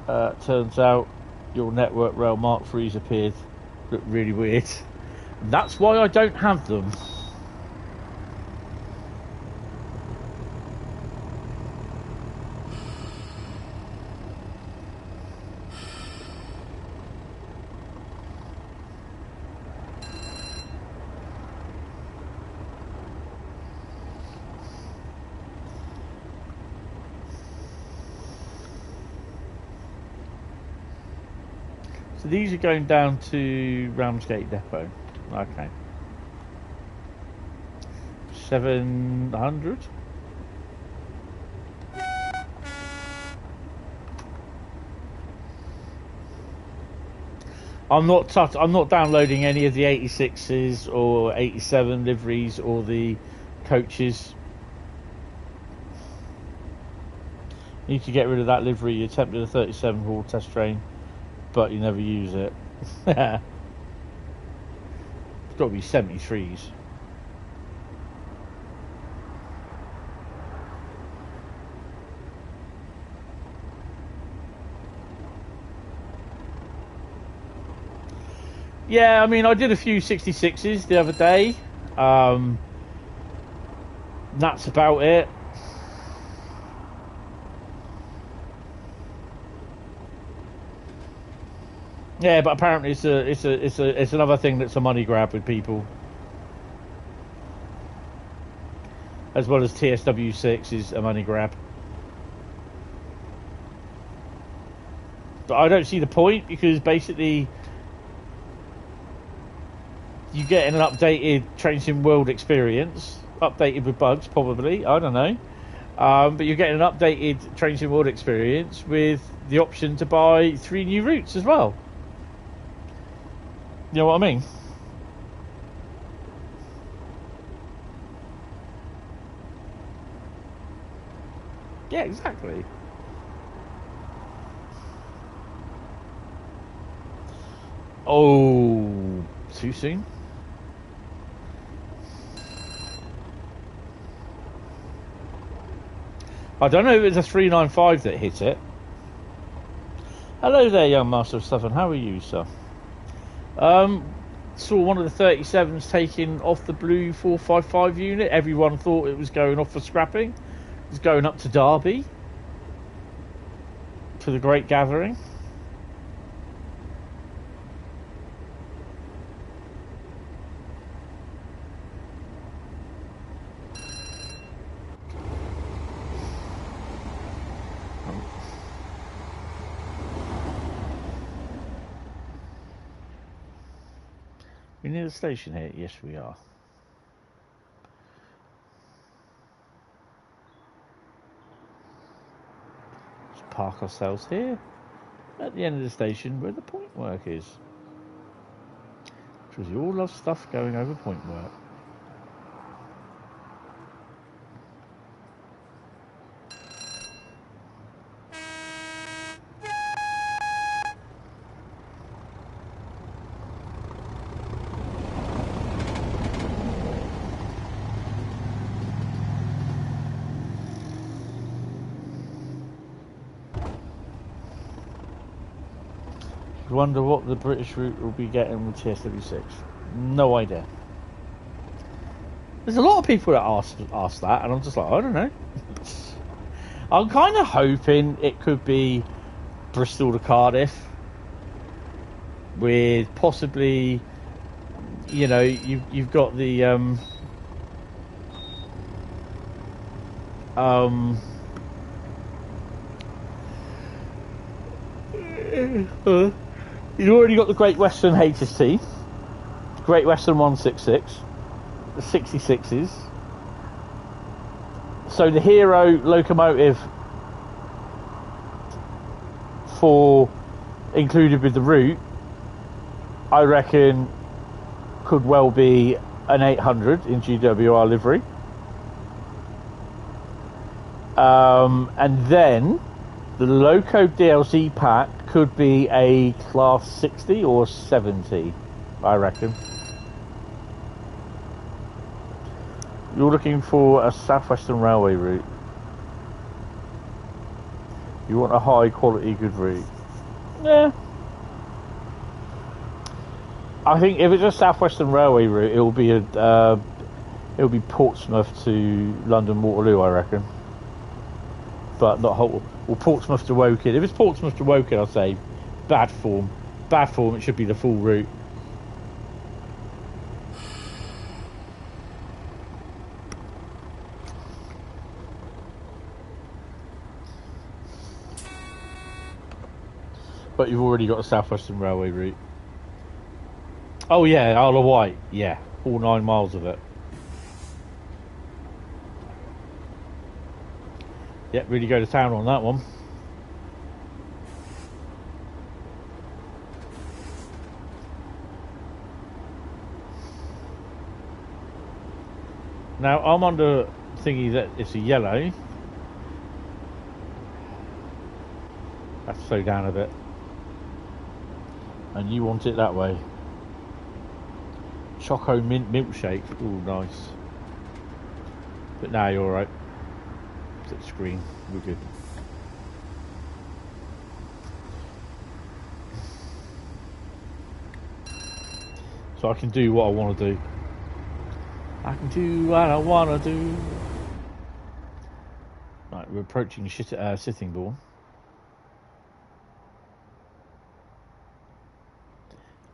Turns out your network rail mark 3s appeared. Looked really weird. And that's why I don't have them. So these are going down to Ramsgate Depot. Okay. 700. I'm not downloading any of the 86s or 87 liveries or the coaches. Need to get rid of that livery. You attempted a 37 Hall test train, but you never use it. It's got to be 73s. Yeah, I mean, I did a few 66s the other day. That's about it. Yeah, but apparently it's another thing that's a money grab with people. as well as TSW6 is a money grab. But I don't see the point, because basically you get an updated Train Sim World experience, updated with bugs probably, I don't know. But you're getting an updated Train Sim World experience with the option to buy 3 new routes as well. You know what I mean? Yeah, exactly. Oh, too soon? I don't know if it's a 395 that hit it. Hello there, young Master of Southern. How are you, sir? Saw one of the 37s taken off the blue 455 unit. Everyone thought it was going off for scrapping. It was going up to Derby, to the Great Gathering. We're near the station here. Yes, we are. Let's park ourselves here at the end of the station where the point work is. Because you all love stuff going over point work. Wonder what the British route will be getting with TSW6. No idea. There's a lot of people that ask that, and I'm just like, I don't know. I'm kind of hoping it could be Bristol to Cardiff, with possibly, you know, you've got the you've already got the Great Western HST, Great Western 166, the 66s. So the hero locomotive for included with the route, I reckon, could well be an 800 in GWR livery. And then the Loco DLC pack could be a class 60 or 70, I reckon. You're looking for a Southwestern Railway route. You want a high quality, good route. Yeah. I think if it's a Southwestern Railway route, it'll be Portsmouth to London Waterloo, I reckon. But not Hull, or Portsmouth to Woking. If it's Portsmouth to Woking, I'll say bad form. Bad form, it should be the full route. But you've already got a Southwestern Railway route. Oh yeah, Isle of Wight. Yeah, all 9 miles of it. Yep, really go to town on that one. Now, I'm under thingy that it's a yellow. I have to slow down a bit. And you want it that way. Choco mint milkshake. Ooh, nice. But now you're alright. Set the screen. We're good. So I can do what I want to do. I can do what I want to do. Right, we're approaching Sittingbourne.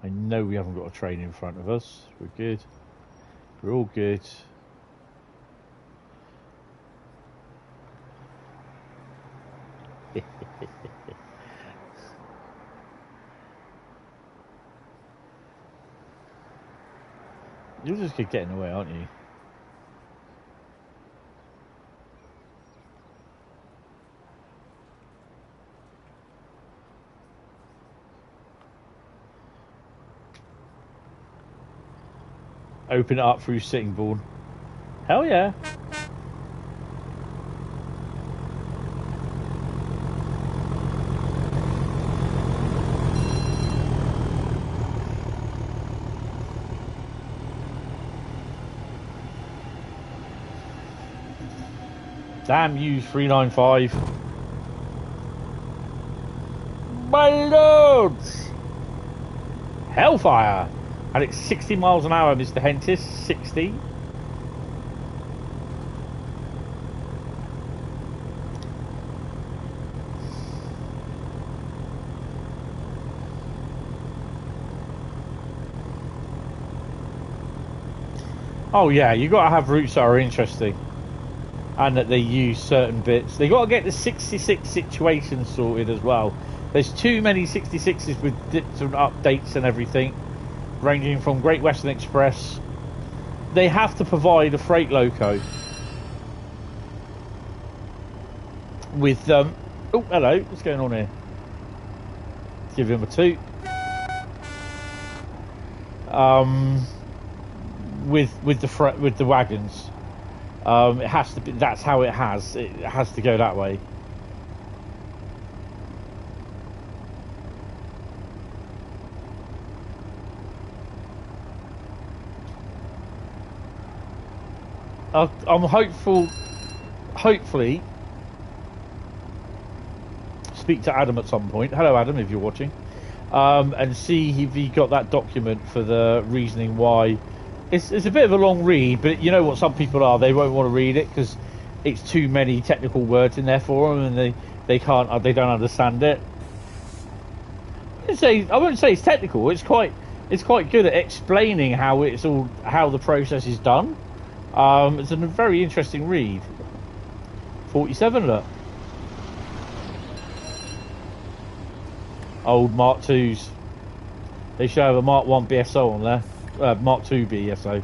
I know we haven't got a train in front of us. We're good. We're all good. You're just getting away, aren't you? Open it up through Sittingbourne. Hell yeah. Damn you, 395. My lords! Hellfire! And it's 60 miles an hour, Mr. Hentis. 60. Oh yeah, you got to have routes that are interesting. And that they use certain bits. They got to get the 66 situation sorted as well. There's too many 66s with different updates and everything, ranging from Great Western Express. They have to provide a freight loco with oh hello, what's going on here? Give him a toot. With the wagons. It has to be. That's how it has. It has to go that way. I'm hopeful. Hopefully, speak to Adam at some point. Hello, Adam, if you're watching, and see if he got that document for the reasoning why. It's a bit of a long read, but you know what some people are. They won't want to read it because it's too many technical words in there for them, and they don't understand it. I wouldn't say it's technical. It's quite good at explaining how the process is done. It's a very interesting read. 47, look. Old Mark IIs. They should have a Mark 1 BSO on there. Mark 2 BSO.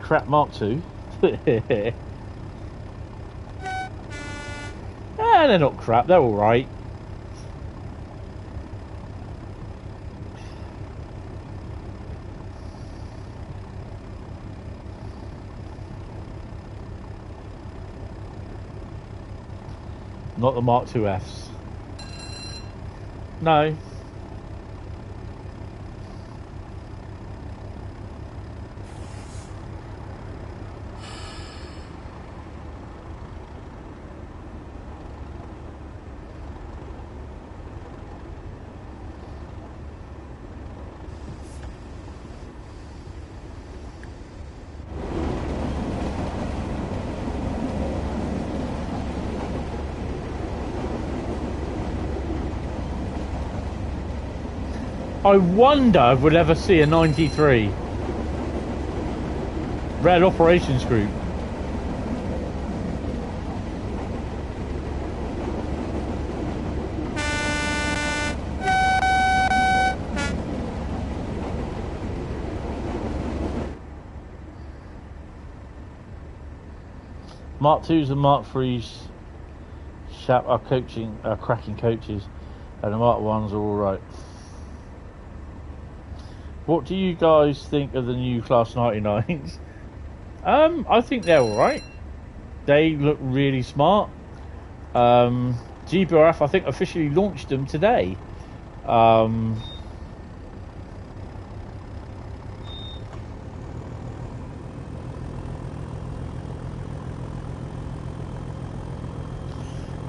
Crap Mark 2. They're not crap, they're alright. Not the Mark 2Fs. No. I wonder if we'll ever see a 93 Red Operations Group. Mark 2s and Mark 3s are cracking coaches, and the Mark 1s are alright. What do you guys think of the new Class 99s? I think they're alright. They look really smart. GBRF, I think, officially launched them today.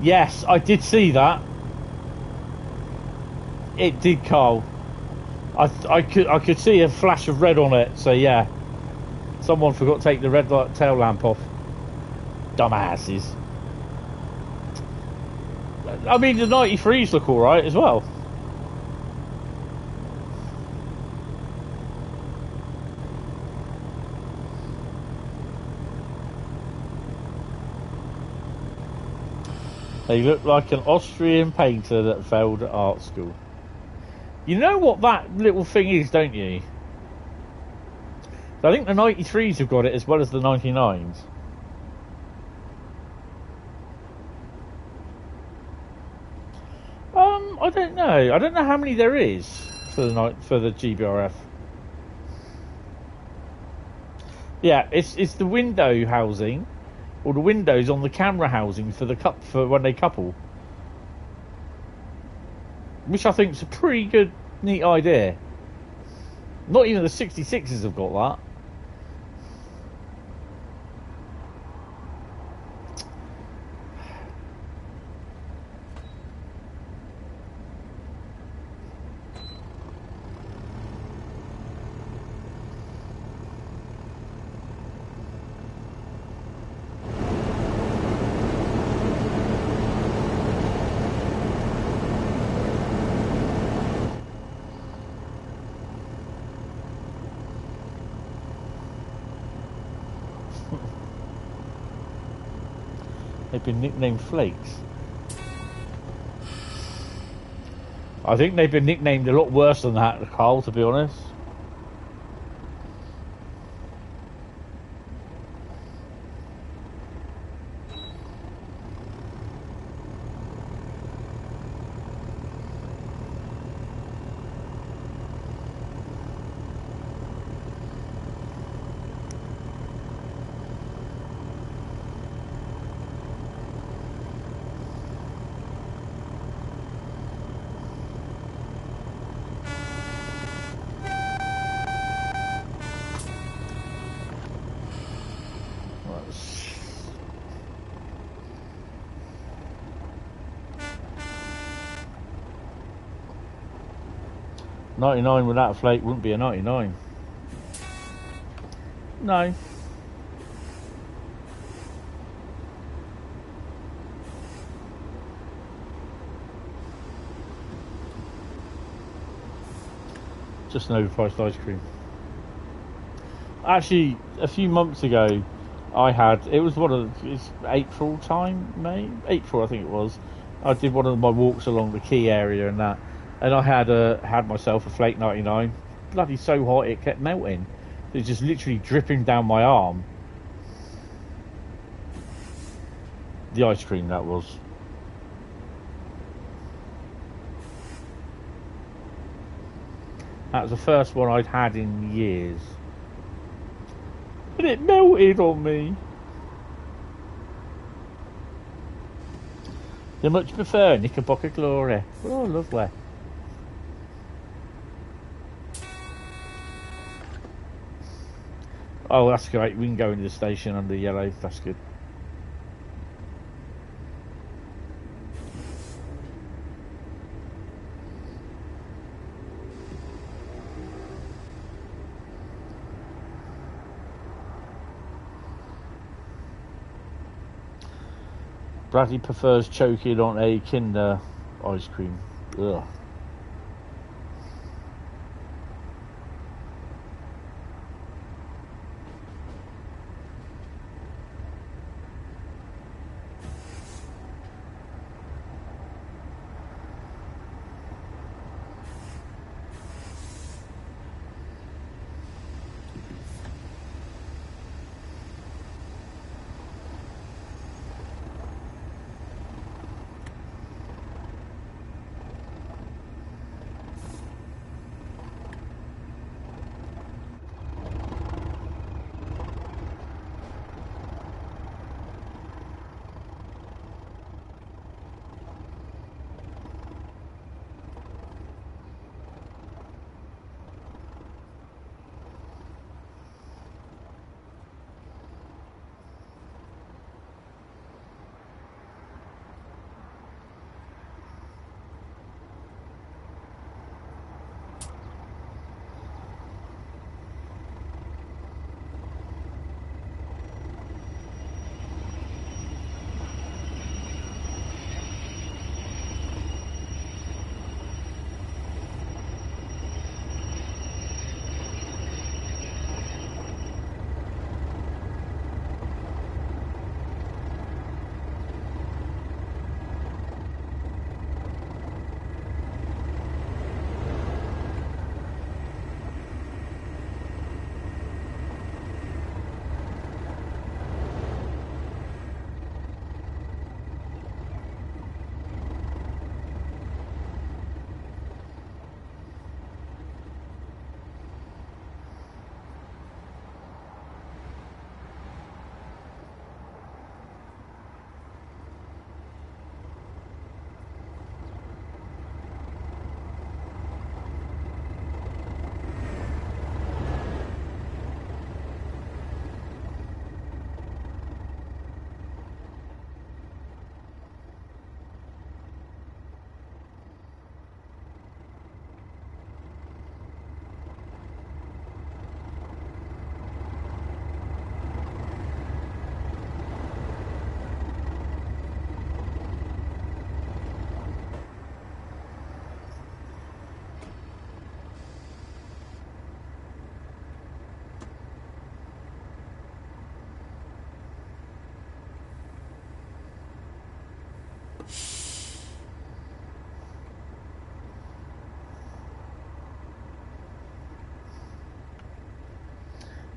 Yes, I did see that. It did, Carl. I could see a flash of red on it, so yeah. Someone forgot to take the red light tail lamp off. Dumbasses. I mean, the 93s look alright as well. They look like an Austrian painter that failed at art school. You know what that little thing is, don't you? I think the 93s have got it as well as the 99s. I don't know. I don't know how many there is for the GBRF. Yeah, it's the window housing, or the windows on the camera housing for when they couple, which I think is a pretty good, neat idea. Not even the 66s have got that. They've been nicknamed Flakes. I think they've been nicknamed a lot worse than that, Carl, to be honest. .99 without a flake wouldn't be a 99. No. Just an overpriced ice cream. Actually, a few months ago, it's April time, April I think it was. I did one of my walks along the quay area and that. And I had myself a flake 99. Bloody so hot it kept melting. It was just literally dripping down my arm. The ice cream, that was. That was the first one I'd had in years. And it melted on me. Do you much prefer Knickerbocker Glory? Oh, lovely. Oh, that's great. We can go into the station under yellow. That's good. Bradley prefers choking on a Kinder ice cream. Ugh.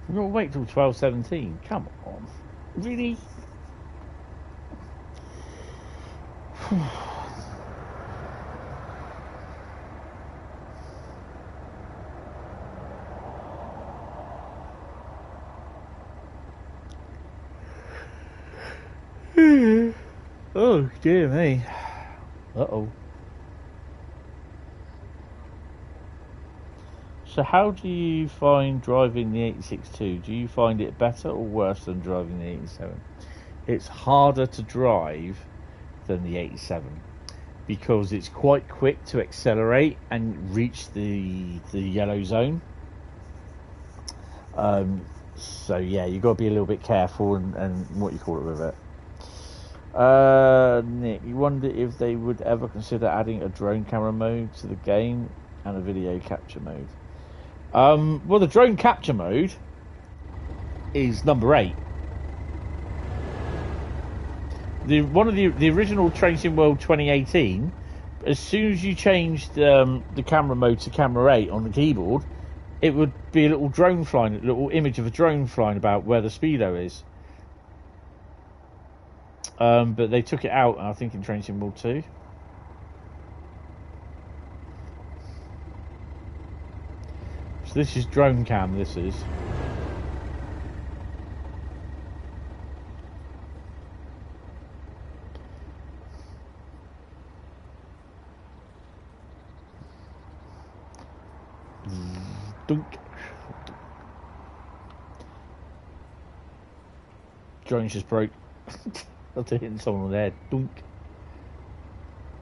We've got to wait till 12:17. Come on. Really? Oh, dear me. Uh-oh. So how do you find driving the 86-2? Do you find it better or worse than driving the 87? It's harder to drive than the 87 because it's quite quick to accelerate and reach the yellow zone. So yeah, you've got to be a little bit careful and what you call it with it. Nick, you wonder if they would ever consider adding a drone camera mode to the game and a video capture mode. Well, the drone capture mode is number 8. One of the original Train Sim World 2018. As soon as you changed the camera mode to camera 8 on the keyboard, it would be a little drone flying, a little image of a drone flying about where the speedo is. But they took it out, I think, in Train Sim World 2. So this is drone cam. This is. Dunk. Drone's just broke. After hitting someone on the head. Dunk.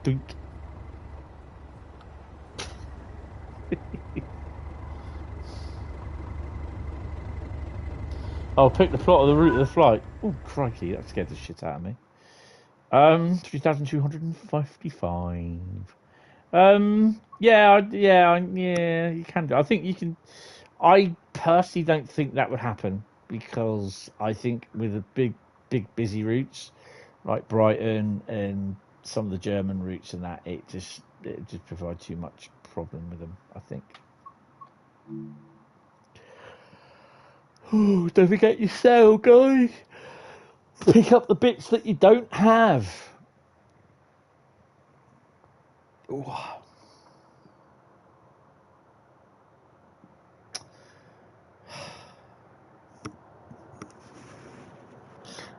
Dunk. I'll pick the plot of the route of the flight. Oh, crikey, that scared the shit out of me. 3,255. Yeah, you can do. I think you can. I personally don't think that would happen because I think with the big busy routes like Brighton and some of the German routes and that, it just provides too much problem with them, I think. Oh, don't forget your sail, guys. Pick up the bits that you don't have. Ooh.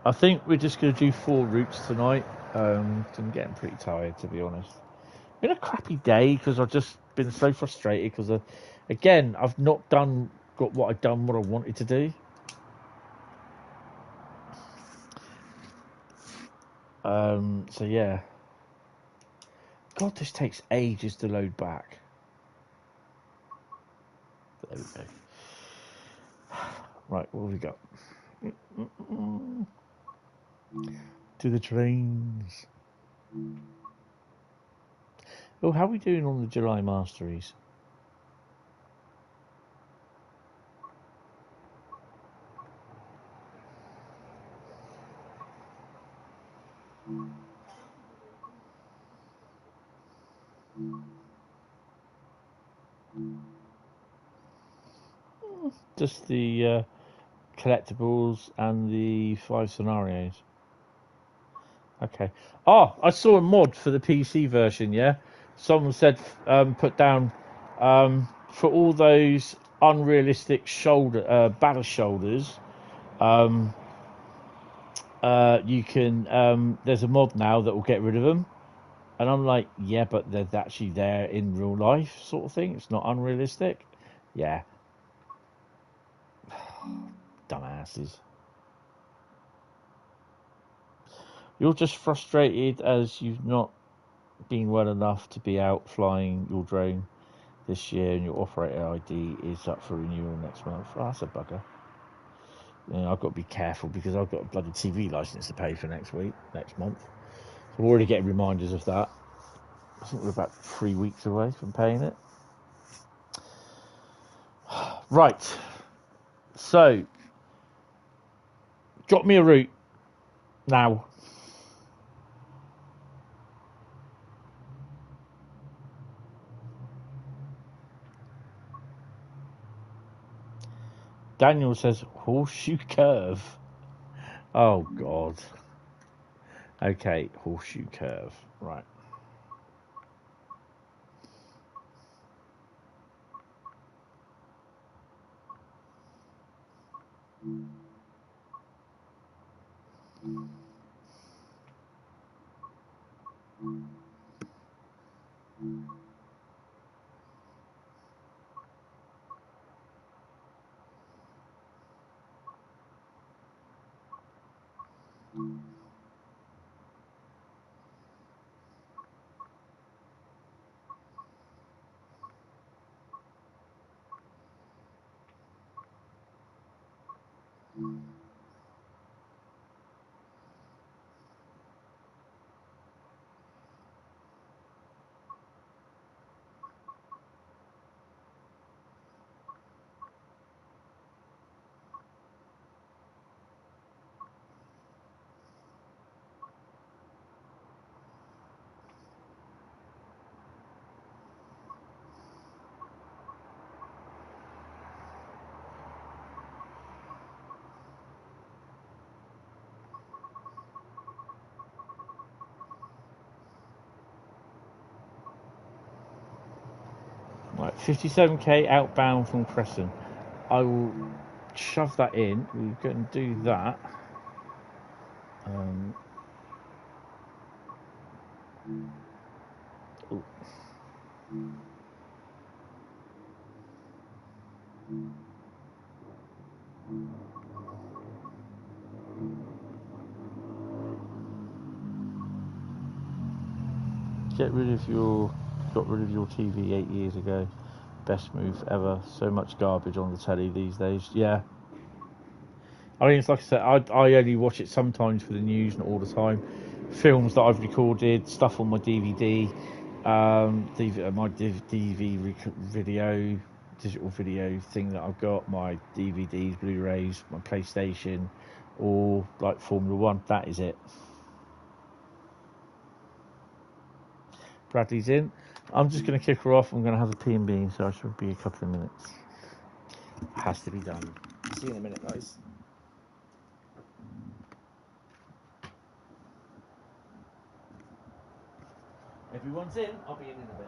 I think we're just going to do 4 routes tonight. I'm getting pretty tired, to be honest. It's been a crappy day because I've just been so frustrated because, again, I've not got what I wanted to do. So yeah. God, this takes ages to load back. There we go. Right, what have we got? To the trains. Oh, how are we doing on the July Masteries? Just the collectibles and the 5 scenarios. Okay. Oh, I saw a mod for the PC version, yeah? Someone said put down for all those unrealistic ballast shoulders, you can there's a mod now that will get rid of them. And I'm like, yeah, but they're actually there in real life sort of thing. It's not unrealistic. Yeah. Dumbasses. You're just frustrated as you've not been well enough to be out flying your drone this year, and your operator ID is up for renewal next month. Oh, that's a bugger. I've got to be careful because I've got a bloody TV license to pay for next month. So I'm already getting reminders of that. I think we're about 3 weeks away from paying it. Right. So, drop me a route now. Daniel says Horseshoe Curve. Oh God. Okay, Horseshoe Curve. Right. Right, 57k outbound from Crescent. I will shove that in. We're going to do that. Ooh. Got rid of your TV 8 years ago. Best move ever. So much garbage on the telly these days. Yeah. I mean, it's like I said, I only watch it sometimes for the news, not all the time. Films that I've recorded, stuff on my DVD, my video, digital video thing that I've got, my DVDs, Blu-rays, my PlayStation, or like Formula One. That is it. Bradley's in. I'm just going to kick her off. I'm going to have a P&B, so I should be a couple of minutes. Has to be done. See you in a minute, guys. Everyone's in. I'll be in a bit.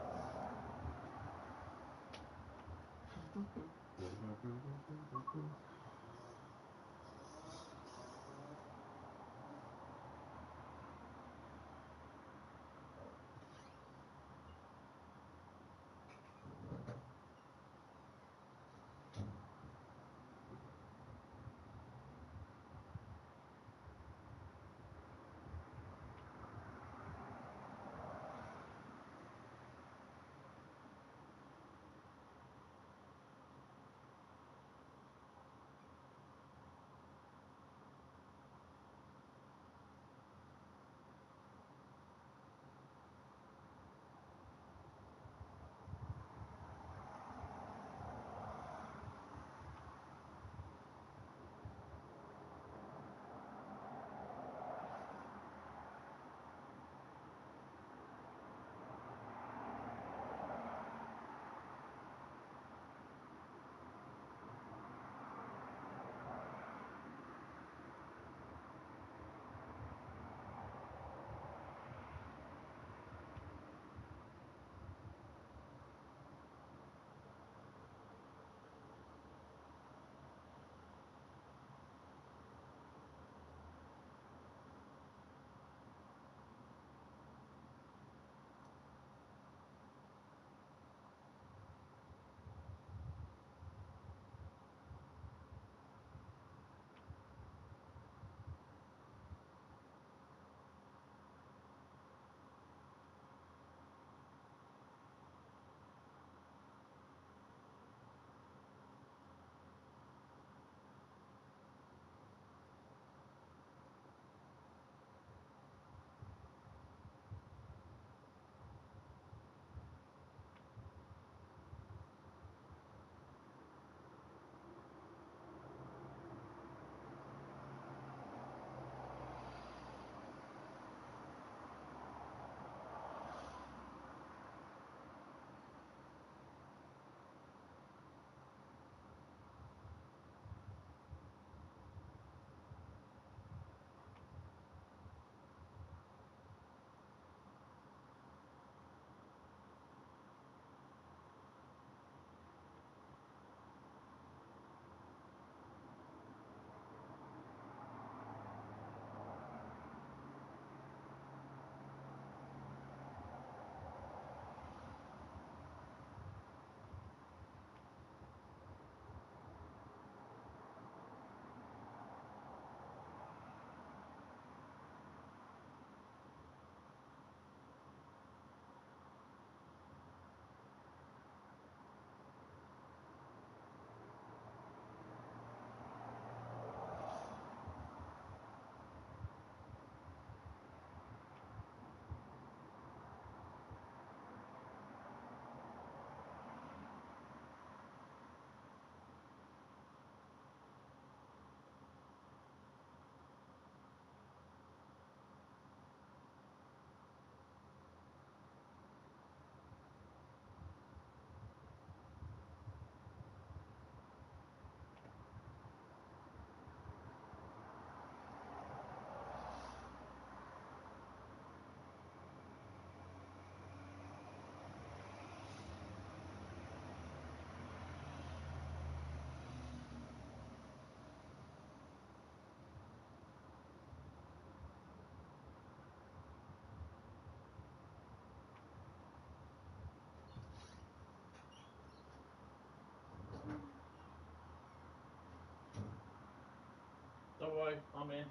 worry, I'm in.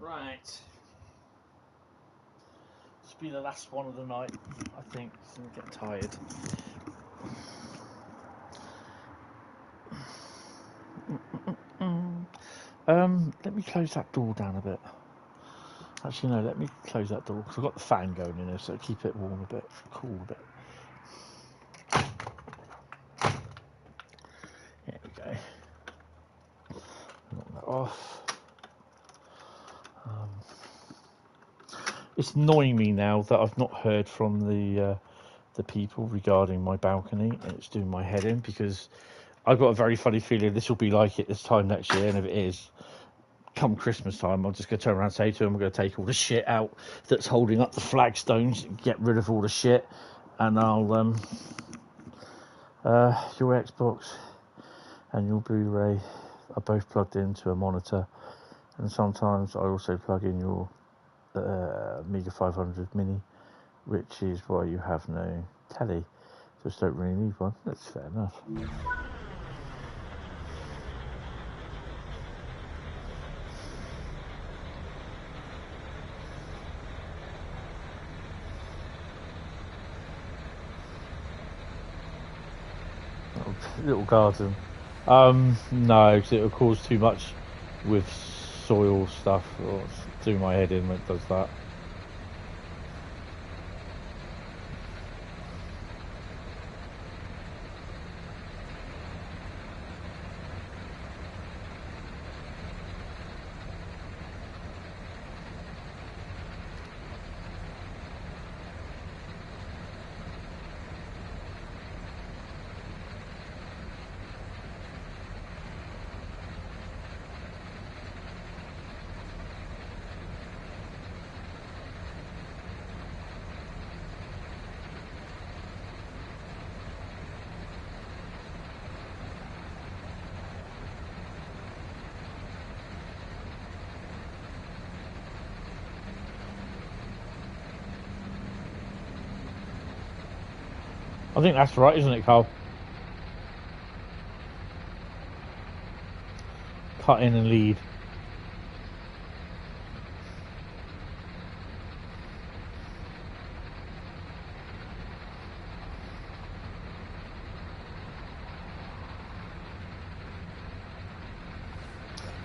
Right. This will be the last one of the night, I think, so I get tired. Let me close that door down a bit. Actually, no, let me close that door because I've got the fan going in there, so keep it warm a bit, cool a bit. There we go. Knock that off. It's annoying me now that I've not heard from the people regarding my balcony, and it's doing my head in because I've got a very funny feeling this will be like it this time next year, and if it is, come Christmas time, I'm just going to turn around and say to them, I'm going to take all the shit out that's holding up the flagstones, and get rid of all the shit, and I'll your Xbox and your Blu-ray are both plugged into a monitor, and sometimes I also plug in your Mega 500 Mini, which is why you have no telly. Just don't really need one. That's fair enough. Little garden. No, because it'll cause too much with soil stuff, or do my head in when it does that. I think that's right, isn't it, Carl? Cut in and lead.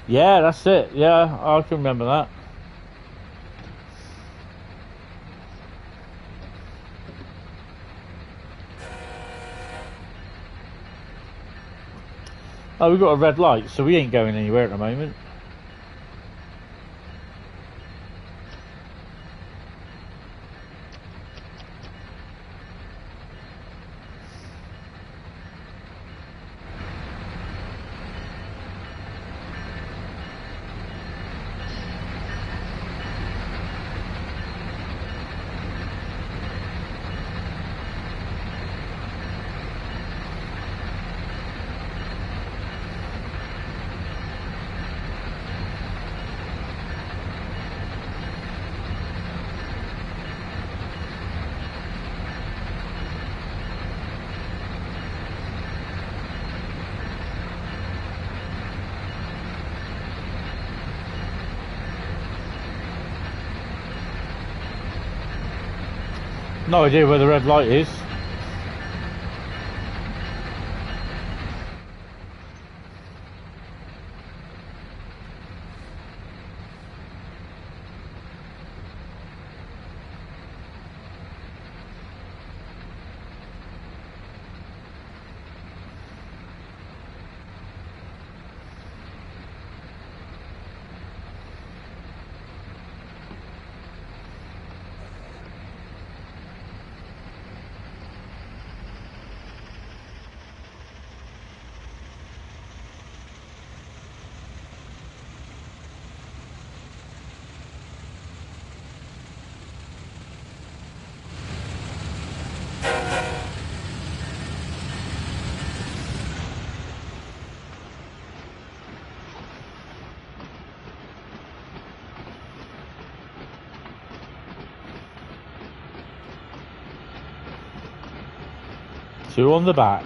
Yeah, that's it. Yeah, I can remember that. Oh, we've got a red light, so we ain't going anywhere at the moment. No idea where the red light is. 2 on the back.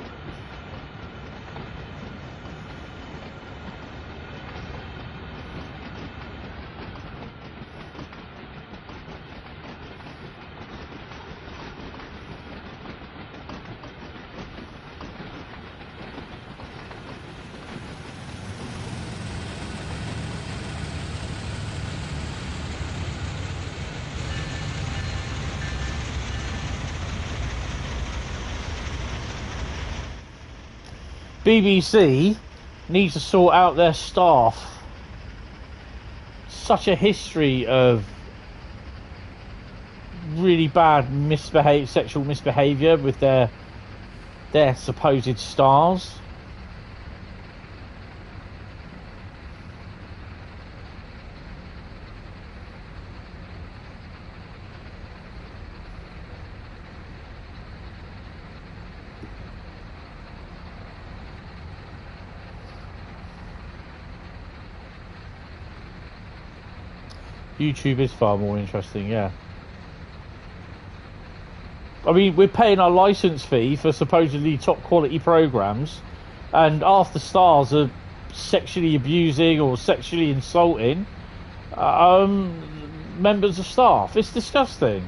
BBC needs to sort out their staff. Such a history of really bad sexual misbehaviour with their supposed stars. YouTube is far more interesting, yeah. I mean, we're paying our license fee for supposedly top quality programs, and half the stars are sexually abusing or sexually insulting members of staff. It's disgusting.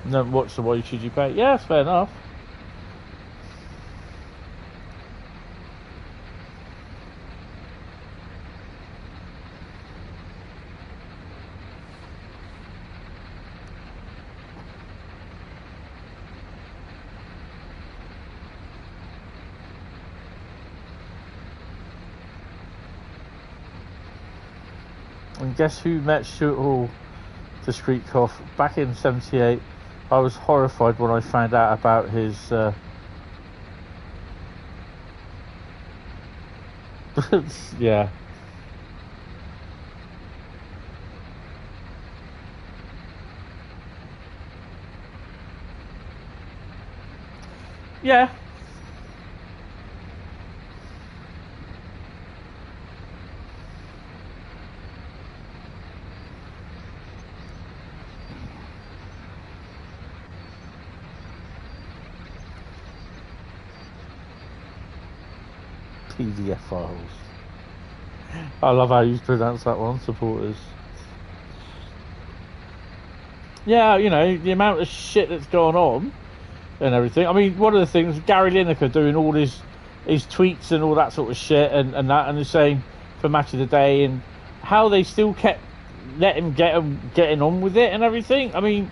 No, watch the why should you pay? Yeah, that's fair enough. And guess who met Stuart Hall to street off back in '78? I was horrified when I found out about his yeah. Yeah. PDF files. I love how you pronounce that one, supporters. Yeah, you know, the amount of shit that's gone on and everything. I mean, one of the things, Gary Lineker doing all his tweets and all that sort of shit and that, and he's saying for Match of the Day, and how they still kept letting him getting on with it and everything. I mean,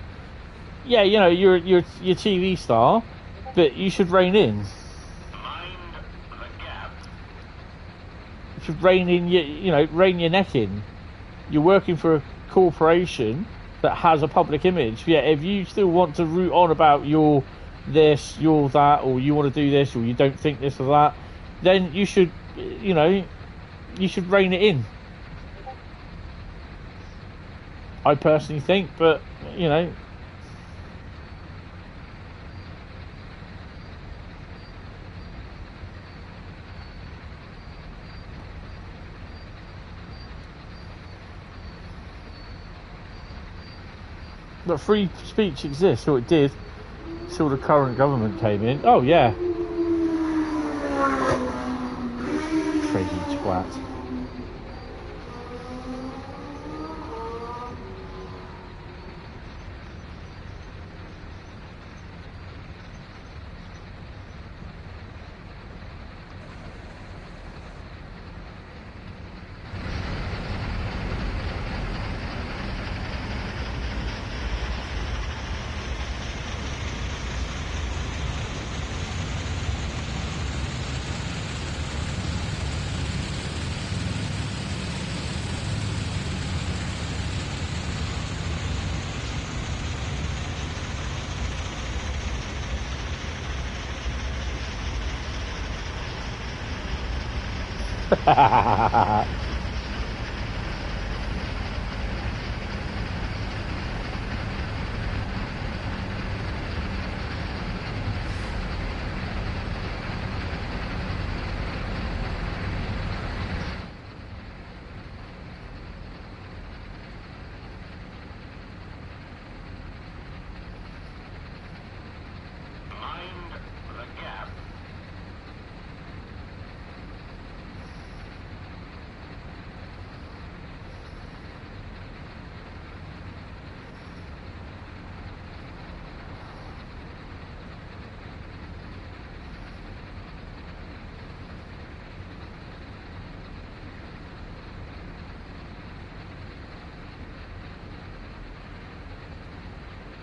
yeah, you know, you're TV star, but you should rein in. You should rein your neck in. You're working for a corporation that has a public image. Yeah, if you still want to root on about you're this, you're that, or you want to do this, or you don't think this or that, then you should, you should rein it in. I personally think, but But free speech exists, or it did, till the current government came in. Oh yeah. Crazy twat.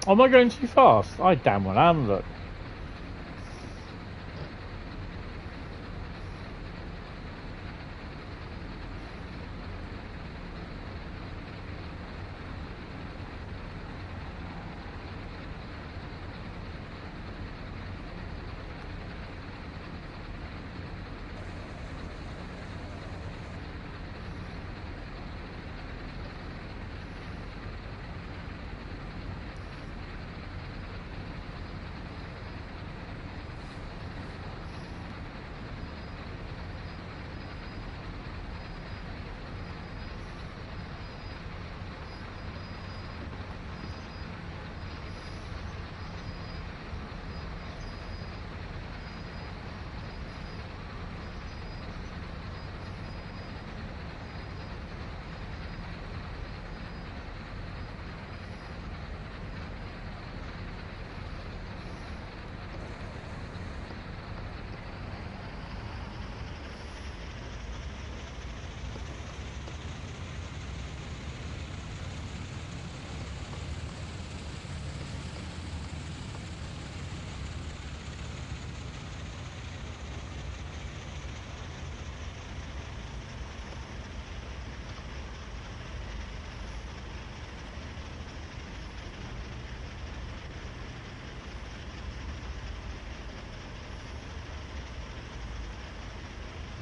Am I going too fast? I damn well am, look.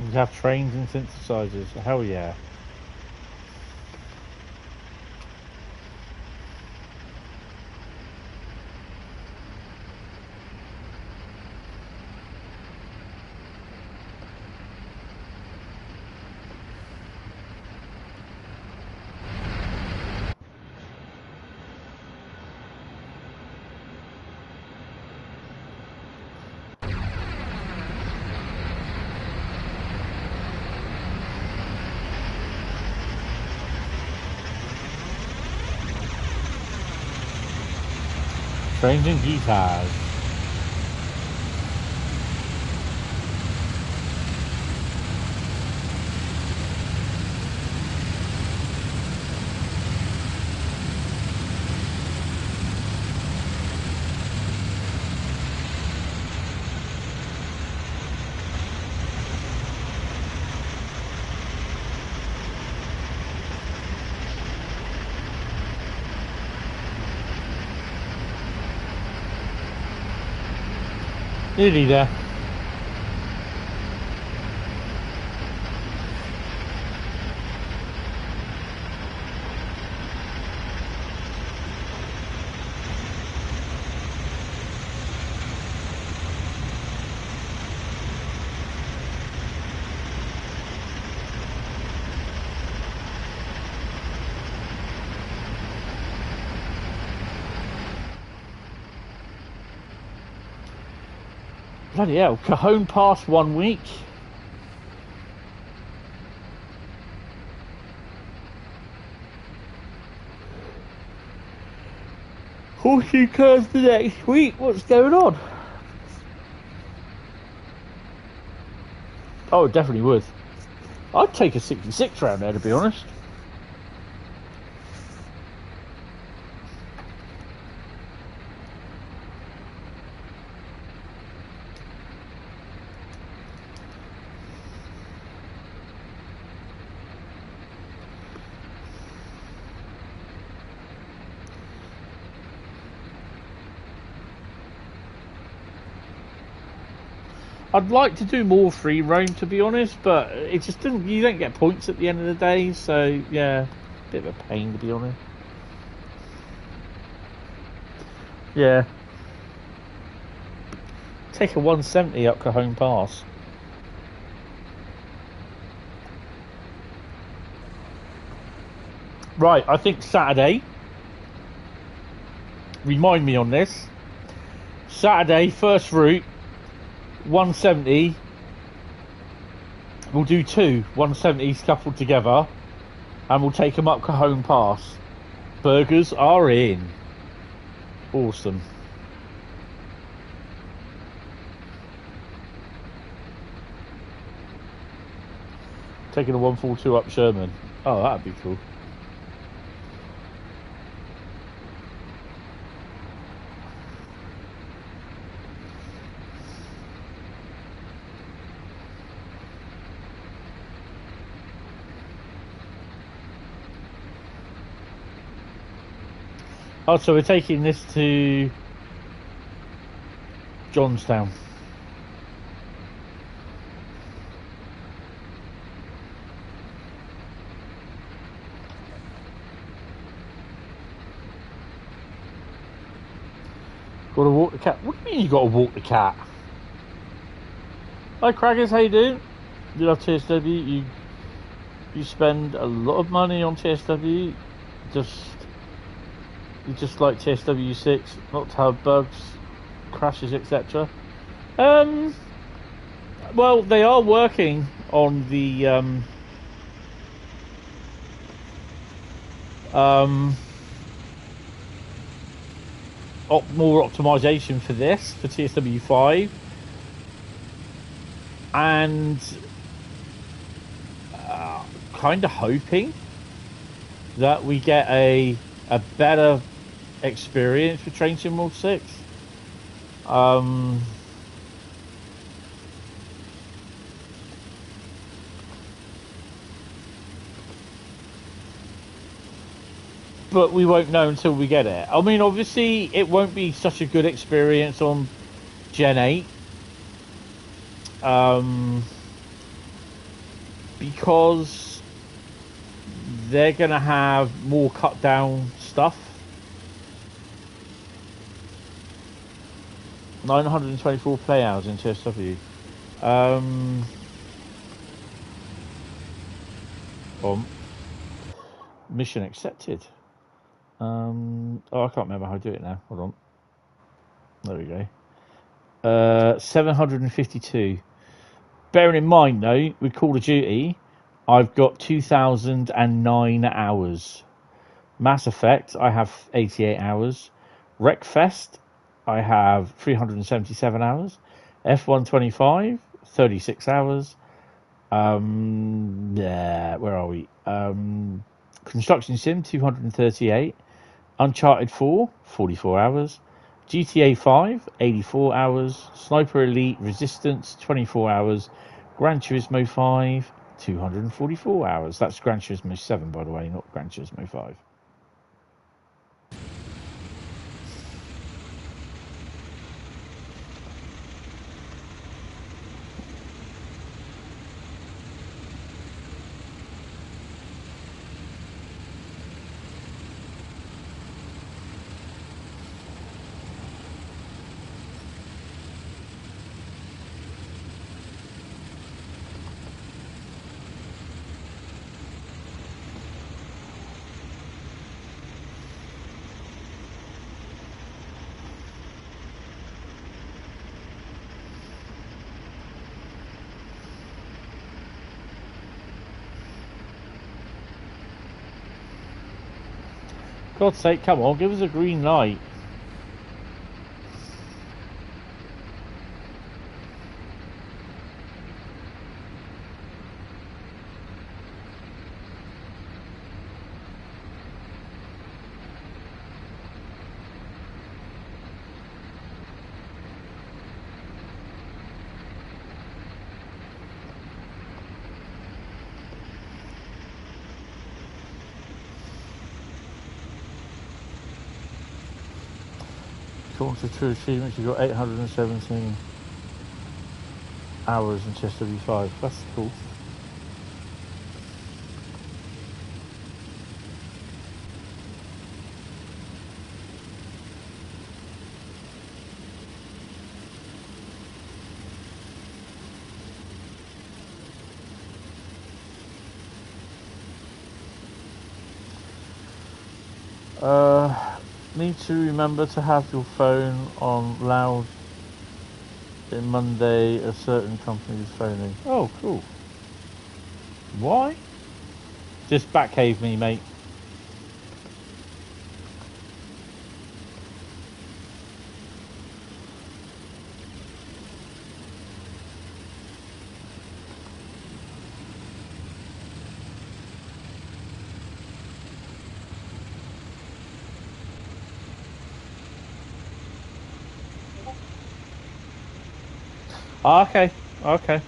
We have trains and synthesizers. Hell yeah. Trains and guitars. Nearly there. Bloody hell, Cajon Pass 1 week. Horseshoe Curve the next week, what's going on? Oh, it definitely would. I'd take a 66 round there, to be honest. I'd like to do more free roam, to be honest, but it just didn't. You don't get points at the end of the day, so yeah, bit of a pain, to be honest. Yeah, take a 170 up Cajon Pass. Right, I think Saturday. Remind me on this. Saturday, first route. 170. We'll do two 170s coupled together, and we'll take them up Cajon Pass. Burgers are in. Awesome. Taking a 142 up Sherman. Oh, that'd be cool. Oh, so we're taking this to Johnstown. Got to walk the cat. What do you mean you got to walk the cat? Hi, Craggers, how you doing? You love TSW. You spend a lot of money on TSW. You just like TSW 6, not to have bugs, crashes, etc. Well, they are working on the more optimization for this, for TSW 5, and kind of hoping that we get a better experience for Train Sim World 6. But we won't know until we get it. I mean, obviously, it won't be such a good experience on Gen 8. Because they're going to have more cut down stuff. 924 play hours in TSW. Mission accepted. Oh, I can't remember how to do it now. Hold on. There we go. 752. Bearing in mind, though, with Call of Duty, I've got 2,009 hours. Mass Effect, I have 88 hours. Wreckfest, I have 377 hours. F125, 36 hours. Yeah, where are we? Construction Sim, 238. Uncharted 4, 44 hours. GTA 5, 84 hours. Sniper Elite Resistance, 24 hours. Gran Turismo 5, 244 hours. That's Gran Turismo 7, by the way, not Gran Turismo 5. God's sake, come on, give us a green light. According to True Achievements, you've got 817 hours in TSW5. That's cool. Need to remember to have your phone on loud in Monday. A certain company is phoning. Oh, cool. Why? Just backcave me, mate. Okay, okay.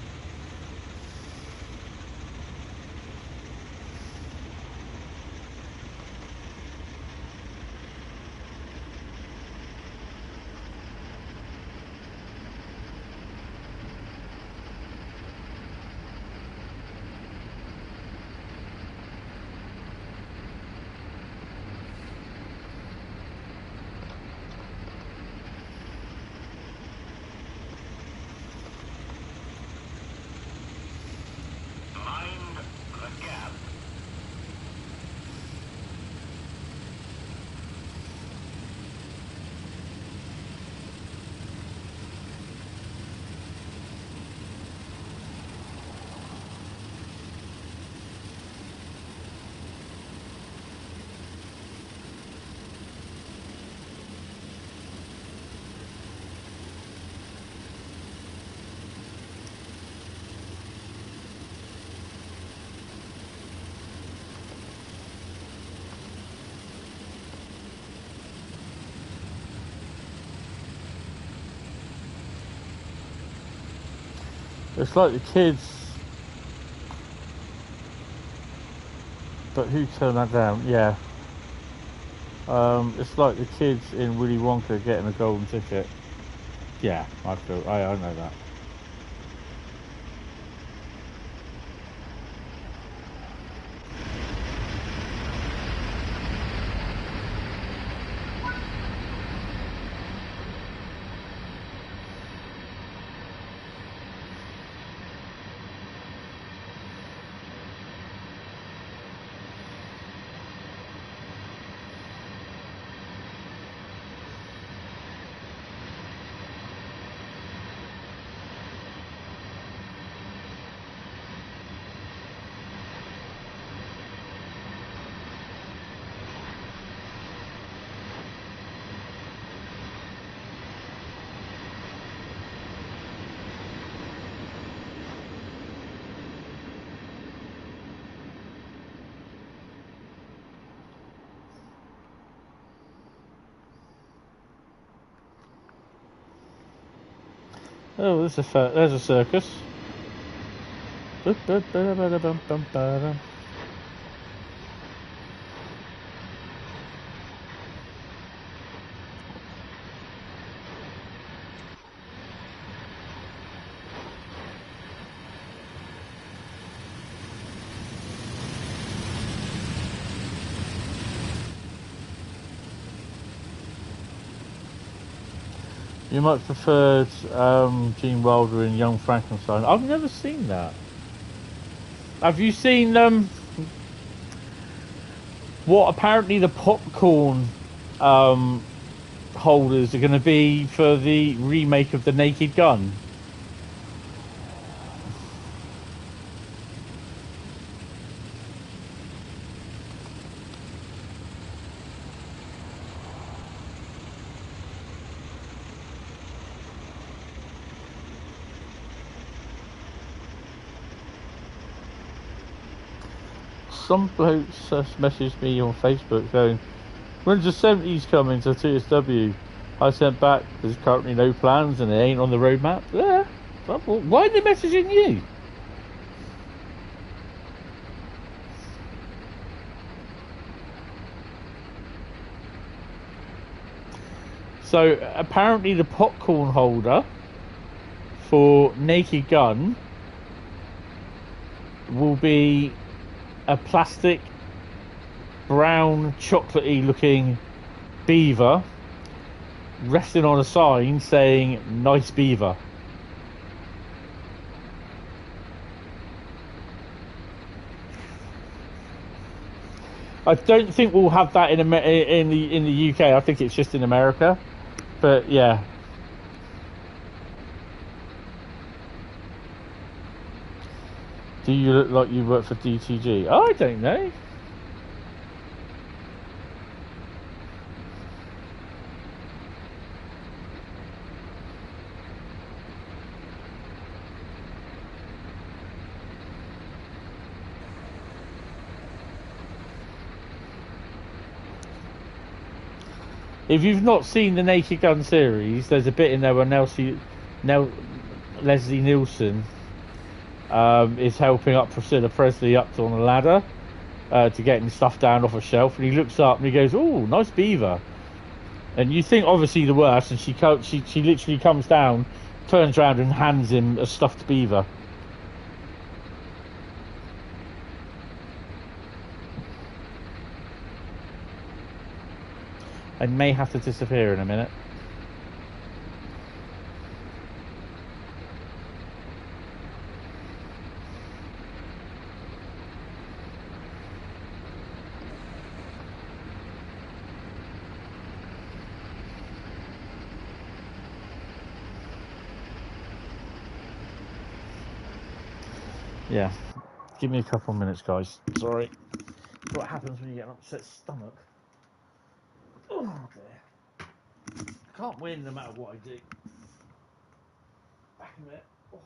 It's like the kids. But who turned that down? Yeah. It's like the kids in Willy Wonka getting a golden ticket. Yeah, I know that. Oh, there's a circus. You might prefer Gene Wilder in Young Frankenstein. I've never seen that. Have you seen what apparently the popcorn holders are going to be for the remake of The Naked Gun? Some blokes messaged me on Facebook going, when's the 70s coming to TSW? I sent back, there's currently no plans and it ain't on the roadmap. Yeah. Why are they messaging you? So apparently the popcorn holder for Naked Gun will be a plastic brown chocolatey looking beaver resting on a sign saying nice beaver. I don't think we'll have that in the UK. I think it's just in America. But yeah. Do you look like you work for DTG? I don't know. If you've not seen the Naked Gun series, there's a bit in there where Leslie Nielsen is helping up Priscilla Presley up on a ladder to getting stuff down off a shelf, and he looks up and he goes, "Oh, nice beaver." And you think obviously the worst, and she literally comes down, turns around and hands him a stuffed beaver. I may have to disappear in a minute. Yeah, give me a couple of minutes, guys. Sorry. What happens when you get an upset stomach? Oh dear. I can't win no matter what I do. Back in a minute. Oh.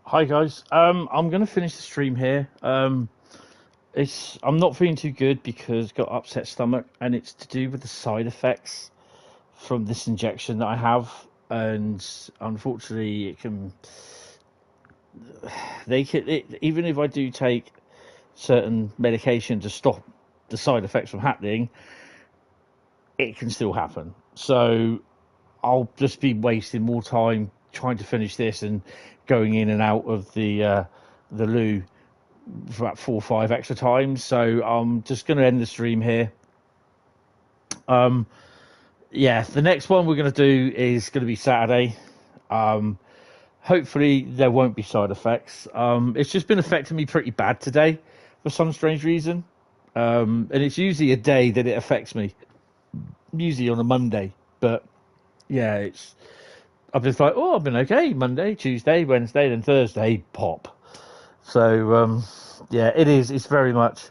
Hi guys. I'm gonna finish the stream here. I'm not feeling too good because I've got upset stomach, and it's to do with the side effects from this injection that I have, and unfortunately, even if I do take certain medication to stop the side effects from happening, it can still happen. So I'll just be wasting more time trying to finish this and going in and out of the loo for about 4 or 5 extra times. So I'm just going to end the stream here. Yeah, the next one we're going to do is going to be Saturday. Hopefully there won't be side effects. It's just been affecting me pretty bad today for some strange reason. And it's usually a day that it affects me, usually on a Monday. But yeah, I've been like, I've been okay. Monday, Tuesday, Wednesday, then Thursday, pop. So yeah, it is. It's very much.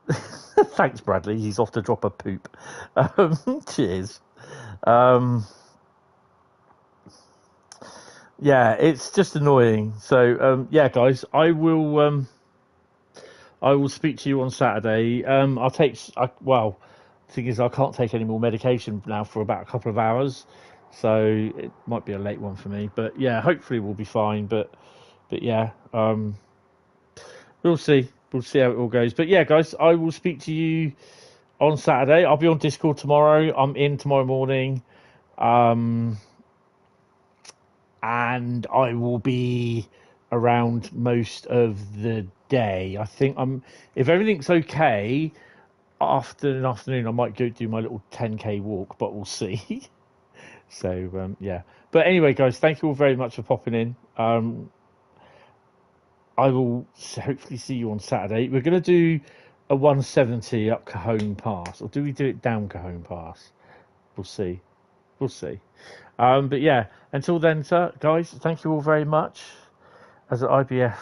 Thanks, Bradley. He's off to drop a poop. Cheers. Yeah, it's just annoying. So yeah, guys, I will speak to you on Saturday. The thing is, I can't take any more medication now for about a couple of hours, so it might be a late one for me. But yeah, hopefully we'll be fine. But yeah, we'll see. We'll see how it all goes. But yeah, guys, I will speak to you on Saturday. I'll be on Discord tomorrow. I'm in tomorrow morning. And I will be around most of the day. I think if everything's okay, after an afternoon I might go do my little 10k walk, but we'll see. So yeah. But anyway, guys, thank you all very much for popping in. I will hopefully see you on Saturday. We're going to do a 170 up Cajon Pass, or do we do it down Cajon Pass? We'll see. We'll see. But yeah, until then, guys, thank you all very much. As an IBS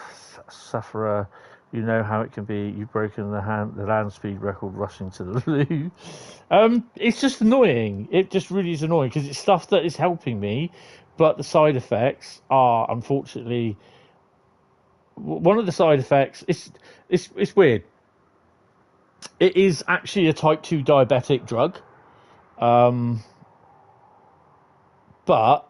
sufferer, you know how it can be. You've broken the land speed record rushing to the loo. It's just annoying. It just really is annoying because it's stuff that is helping me, but the side effects are unfortunately one of the side effects. It's weird. It is actually a type 2 diabetic drug. But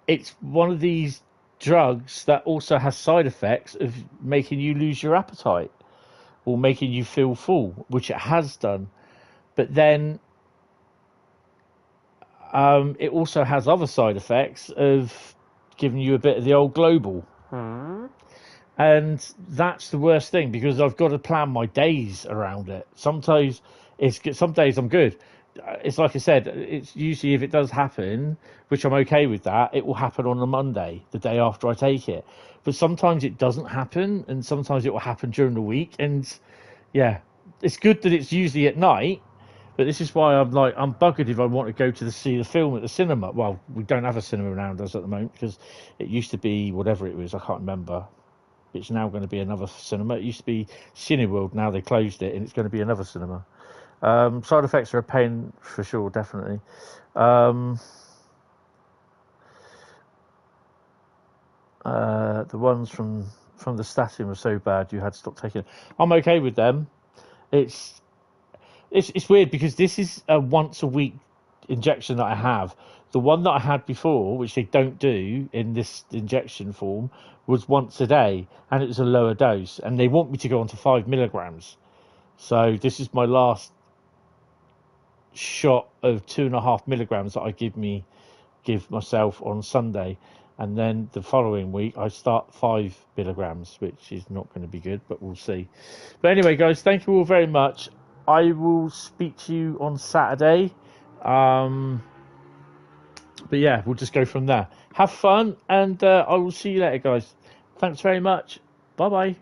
it's one of these drugs that also has side effects of making you lose your appetite or making you feel full, which it has done. But then it also has other side effects of giving you a bit of the old global. And that's the worst thing because I've got to plan my days around it. Sometimes some days I'm good. It's like I said, it's usually if it does happen, which I'm okay with that, it will happen on a Monday, the day after I take it. But sometimes it doesn't happen, and sometimes it will happen during the week. And yeah, it's good that it's usually at night, but this is why I'm buggered if I want to go to see the film at the cinema. Well, we don't have a cinema around us at the moment because it used to be whatever it was, I can't remember. It's now going to be another cinema. It used to be Cineworld, now they closed it, and it's going to be another cinema. Side effects are a pain for sure, definitely. The ones from the statin were so bad you had to stop taking it. I'm okay with them. It's weird because this is a once a week injection that I have. The one that I had before, which they don't do in this injection form, was once a day, and it was a lower dose, and they want me to go on to 5 milligrams. So this is my last shot of 2.5 milligrams that I give myself on Sunday, and then the following week I start 5 milligrams, which is not going to be good, but we'll see. But anyway, guys, thank you all very much. I will speak to you on Saturday. But yeah, we'll just go from there. Have fun, and I will see you later, guys. Thanks very much. Bye bye.